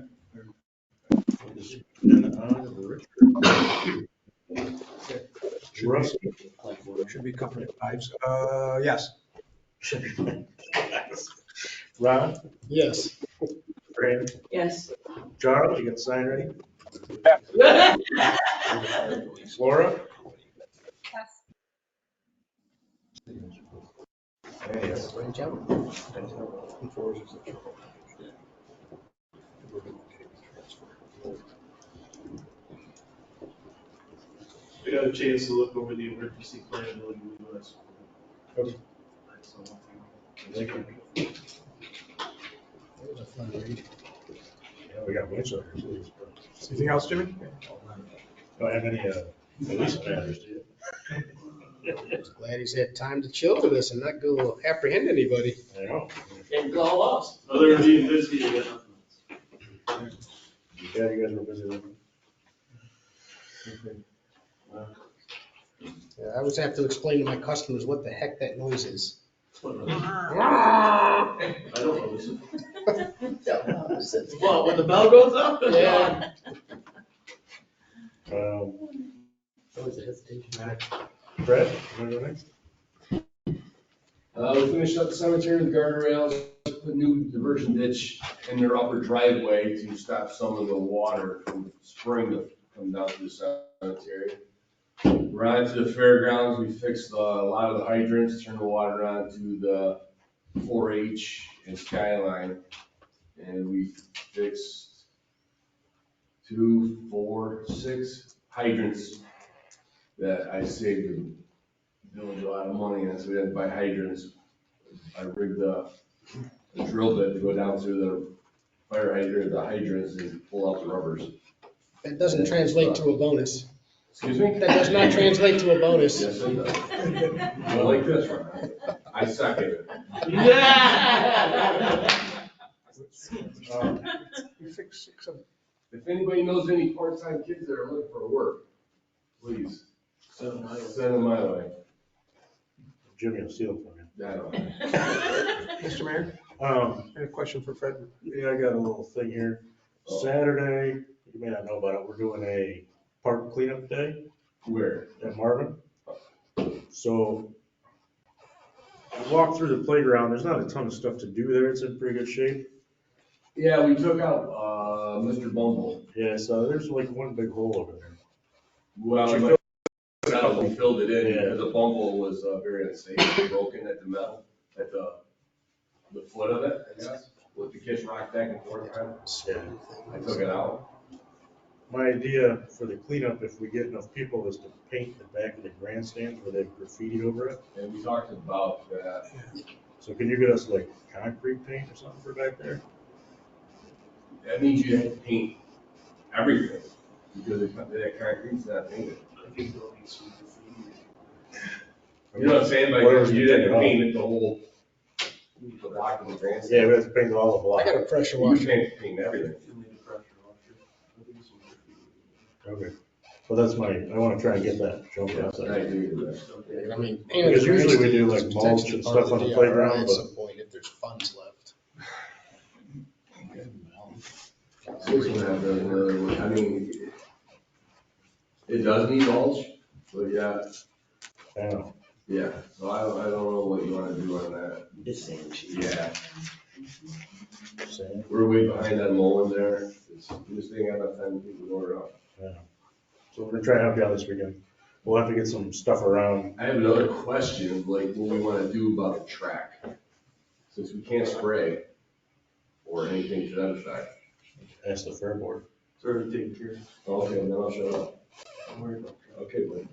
Should be Company 5s. Yes. Ron? Yes. Brandon? Yes. Charles, you got the sign ready? Laura? Yes. We got a chance to look over the emergency plan and look at us. Okay. Thank you. That was a fun read. Yeah, we got winch over here. Anything else, Jimmy? Don't have any, police matters, do you? Glad he's had time to chill with us and not go apprehend anybody. I know. And call us. Other than being busy, you got nothing. Yeah, you guys were busy then. Yeah, I always have to explain to my customers what the heck that noise is. I don't know this. Well, when the bell goes up? Yeah. Always a hesitation. Brett, you wanna go next? We finished up the cemetery, the guardrails, put new diversion ditch in their upper driveway to stop some of the water from spring to come down to the cemetery. We're on to the fairgrounds, we fixed a lot of the hydrants, turned the water on to the 4-H and Skyline. And we fixed 2, 4, 6 hydrants that I saved the village a lot of money, and so we had to buy hydrants. I rigged a drill bit to go down through the fire hydrant, the hydrants, and pull out the rubbers. That doesn't translate to a bonus. Excuse me? That does not translate to a bonus. Yes, it does. I like this one. I second it. We fixed 6 of them. If anybody knows any part-time kids that are looking for work, please send them my way. Jimmy will steal it from you. I don't. Mr. Mayor, I had a question for Fred. Yeah, I got a little thing here. Saturday, you may not know about it, we're doing a park cleanup day. Where? At Marvin. So I walked through the playground, there's not a ton of stuff to do there, it's in pretty good shape. Yeah, we took out, Mr. Bumble. Yeah, so there's like one big hole over there. Well, we filled it in, Yeah. because the bumble was very unsafe, broken at the metal, at the foot of it, I guess, with the kids rock back and forth around. Yeah. I took it out. My idea for the cleanup, if we get enough people, is to paint the back of the grandstands where they've graffitied over it. And we talked about that. So can you get us like concrete paint or something for back there? That means you have to paint everything, because that concrete's not painted. You know what I'm saying? Like, Whatever's you'd have to gonna take it paint it the whole, the block of the grandstand. Yeah, we have to paint all the block. I got a pressure You washer. can't paint everything. Okay. Well, that's I want to try and get that jumped Yeah, outside. I agree with that. I mean, Because usually we do like it's mulch potentially and part stuff of on the DRI playground, at but some point if there's funds left. Six and a half doesn't really, I mean, it does need mulch, but yeah, I know. yeah, so I don't know what you wanna do on that. The same sheet. Yeah, Same. we're way behind on mowing there, this thing got enough time to people to order up. Yeah. So we're gonna try and help you out this weekend. We'll have to get some stuff around. I have another question, like what we wanna do about the track, since we can't spray or anything to that effect. Ask the fair board. It's already taken care of. Okay, then I'll shut up. Don't worry about Okay, buddy.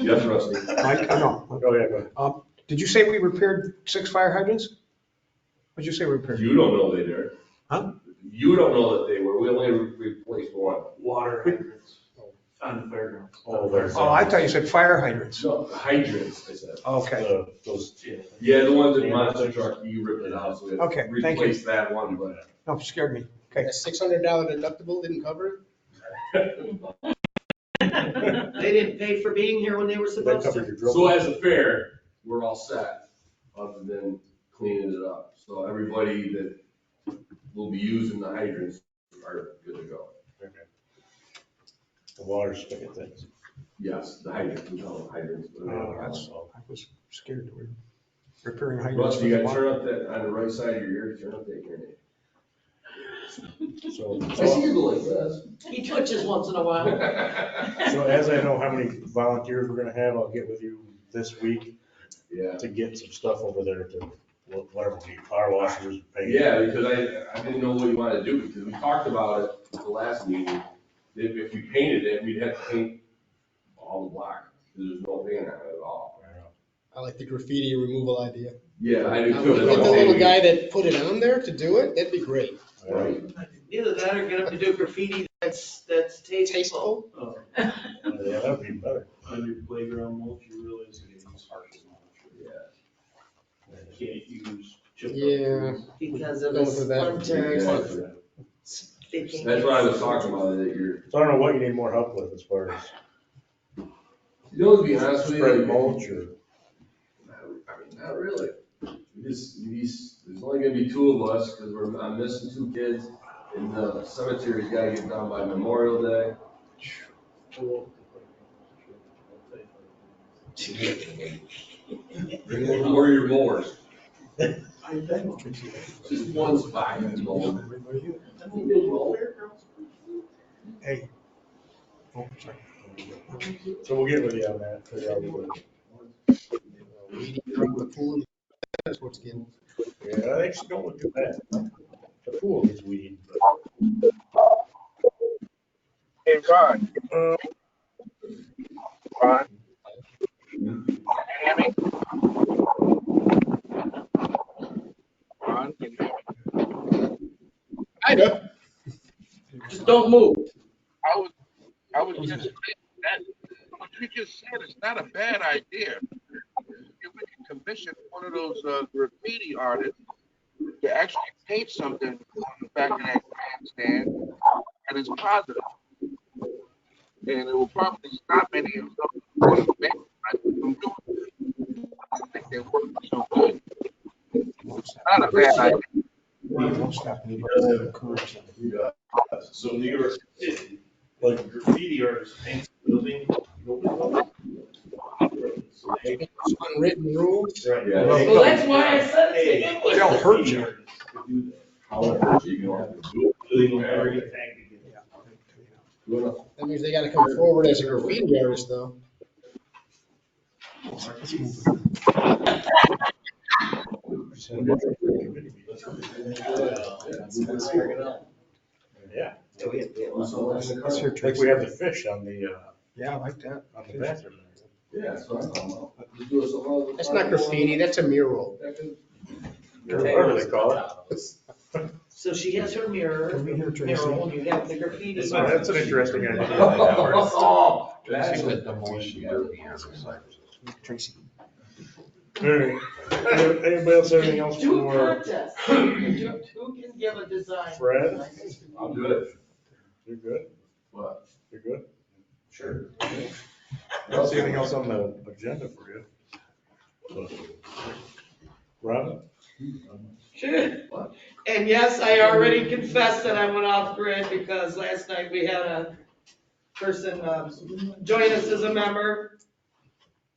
Yes, Rusty? Mike, no. Oh, yeah, go ahead. Did you say we repaired 6 fire hydrants? What'd you say we repaired? You don't know they did. Huh? You don't know that they were, we only replaced one. Water hydrants on the fairgrounds. Oh, there's. Oh, I thought you said fire hydrants. No, hydrants, I said. Okay. Those. Yeah, the ones that monster truck, you ripped it out, so we Okay, thank you. replaced that one, but. No, it scared me. Okay. That $600 deductible didn't cover They didn't pay for being here when they were That supposed covered to. your drill. So as a fair, we're all set, other than cleaning it up. So everybody that will be using the hydrants are good to go. Okay. The water spigot things. Yes, the hydrants, we call them hydrants. but Oh, I was scared that we were repairing hydrants. Rusty, you with gotta turn water. up that, on the right side of your ear, turn up that hearing aid. So, I see you go like this. He twitches once in a while. so as I know how many volunteers we're gonna have, I'll get with you this week Yeah. to get some stuff over there to, whatever we need, power washers, paint. Yeah, because I didn't know what you wanted to do, because we talked about it at the last meeting. If we painted it, we'd have to paint all the block, because there's no paint on it at all. I like the graffiti removal idea. Yeah, I do Now, too. we get the little guy that put it on there to do it, that'd be great. Right. Either that or get them to do graffiti that's tasteful. Oh, Yeah, that would be better. on your playground mulch, you realize you can use harsh mulch. Yeah. Can't use chip. Yeah. Because of Going the for that. splinters. Sticking. That's what I was talking about, that you're, So I don't know what you need more help with as far as you know, to be honest with you. spread mulch or. I mean, not really. There's only gonna be 2 of us, because I'm missing 2 kids, and the cemetery's gotta get done by Memorial Day. Or your mowers. Just one spot you can mow. Hey. Oh, sorry. So we'll get with you on that, figure out what. Weeding around the pool, that's what's getting. Yeah, I actually don't look too bad. The pool gets weedy. Hey, Ron. Ron? Can you hear me? Ron, can you hear me? Kinda. Just don't move. I was just saying that what you just said is not a bad idea. If we can commission one of those graffiti artists to actually paint something on the back of that grandstand, and it's positive. And it will probably stop any of those from doing it. I think they work so good. It's not a bad idea. Don't stop anybody. Encourage them. So New York City, like graffiti artists paint the building, so they. Unwritten rules. Right. Yeah. Well, that's why I said it in English. They'll hurt you. How much you can have to do it. That means they gotta come forward as a graffiti artist though. Yeah. Let's hear Like we have the fish on the, Yeah, I like that. on the bathroom. Yeah, that's what I'm talking about. Just do us a little- That's not graffiti, that's a mural. Whatever they call it. So she has her mirror, Come in here, Tracy. mural, and you have the graffiti. That's an interesting idea. Oh, Tracy. that's a demolition. Tracy. All right. Anybody else have anything else Do a for contest. Who can give a design? Fred? I'll do it. You're good? What? You're good? Sure. I don't see anything else on the agenda for you. So, Robin? Sure. And yes, I already confessed that I went off grid because last night we had a person join us as a member.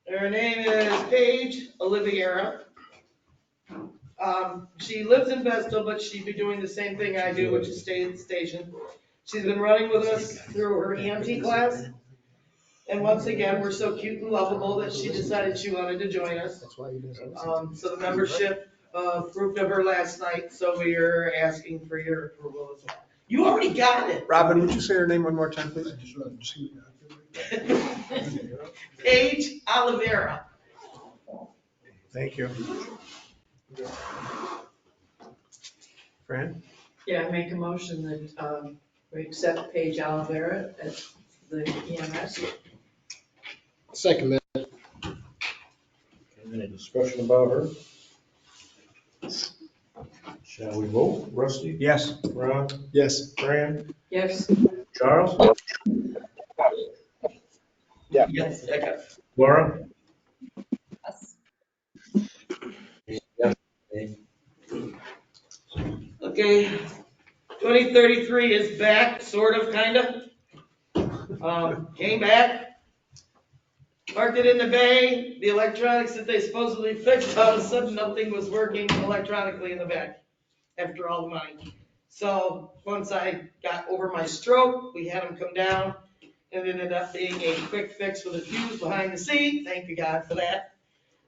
Her name is Paige Oliviera. She lives in Vestal, but she'd be doing the same thing I do, which is stay at the station. She's been running with us through her EMT class. And once again, we're so cute and lovable that she decided she wanted to join us. That's why he doesn't. So the membership approved of her last night, so we are asking for your approval as well. You already got it. Robin, would you say her name one more time, please? Paige Oliveira. Thank you. Fran? Yeah, I make a motion that we accept Paige Oliveira as the EMS. Second that. Any discussion about her? Shall we vote? Rusty? Yes. Ron? Yes. Fran? Yes. Charles? Yeah. Yes. Laura? Okay, 2033 is back, sort of, kind of. Came back, parked it in the bay. The electronics that they supposedly fixed, all of a sudden, nothing was working electronically in the back after all the money. So once I got over my stroke, we had them come down. It ended up being a quick fix with a fuse behind the seat. Thank you God for that.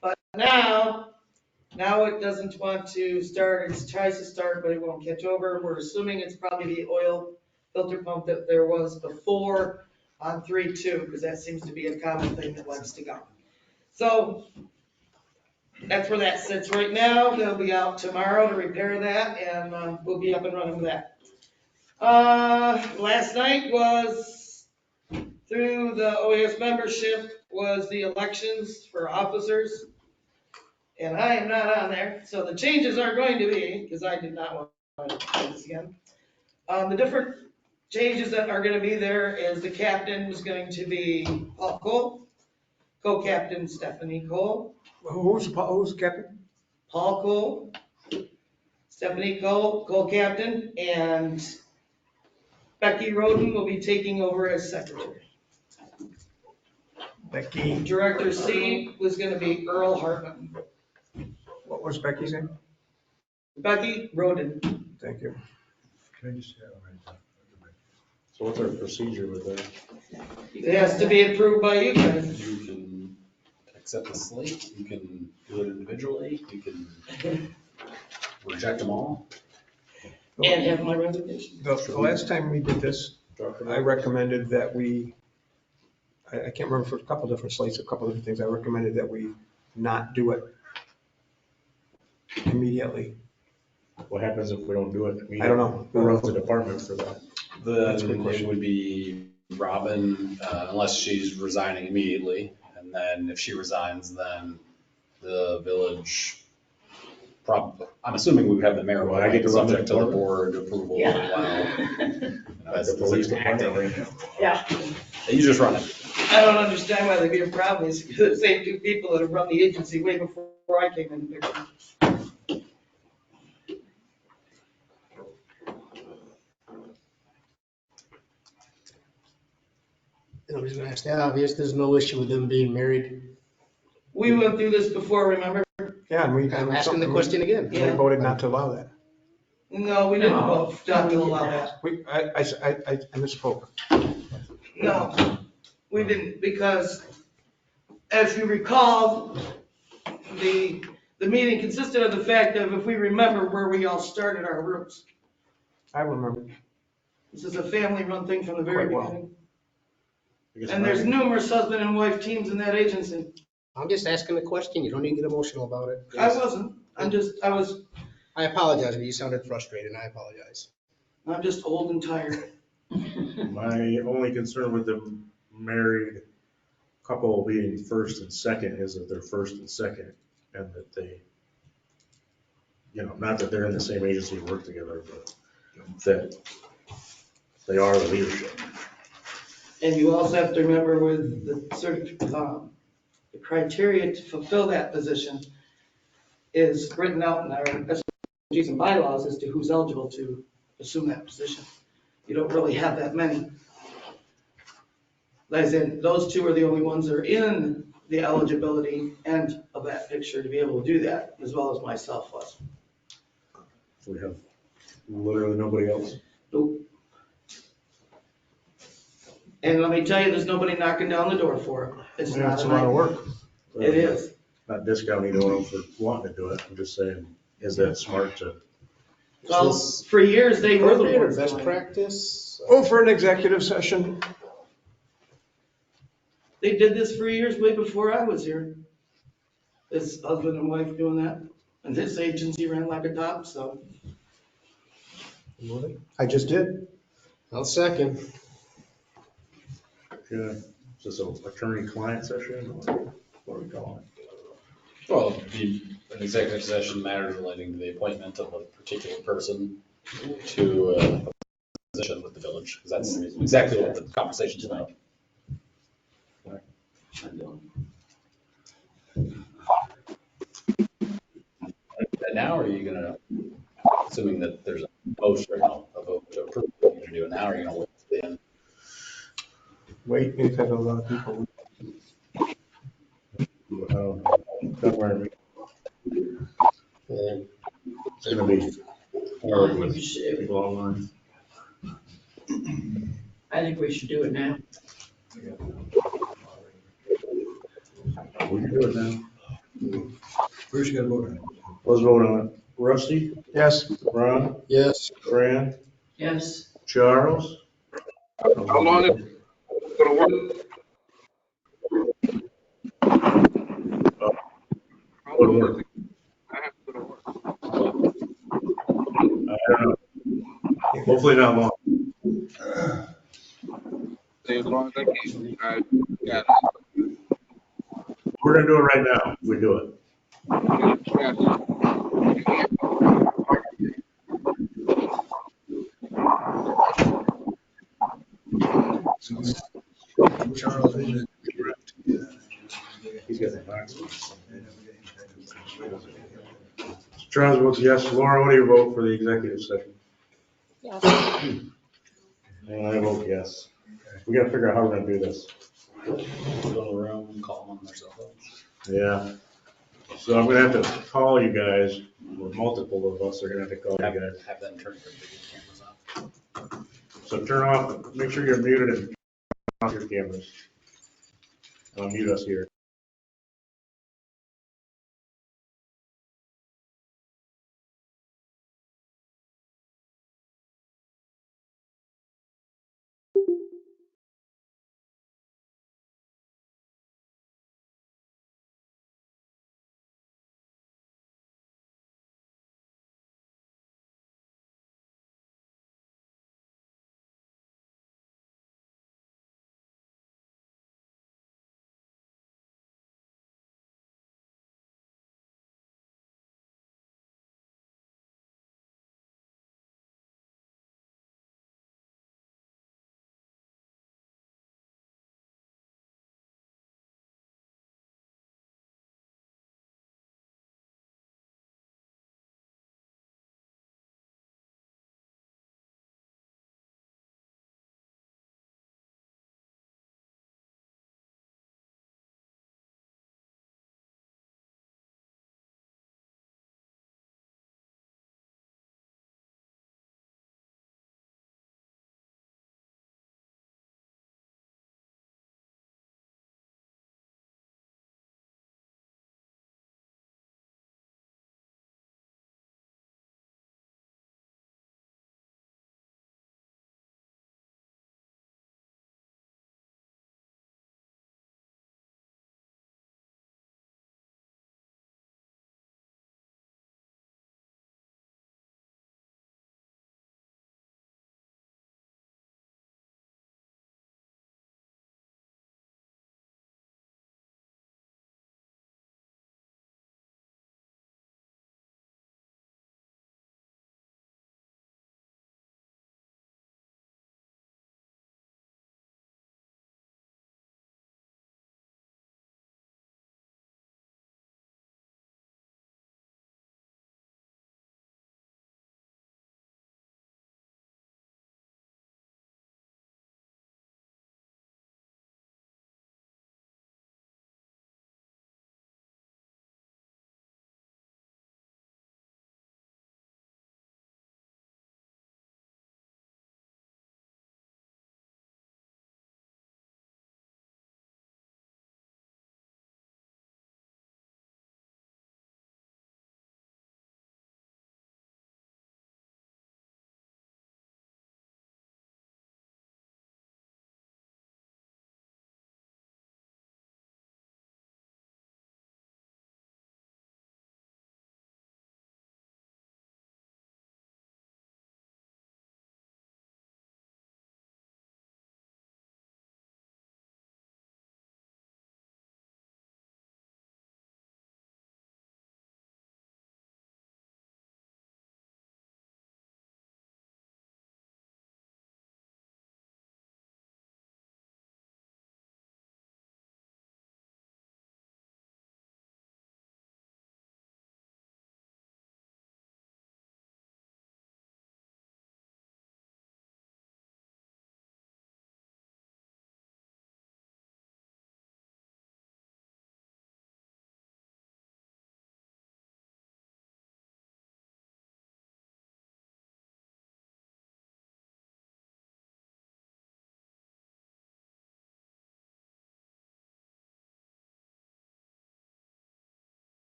But now it doesn't want to start. It tries to start, but it won't catch over. We're assuming it's probably the oil filter pump that there was before on 3.2, because that seems to be a common thing that likes to go. So that's where that sits right now. They'll be out tomorrow to repair that, and we'll be up and running with that. Last night was, through the OAS membership, was the elections for officers. And I am not on there, so the changes are going to be, because I did not want to do this again. The different changes that are going to be there is the captain is going to be Paul Cole, co-captain Stephanie Cole. Who's the captain? Paul Cole, Stephanie Cole, co-captain, and Becky Roden will be taking over as secretary. Becky. Director C was going to be Earl Hartman. What was Becky's name? Becky Roden. Thank you. So what's our procedure with that? It has to be approved by you guys. You can accept the slate, you can do it individually, you can reject them all. And have my resignation. The last time we did this, I recommended that I can't remember, for a couple different slates, a couple different things, I recommended that we not do it immediately. What happens if we don't do it immediately? I don't know. Who runs the department for that? Then it would be Robin, unless she's resigning immediately. And then if she resigns, then the village, I'm assuming we would have the mayor, Well, I get to run the subject to the department? board approval as well. The police department right now. Yeah. You just run it. I don't understand why there'd be a problem. It's the same two people that have run the agency way before I came in the picture. And I was gonna ask that obvious, there's no issue with them being married. We went through this before, remember? Yeah, and I'm asking the question again. We voted not to allow that. No, we didn't vote not to allow that. I misspoke. No, we didn't, because as you recall, the meeting consisted of the fact of if we remember where we all started our roots. I remember. This is a family-run thing from the very Quite well. beginning. I guess And there's my- numerous husband and wife teams in that agency. I'm just asking a question. You don't need to get emotional about it. I wasn't. I apologize if you sounded frustrated. I apologize. I'm just old and tired. My only concern with the married couple being first and second is that they're first and second, and that they, not that they're in the same agency and work together, but that they are the leadership. And you also have to remember with the criteria to fulfill that position is written out in our SOPs and bylaws as to who's eligible to assume that position. You don't really have that many. Like I said, those two are the only ones that are in the eligibility end of that picture to be able to do that, as well as myself was. So we have literally nobody else. Nope. And let me tell you, there's nobody knocking down the door for it. It's Yeah, not it's a lot of work. It is. Not discounting anyone for wanting to do it, I'm just saying, is that smart to? Well, for years, they were the Appropriate or ones. best doing it. practice? Oh, for an executive session? They did this for years, way before I was here. This husband and wife doing that, and this agency ran like a top, so. I just did. I'll second. Yeah, is this an attorney-client session, or what are we calling it? Well, an executive session matters relating to the appointment of a particular person to a position with the village, because that's exactly what the conversation's about. And now, are you gonna, assuming that there's a motion, a vote to approve what you're doing now, are you gonna wait till the end? Wait, we've had a lot of people. Don't worry. It's gonna be hard with people online. I think we should do it now. We can do it now. First, you gotta vote on it. Let's vote on it. Rusty? Yes. Ron? Yes. Fran? Yes. Charles? How long is it gonna work? How long is it? I have to go to work. I don't know. Hopefully not long. Stay as long as I can. I got it. We're gonna do it right now. We do it. Charles, who's it? He's got the box. Charles votes yes. Laura, what do you vote for the executive session? Yes. And I vote yes. We gotta figure out how we're gonna do this. Go to the room and call them on their cell phones. Yeah. So I'm gonna have to call you guys, or multiple of us are gonna have to call you guys. Have them turn their video cameras off. So turn off, make sure you're muted and turn off your cameras. I'll mute us here.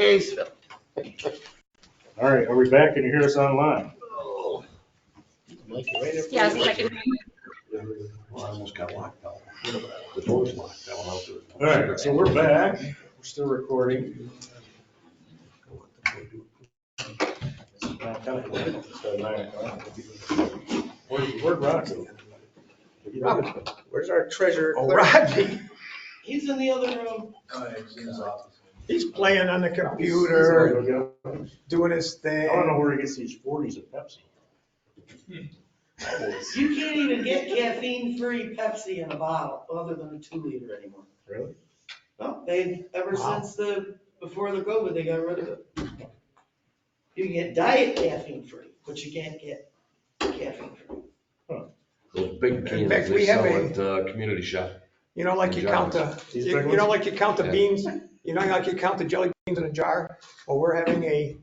All right, are we back? Can you hear us online? Mike, you right up Yes, there. I can. Well, I almost got locked out. The door's locked. That one out there. All right, so we're back. We're still recording. Where'd Rod go? Where's our treasurer? Oh, clerk? Rodney. He's in the other room. He's playing on the computer, doing his thing. I don't know where he gets these 40s of Pepsi. You can't even get caffeine-free Pepsi in a bottle, other than a 2-liter anymore. Really? No, ever since before the COVID, they got rid of it. You can get diet caffeine-free, but you can't get caffeine-free. Those big In cans fact, they we have sell a- at community shop. You know, like you count like you count the beans, you know, like you count the jelly beans in a jar? Well, we're having a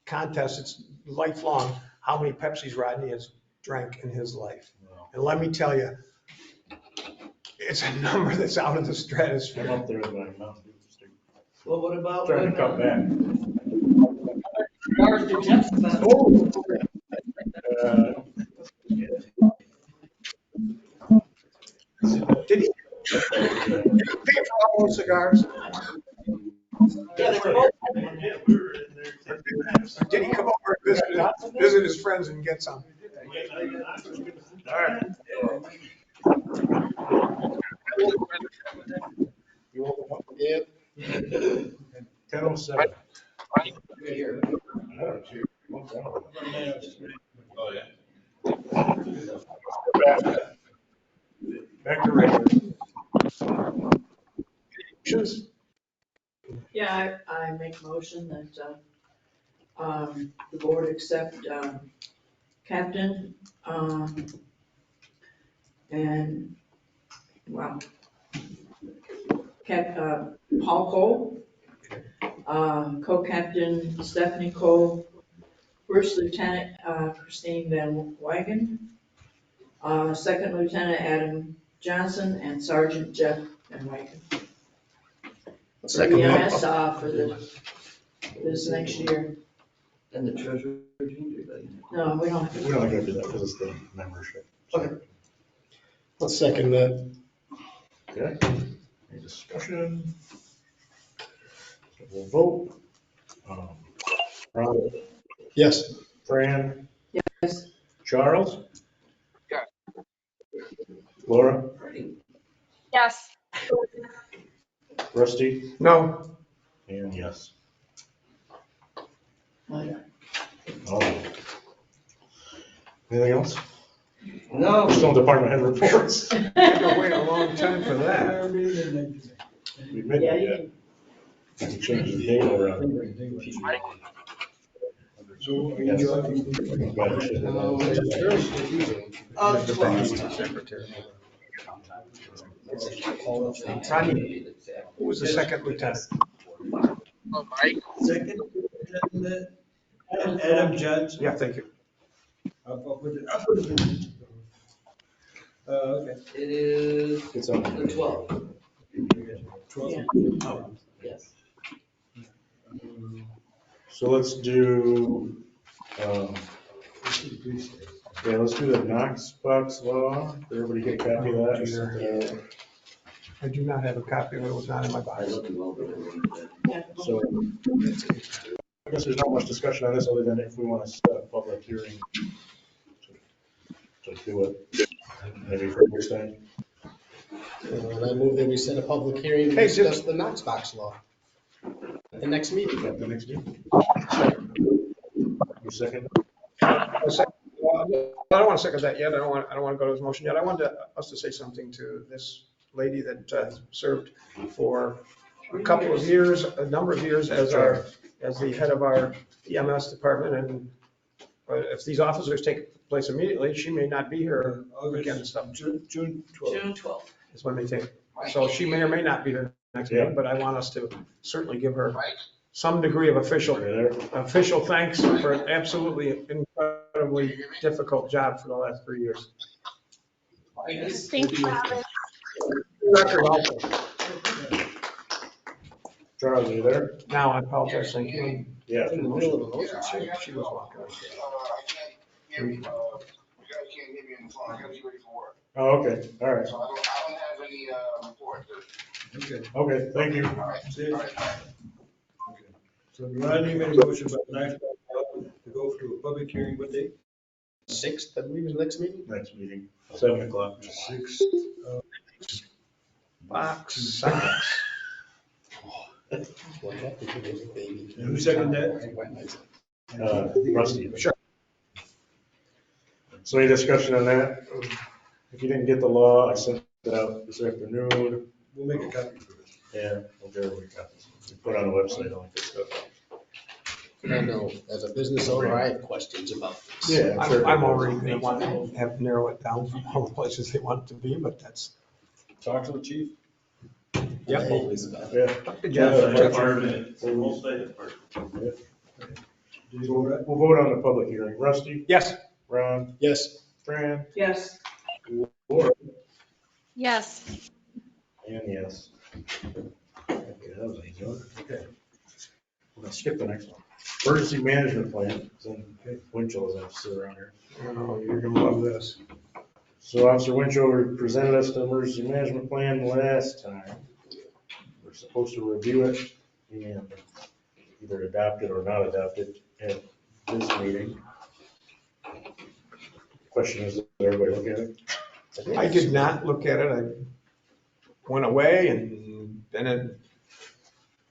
contest, it's lifelong, how many Pepsis Rodney has drank in his life. And let me tell you, it's a number that's out of the stratosphere. I'm up there with my Mountain Dew Street. Well, what about? Trying to cut back. Cars do Jeff spend. Did he pay for all those cigars? Yeah, they were both. Or did he come over and visit his friends and get some? All right. Yep. 10:07. Oh, yeah. Back to regular. Yeah, I make a motion that, the board accept, Captain, and, well, Paul Cole, co-captain Stephanie Cole, first lieutenant, Christine Van Wagen, second lieutenant Adam Johnson, and Sergeant Jeff Van Wagen. For EMS, for this next year. And the treasurer, No, we don't. We're not gonna do that because it's the membership. Okay. I'll second that. Okay, any discussion? So we'll vote. Ron? Yes. Fran? Yes. Charles? Yes. Laura? Yes. Rusty? No. And yes. Okay. All right. Anything else? No. We're still department head reports. Had to wait a long time for that. We admit Yeah, that you yet. I can change the date around. So, Rodney, who was the second lieutenant? Second, Adam Johnson. Yeah, thank you. I'll put it in. Okay. It is It's on. the 12th. 12. Yes. So let's do, let's do the Knox box law. Did everybody get a copy of that? I do not have a copy of it, it was not in my box. So I guess there's not much discussion on this other than if we want to set a public hearing to do it. Maybe for your thing. And I move that we set a public hearing to Hey, discuss the Knox box law. At the next meeting. The next meeting. You second? I don't want to second that yet, I don't want to go to his motion yet. I wanted us to say something to this lady that served for a couple of years, a number of years as the head of our EMS department, and if these officers take place immediately, she may not be here again and stuff. June 12th. June 12th. Is when they take. So she may or may not be here next meeting, but I want us to certainly give her some degree of official thanks for an absolutely incredibly difficult job for the last 3 years. Thank you, Robin. Record also. Charles, are you there? Now, I apologize, thank you. Yeah. In the middle of a motion. She was walking. Oh, okay, all right. Okay. Okay, thank you. That's it. Okay. So Rodney made a motion about 9 o'clock to go to a public hearing, what date? 6th, I believe, is the next meeting. Next meeting, 7 o'clock. 6. Box socks. What happened to this baby? And who seconded that? Rusty. Sure. So any discussion on that? If you didn't get the law, I sent it out this afternoon. We'll make a copy for it. Yeah, we'll get everybody copies. We put it on the website, all that good stuff. I know, as a business owner, I have questions about this. Yeah, I'm sure. I'm already gonna want to have narrow it down from all the places they want it to be, but that's. Talk to the chief. Yep. Always about it. Yeah. Jeff. We'll vote on the public hearing. Rusty? Yes. Ron? Yes. Fran? Yes. Laura? Yes. And yes. Okay, that was easy. Okay. We're gonna skip the next one. Emergency management plan. Winchell is gonna sit around here. Oh, you're gonna love this. So Officer Winchell presented us the emergency management plan last time. We're supposed to review it and either adopt it or not adopt it at this meeting. Question is, did everybody look at it? I did not look at it. I went away and then at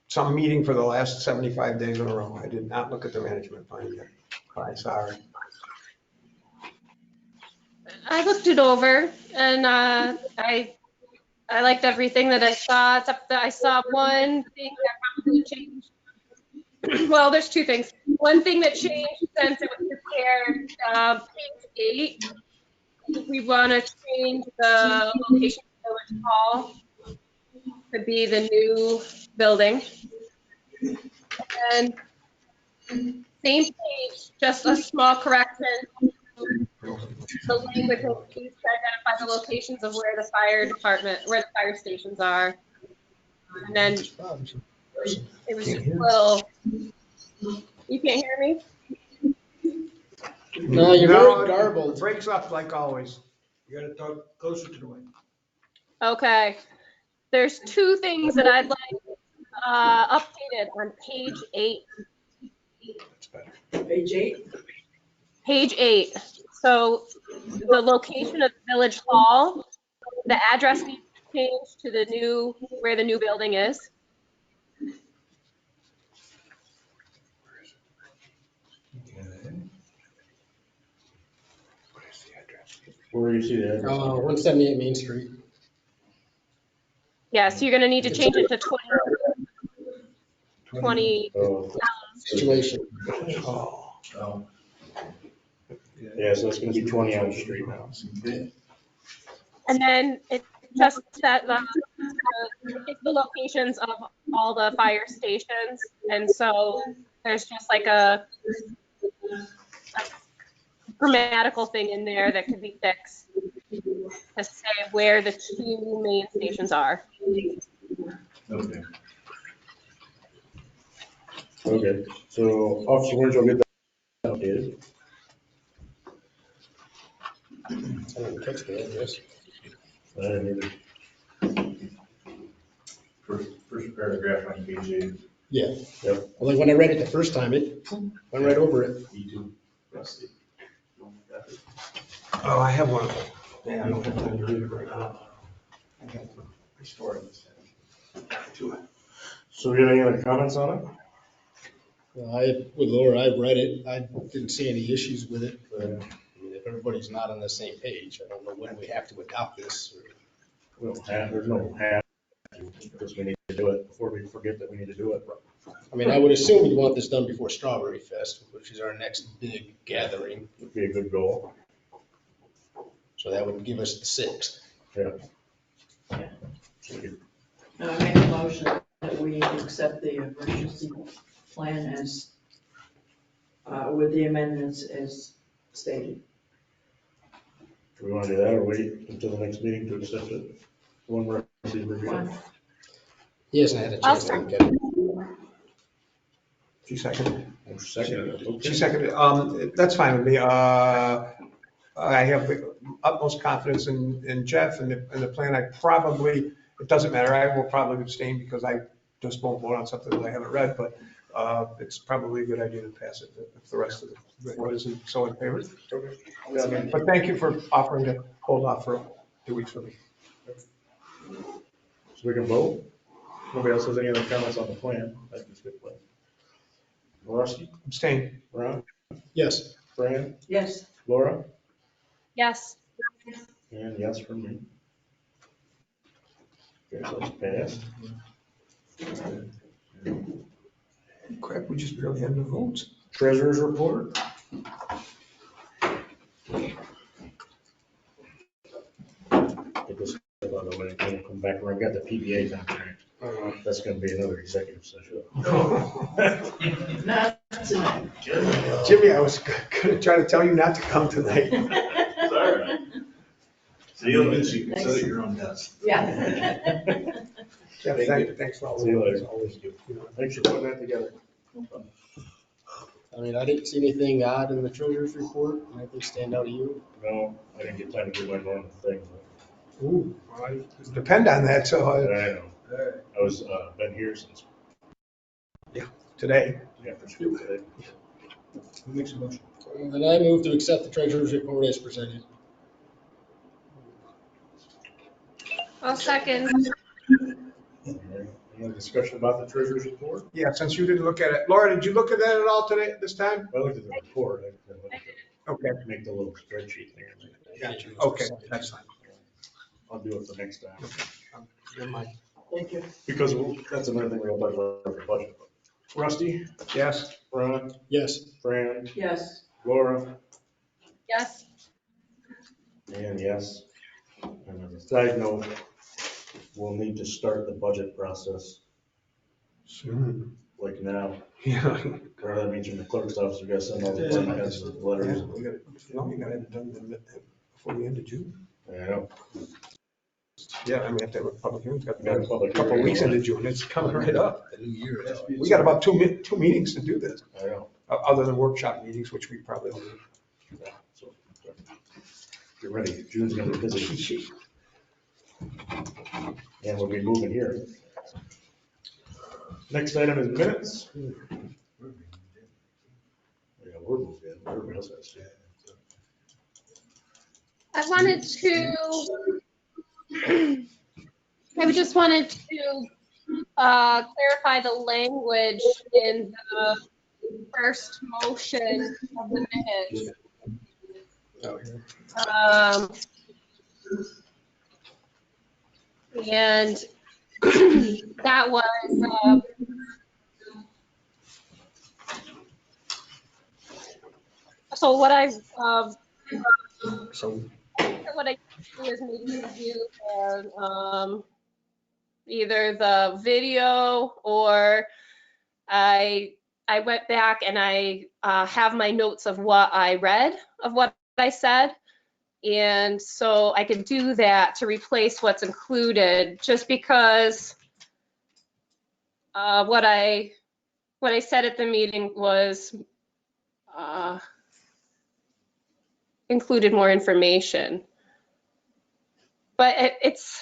some meeting for the last 75 days in a row. I did not look at the management plan yet. I'm sorry. I looked it over and I liked everything that I saw, except that I saw one thing that probably changed. Well, there's two things. One thing that changed since it was prepared, page 8, we want to change the location of Village Hall to be the new building. And same page, just a small correction. The language will be used to identify the locations of where the fire department, where the fire stations are. And then it was just a little, you can't hear me? No, you're very garbled. Breaks up like always. You gotta talk closer to the mic. Okay. There's two things that I'd like updated on page 8. Page 8? Page 8. So the location of Village Hall, the address needs to change to the new, where the new building is. Where do you see the address? 178 Main Street. Yeah, so you're gonna need to change it to 20. Situation. Oh. Yeah, so it's gonna be 20 Elm Street now. And then it's just that it's the locations of all the fire stations. And so there's just like a grammatical thing in there that could be fixed to say where the 2 main stations are. Okay. Okay, so Officer Winchell, get that updated. I didn't catch the address. I didn't either. First paragraph on page 8. Yeah. Yep. Well, like when I read it the first time, it went right over it. Me too. Rusty. Oh, I have one. Yeah, I don't have time to read it right now. I have to restore it. So we have any other comments on it? Well, with Laura, I've read it. I didn't see any issues with it. But, I mean, if everybody's not on the same page, I don't know when we have to adopt this. We don't have, there's no have to, because we need to do it before we forget that we need to do it. I mean, I would assume we'd want this done before Strawberry Fest, which is our next big gathering. Would be a good goal. So that would give us the 6th. Yeah. I make a motion that we accept the emergency plan as, with the amendments as stated. Do we want to do that or wait until the next meeting to accept it? One more. He hasn't had a chance to look at it. She seconded. Second. She seconded. That's fine with me. I have the utmost confidence in Jeff and the plan. It doesn't matter. I will probably abstain because I just won't vote on something that I haven't read, but it's probably a good idea to pass it if the rest of the board isn't so in favor. But thank you for offering to hold off for 2 weeks for me. So we can vote? Nobody else has any other comments on the plan? I think it's a good plan. Rusty? Abstain. Ron? Yes. Fran? Yes. Laura? Yes. And yes from me. Okay, so it's passed. Crap, we just barely had no votes. Treasurer's report? Get this out of the way, then we'll come back around. We got the PBA contract. That's gonna be another executive session. Not tonight. Jimmy, I was gonna try to tell you not to come tonight. Sorry. See you later. You can sit at your own desk. Yeah. Jeff, thanks for all See you later. Always do. Thanks for putting that together. I mean, I didn't see anything odd in the treasurer's report, anything stand out to you? No, I didn't get time to do my normal thing. Ooh, well, I depend on that, so I know. I was, been here since. today. After school today. Who makes a motion? Then I move to accept the treasurer's report as presented. I'll second. Any other discussion about the treasurer's report? Yeah, since you didn't look at it. Laura, did you look at that at all today, this time? I looked at the report. Okay. Make the little spreadsheet thing. Gotcha. Okay, that's fine. I'll do it for next time. Never mind. Thank you. Because that's another thing we'll talk about for the budget. Rusty? Yes. Ron? Yes. Fran? Yes. Laura? Yes. And yes. And as a side note, we'll need to start the budget process Soon. like now. Yeah. Whatever that means from the clerk's office, we gotta send all the department heads the letters. Yeah, we gotta have it done before the end of June. I know. Yeah, I mean, have to have a public hearing. It's got Yeah, public a couple of hearing. weeks into June. It's coming right up. The new year. We got about two meetings to do this, I know. other than workshop meetings, which we probably will do. So, get ready, June's gonna be busy. And we'll be moving here. Next item is minutes. Yeah, we're moving in, everybody else has to. I wanted to, I just wanted to clarify the language in the first motion of the minutes. And that was, so what I do is maybe review either the video or I went back and I have my notes of what I read, of what I said. And so I could do that to replace what's included, just because what I said at the meeting was included more information. But it's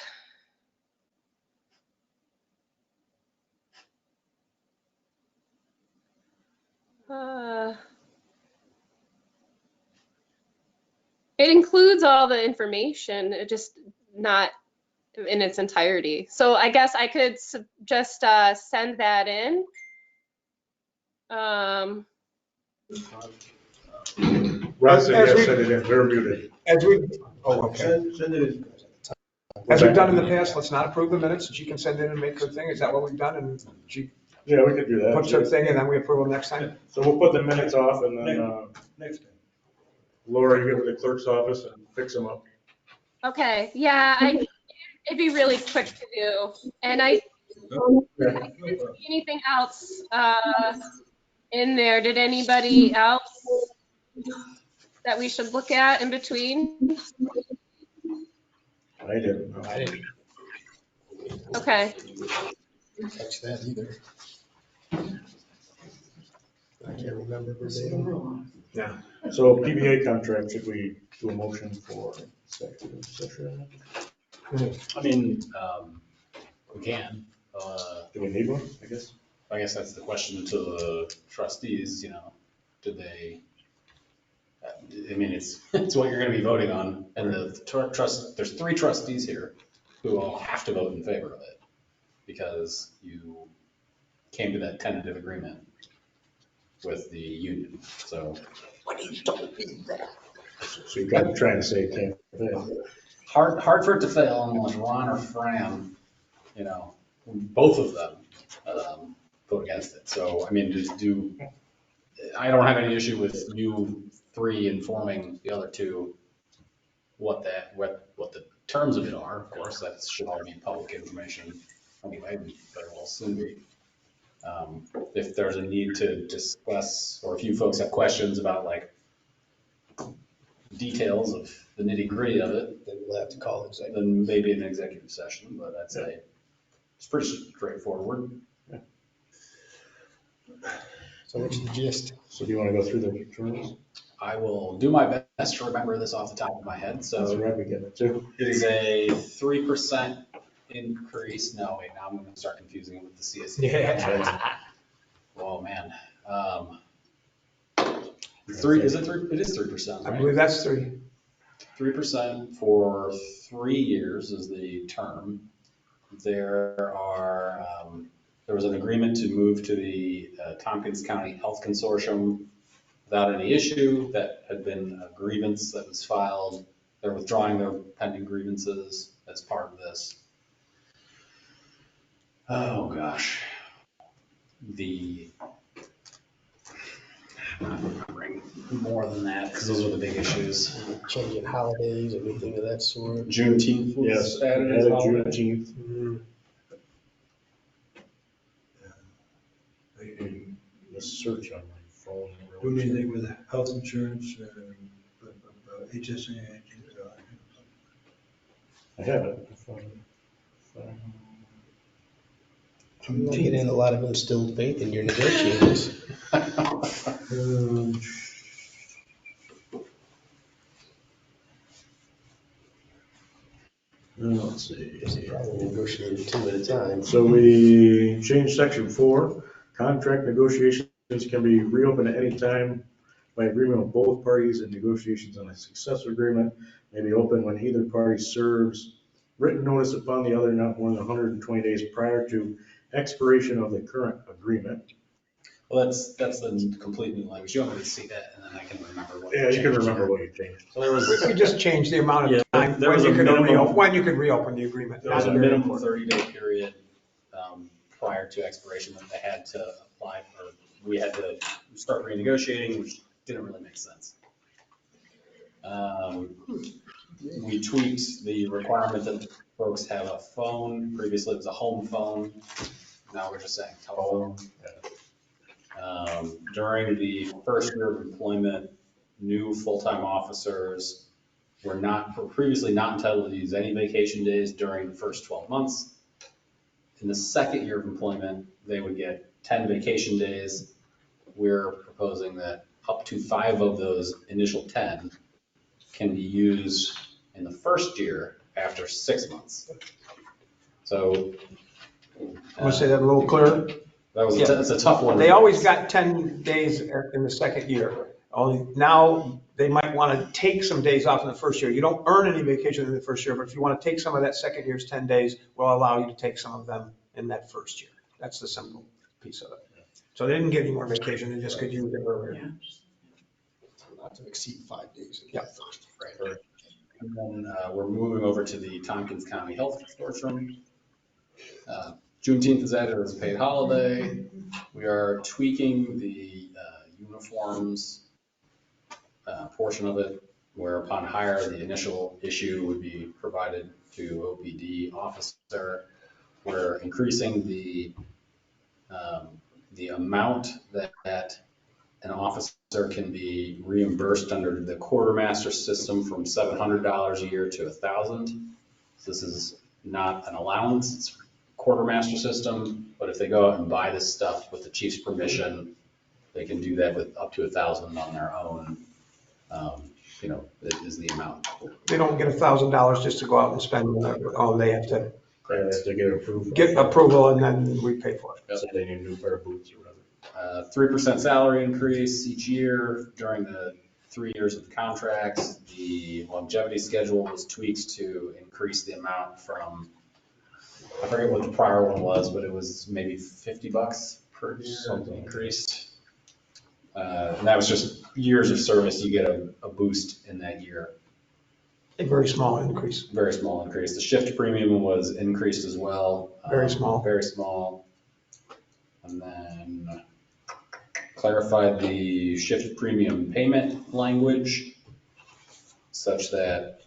it includes all the information, it just not in its entirety. So I guess I could just send that in. Ron said yes, send it in, they're muted. As we, okay. Send it in. As we've done in the past, let's not approve the minutes. She can send in and make her thing. Is that what we've done? And she Yeah, we could do that. puts her thing and then we approve them next time? So we'll put the minutes off and then, Next time. Laura, you get with the clerk's office and fix them up. Okay, yeah, it'd be really quick to do. And I didn't see anything else in there. Did anybody else that we should look at in between? I didn't. Okay. Touch that either. I can't remember verbatim. Yeah. So PBA contract, should we do a motion for executive session? I mean, we can. Do we need one, I guess? I guess that's the question to the trustees, you know, do they, I mean, it's, it's what you're gonna be voting on, and the trust, there's 3 trustees here who all have to vote in favor of it, because you came to that tentative agreement with the union, so. Don't be that. So you're kind of trying to say it can't fail. Hard for it to fail unless Ron or Fran, you know, both of them, vote against it. So, I mean, I don't have any issue with you 3 informing the other 2 what the terms of it are. Of course, that should all be public information anyway, very well soon be. If there's a need to discuss, or if you folks have questions about like details of the nitty gritty of it, Then we'll have to call executive. then maybe an executive session, but I'd say it's pretty straightforward. So what's the gist? So do you want to go through the terms? I will do my best to remember this off the top of my head, so. That's right, we get it too. It is a 3% increase. No, wait, now I'm gonna start confusing it with the CSE. Yeah. Oh, man. Is it 3? It is 3%, I right? believe that's 3. 3% for 3 years is the term. There was an agreement to move to the Tompkins County Health Consortium without any issue. That had been a grievance that was filed. They're withdrawing their pending grievances as part of this. Oh, gosh. I'm not remembering more than that, because those are the big issues. Changing holidays, anything of that sort? Juneteenth Yes, was added as a holiday. Juneteenth. Mm. The search on my phone. Do anything with health insurance, HSA? I have it. I'm not getting a lot of instilled faith in your negotiators. Let's see. Probably negotiated 2 at a time. So we changed section 4. Contract negotiations can be reopened at any time by agreement of both parties, and negotiations on a successor agreement may be open when either party serves written notice upon the other not more than 120 days prior to expiration of the current agreement. Well, that's the complete new language. You want me to see that, and then I can remember what. Yeah, you can remember what you changed. So there was. We just changed the amount of time there was when a you could minimum- when you could reopen the agreement. There was a Not very minimum important. 30-day period prior to expiration that they had to apply for. We had to start renegotiating, which didn't really make sense. We tweaked the requirement that folks have a phone. Previously, it was a home phone. Now we're just saying telephone. During the first year of employment, new full-time officers were previously not entitled to use any vacation days during the first 12 months. In the second year of employment, they would get 10 vacation days. We're proposing that up to 5 of those initial 10 can be used in the first year after 6 months. So. I want to say that a little clearer. That's a tough one. They always got 10 days in the second year. Only now they might want to take some days off in the first year. You don't earn any vacation in the first year, but if you want to take some of that second year's 10 days, we'll allow you to take some of them in that first year. That's the simple piece of it. So they didn't get any more vacation, they just could use it earlier. Not to exceed 5 days. Yeah. Right. And then we're moving over to the Tompkins County Health Consortium. Juneteenth is added as a paid holiday. We are tweaking the uniforms portion of it, where upon hire, the initial issue would be provided to OPD officer. We're increasing the amount that an officer can be reimbursed under the quartermaster system from $700 a year to $1,000. This is not an allowance, it's quartermaster system, but if they go out and buy this stuff with the chief's permission, They can do that with up to 1,000 on their own, is the amount. They don't get $1,000 just to go out and spend, they have to They have to get approved. get approval and then we pay for it. So they need a new pair of boots or whatever. 3% salary increase each year during the 3 years of the contracts. The longevity schedule was tweaked to increase the amount from, I forget what the prior one was, but it was maybe $50 per year. Something increased. And that was just years of service, you get a boost in that year. A very small increase. Very small increase. The shift premium was increased as well. Very small. Very small. And then clarified the shift premium payment language such that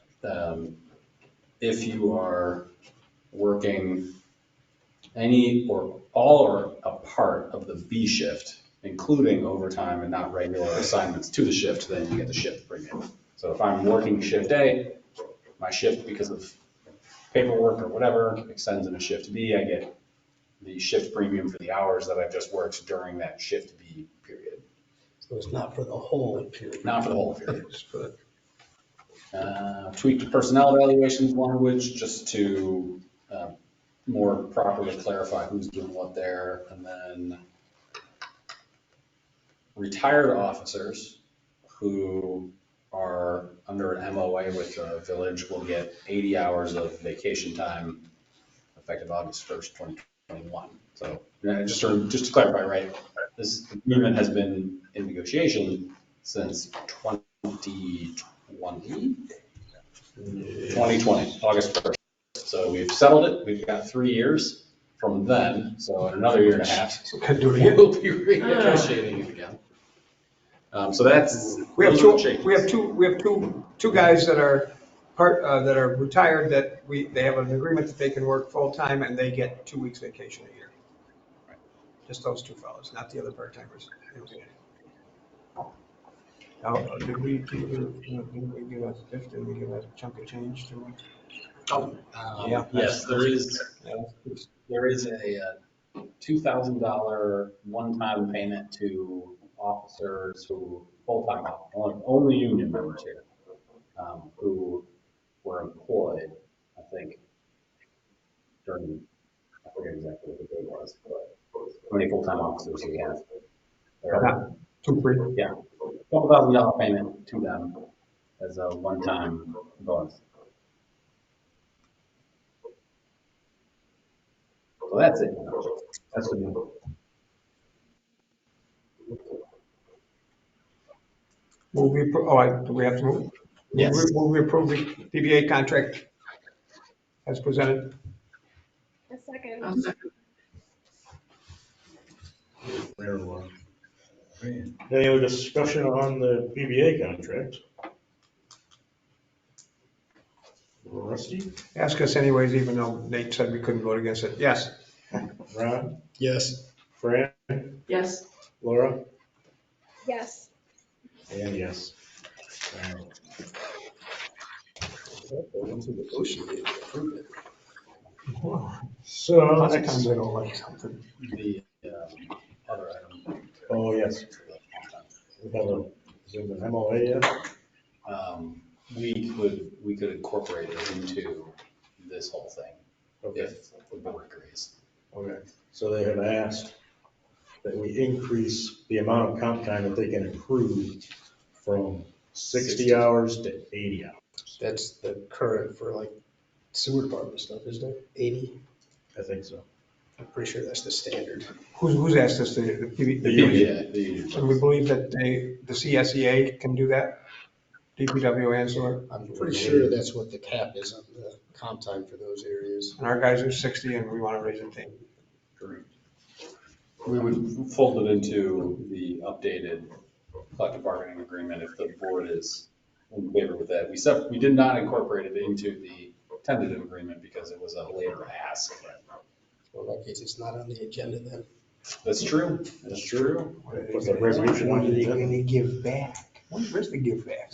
if you are working any or all or a part of the B shift, including overtime and not regular assignments to the shift, then you get the shift premium. So if I'm working shift A, my shift, because of paperwork or whatever, extends into shift B, I get the shift premium for the hours that I've just worked during that shift B period. So it's not for the whole period. Not for the whole period. Tweaked personnel evaluations language just to more properly clarify who's doing what there. And then retired officers who are under an MOA with the village will get 80 hours of vacation time effective August 1st, 2021. So just to clarify, right, this agreement has been in negotiation since 2020, August 1st. So we've settled it. We've got 3 years from then. So in another year and a half, we'll be renegotiating it again. So that's. We have two guys that are that are retired that they have an agreement that they can work full-time and they get 2 weeks vacation a year. Just those two fellows, not the other part-timers. Now, did we give a fifth? Did we give a chunk of change to them? Yeah. Yes, there is a $2,000 one-time payment to officers who, full-time, only union members here, who were employed, I think, during, I forget exactly what the date was, but how many full-time officers we have? Two, three. Yeah, $12,000 payment to them as a one-time bonus. So that's it. That's the new. Do we have to move? Yes. Will we approve the PBA contract as presented? A second. Any other discussion on the PBA contract? Rusty? Ask us anyways, even though Nate said we couldn't vote against it. Yes. Ron? Yes. Fran? Yes. Laura? Yes. And yes. So Lots of next, times I don't like something. The other item. oh, yes. We have is there an MOA yet? We could incorporate it into this whole thing if the board agrees. Okay, so they have asked that we increase the amount of comp time that they can accrue from 60 hours to 80 hours. That's the current for like sewer department stuff, isn't it? 80? I think so. I'm pretty sure that's the standard. Who's asked us the union. So we believe that the CSEA can do that? DPW and sewer? I'm pretty sure that's what the cap is on the comp time for those areas. And our guys are 60 and we want to raise it to 80. Correct. We would fold it into the updated collective bargaining agreement if the board is in favor with that. We did not incorporate it into the tentative agreement because it was a later ask. Well, in that case, it's not on the agenda then. That's true. That's true. What's the resolution? When are they going to give back? Where's the give back?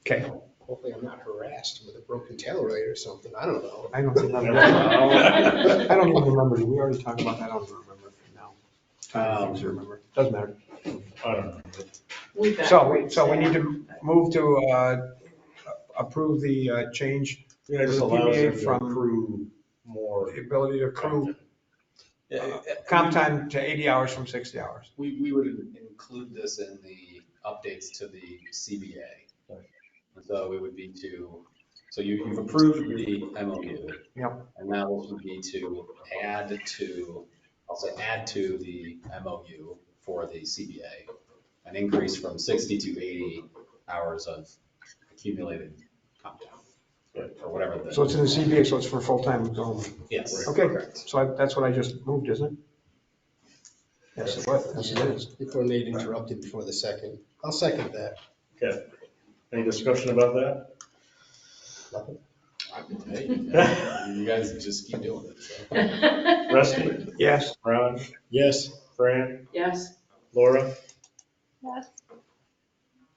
Okay. Hopefully I'm not harassed with a broken tail light or something. I don't know. I don't remember. I don't even remember. We already talked about that. I don't remember now. Too many things to remember. Doesn't matter. I don't know. We've got So, great so we need staff. to move to approve the change Yeah, it for just the allows them PBA to from accrue more. the ability to accrue comp time to 80 hours from 60 hours. We would include this in the updates to the CBA. So it would be so you've approved the MOU. Yep. And now this would be to add to, I'll say add to the MOU for the CBA, an increase from 60 to 80 hours of accumulated comp time, or whatever the. So it's in the CBA, so it's for full-time only. Yes. Okay, so that's what I just moved, isn't it? Yes, it was. Yes, it is. Before Nate interrupted before the second. I'll second that. Okay. Any discussion about that? Nothing. Hey, you guys just keep doing it. So. Rusty? Yes. Ron? Yes. Fran? Yes. Laura? Yes.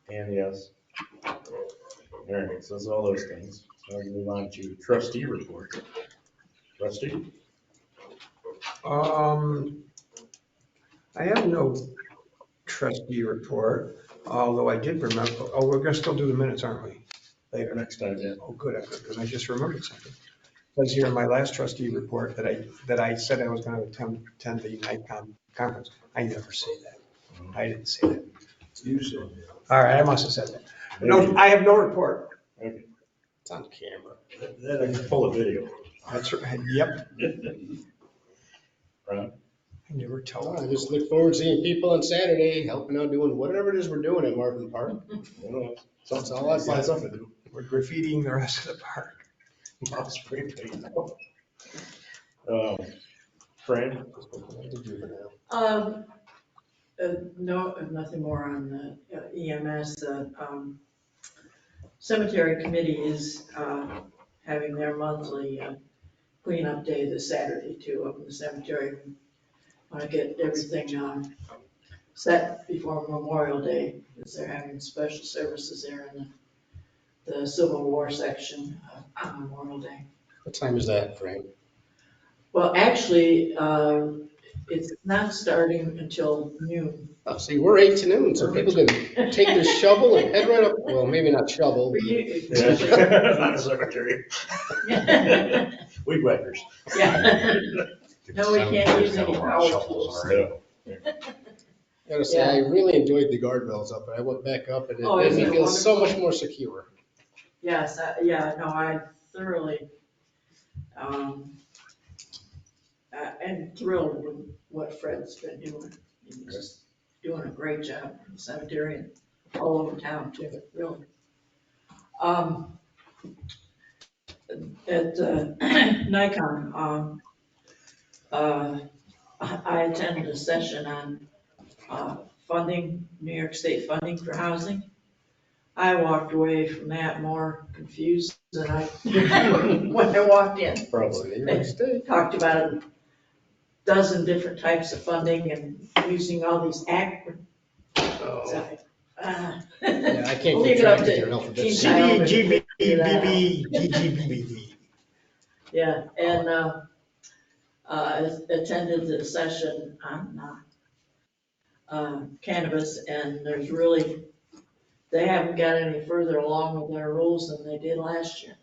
And yes. All right, so that's all those things. So we'll move on to trustee report. Rusty? I have no trustee report, although I did remember, we're gonna still do the minutes, aren't we? Later, next time, yeah. Oh, good, because I just remembered something. It says here in my last trustee report that I said I was gonna attend the NICOM conference. I never say that. I didn't say that. You said All right, I must have said that. No, I have no report. Okay. It's on camera. Then I can pull a video. That's right, yep. Ron? I never tell Oh, them. I just look forward to seeing people on Saturday, helping out doing whatever it is we're doing at Marvin Park. That's all I Find say. something to do. We're graffitiing the rest of the park. Not spray paint. Fran? No, nothing more on the EMS. Cemetery committee is having their monthly cleanup day this Saturday too, up in the cemetery. Want to get everything set before Memorial Day, because they're having special services there in the Civil War section on Memorial Day. What time is that, Frank? Well, actually, it's not starting until noon. Oh, see, we're 8 to noon, so people can take their shovel and head right up, well, maybe not shovel. Yeah. Not a secretary. Weed whackers. Yeah. No, we can't use any power tools. I gotta say, I really enjoyed the guardrails up, and I went back up and it Oh, made isn't me it feel so wonderful? much more secure. Yes, yeah, no, I thoroughly, and thrilled with what Fred's been doing. He's just doing a great job in the cemetery and all over town too, really. At Nikon, I attended a session on funding, New York State funding for housing. I walked away from that more confused than I, when I walked in. Probably. They talked about a dozen different types of funding and using all these acronyms. Yeah, I can't Leave keep it up track of to their alphabet. Gene Tyler to figure that out. GBBB. Yeah, and attended the session on cannabis, and there's really, they haven't got any further along with their rules than they did last year.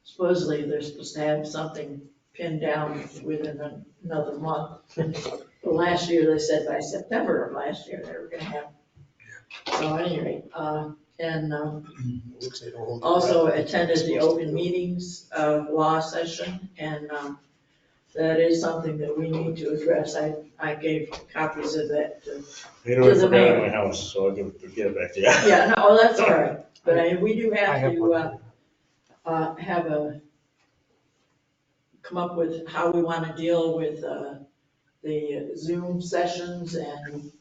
Supposedly, they're supposed to have something pinned down within another month. But last year, they said by September of last year, they were gonna have. So anyway, and also attended the open meetings law session, and that is something that we need to address. I gave copies of that to You know, I the forgot mayor. in my house, so I can get it back to you. Yeah, no, that's all right, but we do have have to come up with how we want to deal with the Zoom sessions, and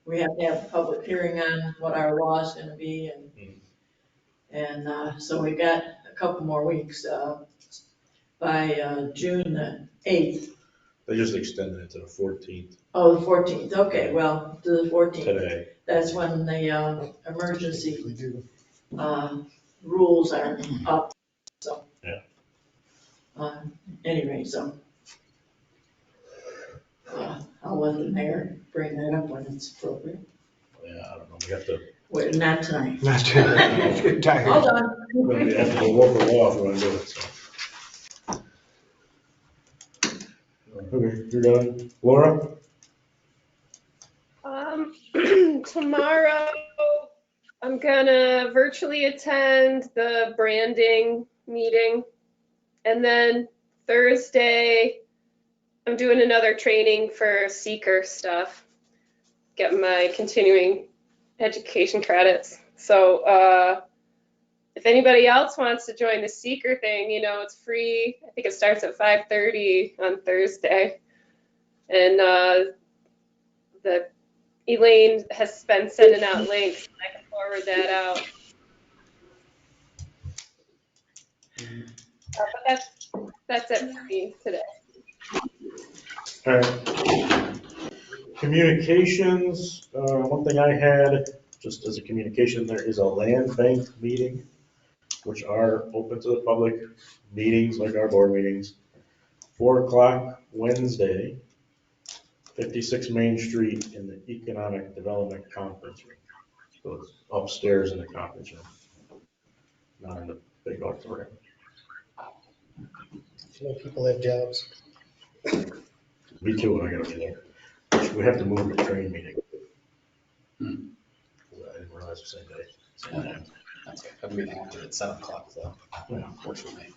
we have to have a public hearing on what our law is gonna be, and so we got a couple more weeks, by June the 8th. They just extended it to the 14th Oh, the 14th, okay, well, to the 14th. today. That's when the emergency rules are up, so. Yeah. Anyway, so. I'll let the mayor bring that up when it's appropriate. Yeah, I don't know, we have to. Wait, not tonight. Not tonight. Get tired. Hold on. We have to go local law if we want to do it, so. Okay, you're done. Laura? Tomorrow, I'm gonna virtually attend the branding meeting. And then Thursday, I'm doing another training for Seeker stuff, get my continuing education credits. So if anybody else wants to join the Seeker thing, you know, it's free. I think it starts at 5:30 on Thursday. And Elaine has been sending out links. I can forward that out. But that's it for me today. All right. Communications, one thing I had, just as a communication, there is a land bank meeting, which are open to the public, meetings like our board meetings, 4 o'clock Wednesday, 56 Main Street in the Economic Development Conference Room. So it's upstairs in the conference room, not in the big auditorium. You know, people have jobs. Me too, when I gotta be there. We have to move the train meeting. I didn't realize the same day. Same time. That's okay. I have a meeting after at 7 o'clock, so Yeah. works for me.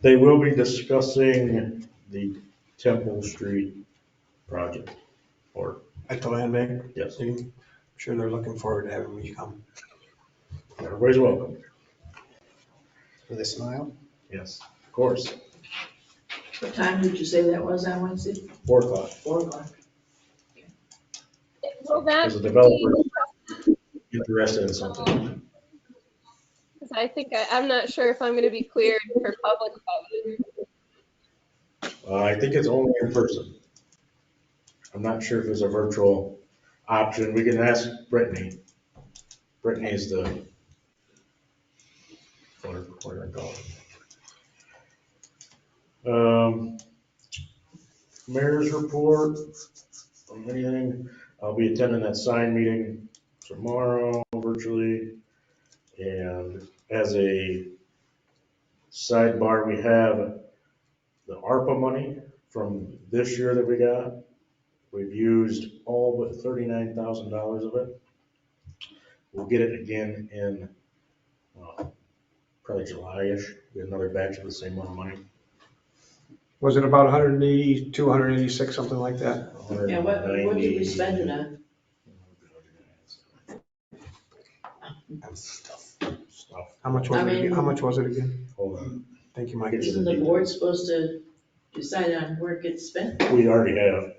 They will be discussing the Temple Street project, or, At the land bank? yes, I'm sure they're looking forward to having me come. everybody's welcome. With a smile. Yes, of course, What time did you say that was on Wednesday? 4 o'clock. 4 o'clock. Will that As a developer interested in something. Because I think I'm not sure if I'm going to be cleared for public vote. I think it's only in person. I'm not sure if there's a virtual option. We can ask Brittany. Brittany is the, what do I call it? Mayor's report, anything. I'll be attending that sign meeting tomorrow virtually. And as a sidebar, we have the ARPA money from this year that we got. We've used all but $39,000 of it. We'll get it again in probably July-ish, get another batch of the same amount of money. Was it about 182, 186, something like that? Yeah, what did we spend it on? Stuff. How much was it again? How much was it again? Hold on. Thank you, Mike. Isn't the board supposed to decide on where it gets spent? We already have.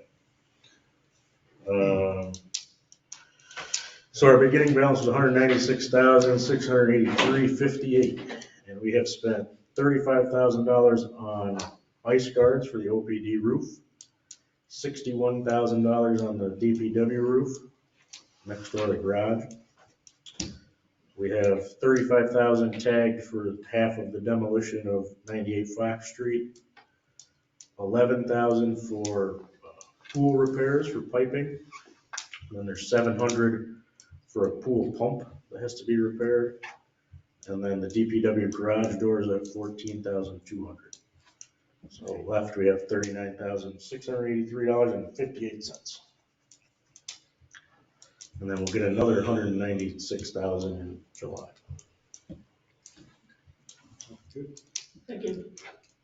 So our beginning balance was $196,683.58, and we have spent $35,000 on ice guards for the OPD roof, $61,000 on the DPW roof next door to the garage. We have $35,000 tagged for half of the demolition of 98 Fox Street, $11,000 for pool repairs for piping, and then there's $700 for a pool pump that has to be repaired. And then the DPW garage doors at $14,200. So left we have $39,683.58. And then we'll get another $196,000 in July. Thank you.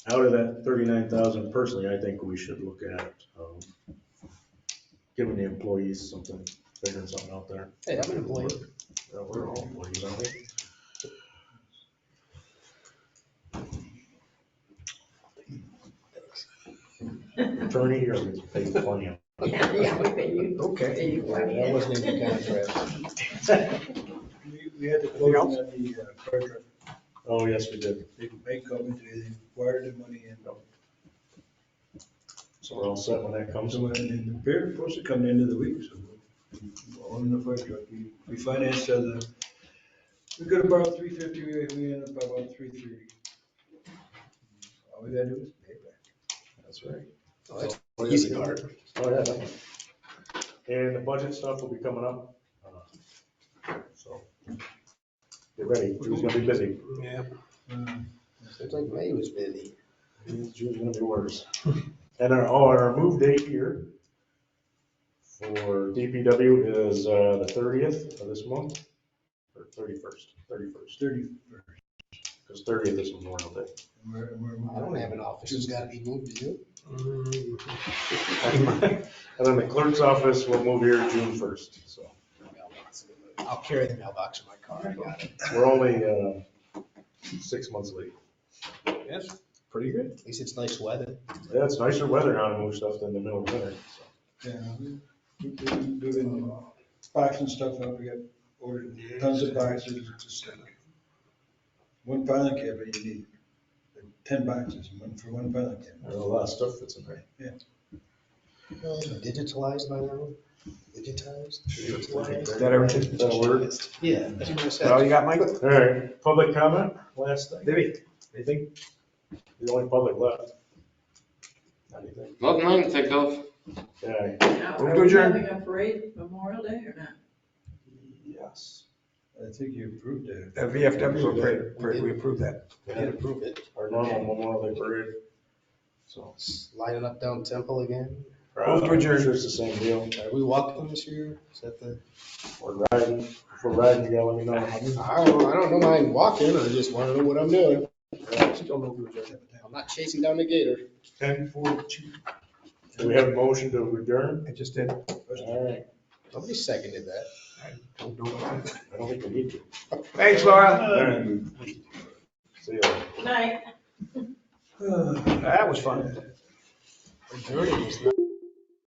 Out of that $39,000, personally, I think we should look at giving the employees something, figuring something out there. Hey, I'm an employee. Yeah, we're all employees, aren't we? Attorney here gets paid plenty of. Yeah, we pay you. Okay. Pay you plenty. That wasn't in the contract. We had to close on the fire truck. Oh, yes, we did. They may come today, they wired the money in. So we're all set when that comes. So, and they're supposed to come the end of the week, so we're on the fire truck. We financed we could have borrowed $350, we ended up about $330. All we gotta do is pay back. That's right. Oh, that's the easy part. Oh, yeah, definitely. And the budget stuff will be coming up. So get ready, Drew's gonna be busy. Yeah. Seems like May was busy. Drew's gonna be worse. And our move date here for DPW is the 30th of this month, or 31st, because 30th is Memorial Day. I don't have an office, it's gotta be moved to you. And then the clerk's office will move here June 1st, so. I'll carry the mailbox in my car, I got it. We're only 6 months late. Yes, pretty good. At least it's nice weather. Yeah, it's nicer weather now to move stuff than the middle of winter, so. Yeah, we keep doing boxing stuff up, we got ordered tons of boxes, it's just one filing cabinet, you need 10 boxes, one for one filing cabinet. There's a lot of stuff that's in there. Yeah. Digitalized by now? Digitized? Is that everything? Is that a word? Yeah, that's what I said. Well, you got Mike? All right, public comment, last thing. Debbie, anything? The only public left. Anything? Nothing I can think of. Okay. Now, Move are to we adjourn. having a parade Memorial Day or not? Yes. I think you approved it. The VFW parade, we approved that. We did approve it. Our normal Memorial Day parade. So. Lining up down Temple again. Move to adjourn. I'm sure it's the same deal. Are we walking this year? Is that the? We're riding. If we're riding, you gotta let me know. I don't mind walking, I just wanna know what I'm doing. Still no good adjourn. I'm not chasing down the gator. 10:42. Do we have a motion to adjourn? I just did. All right. Somebody seconded that. I don't think we need to. Thanks, Laura. All right. See you. Good night. That was fun. Adjourning is not.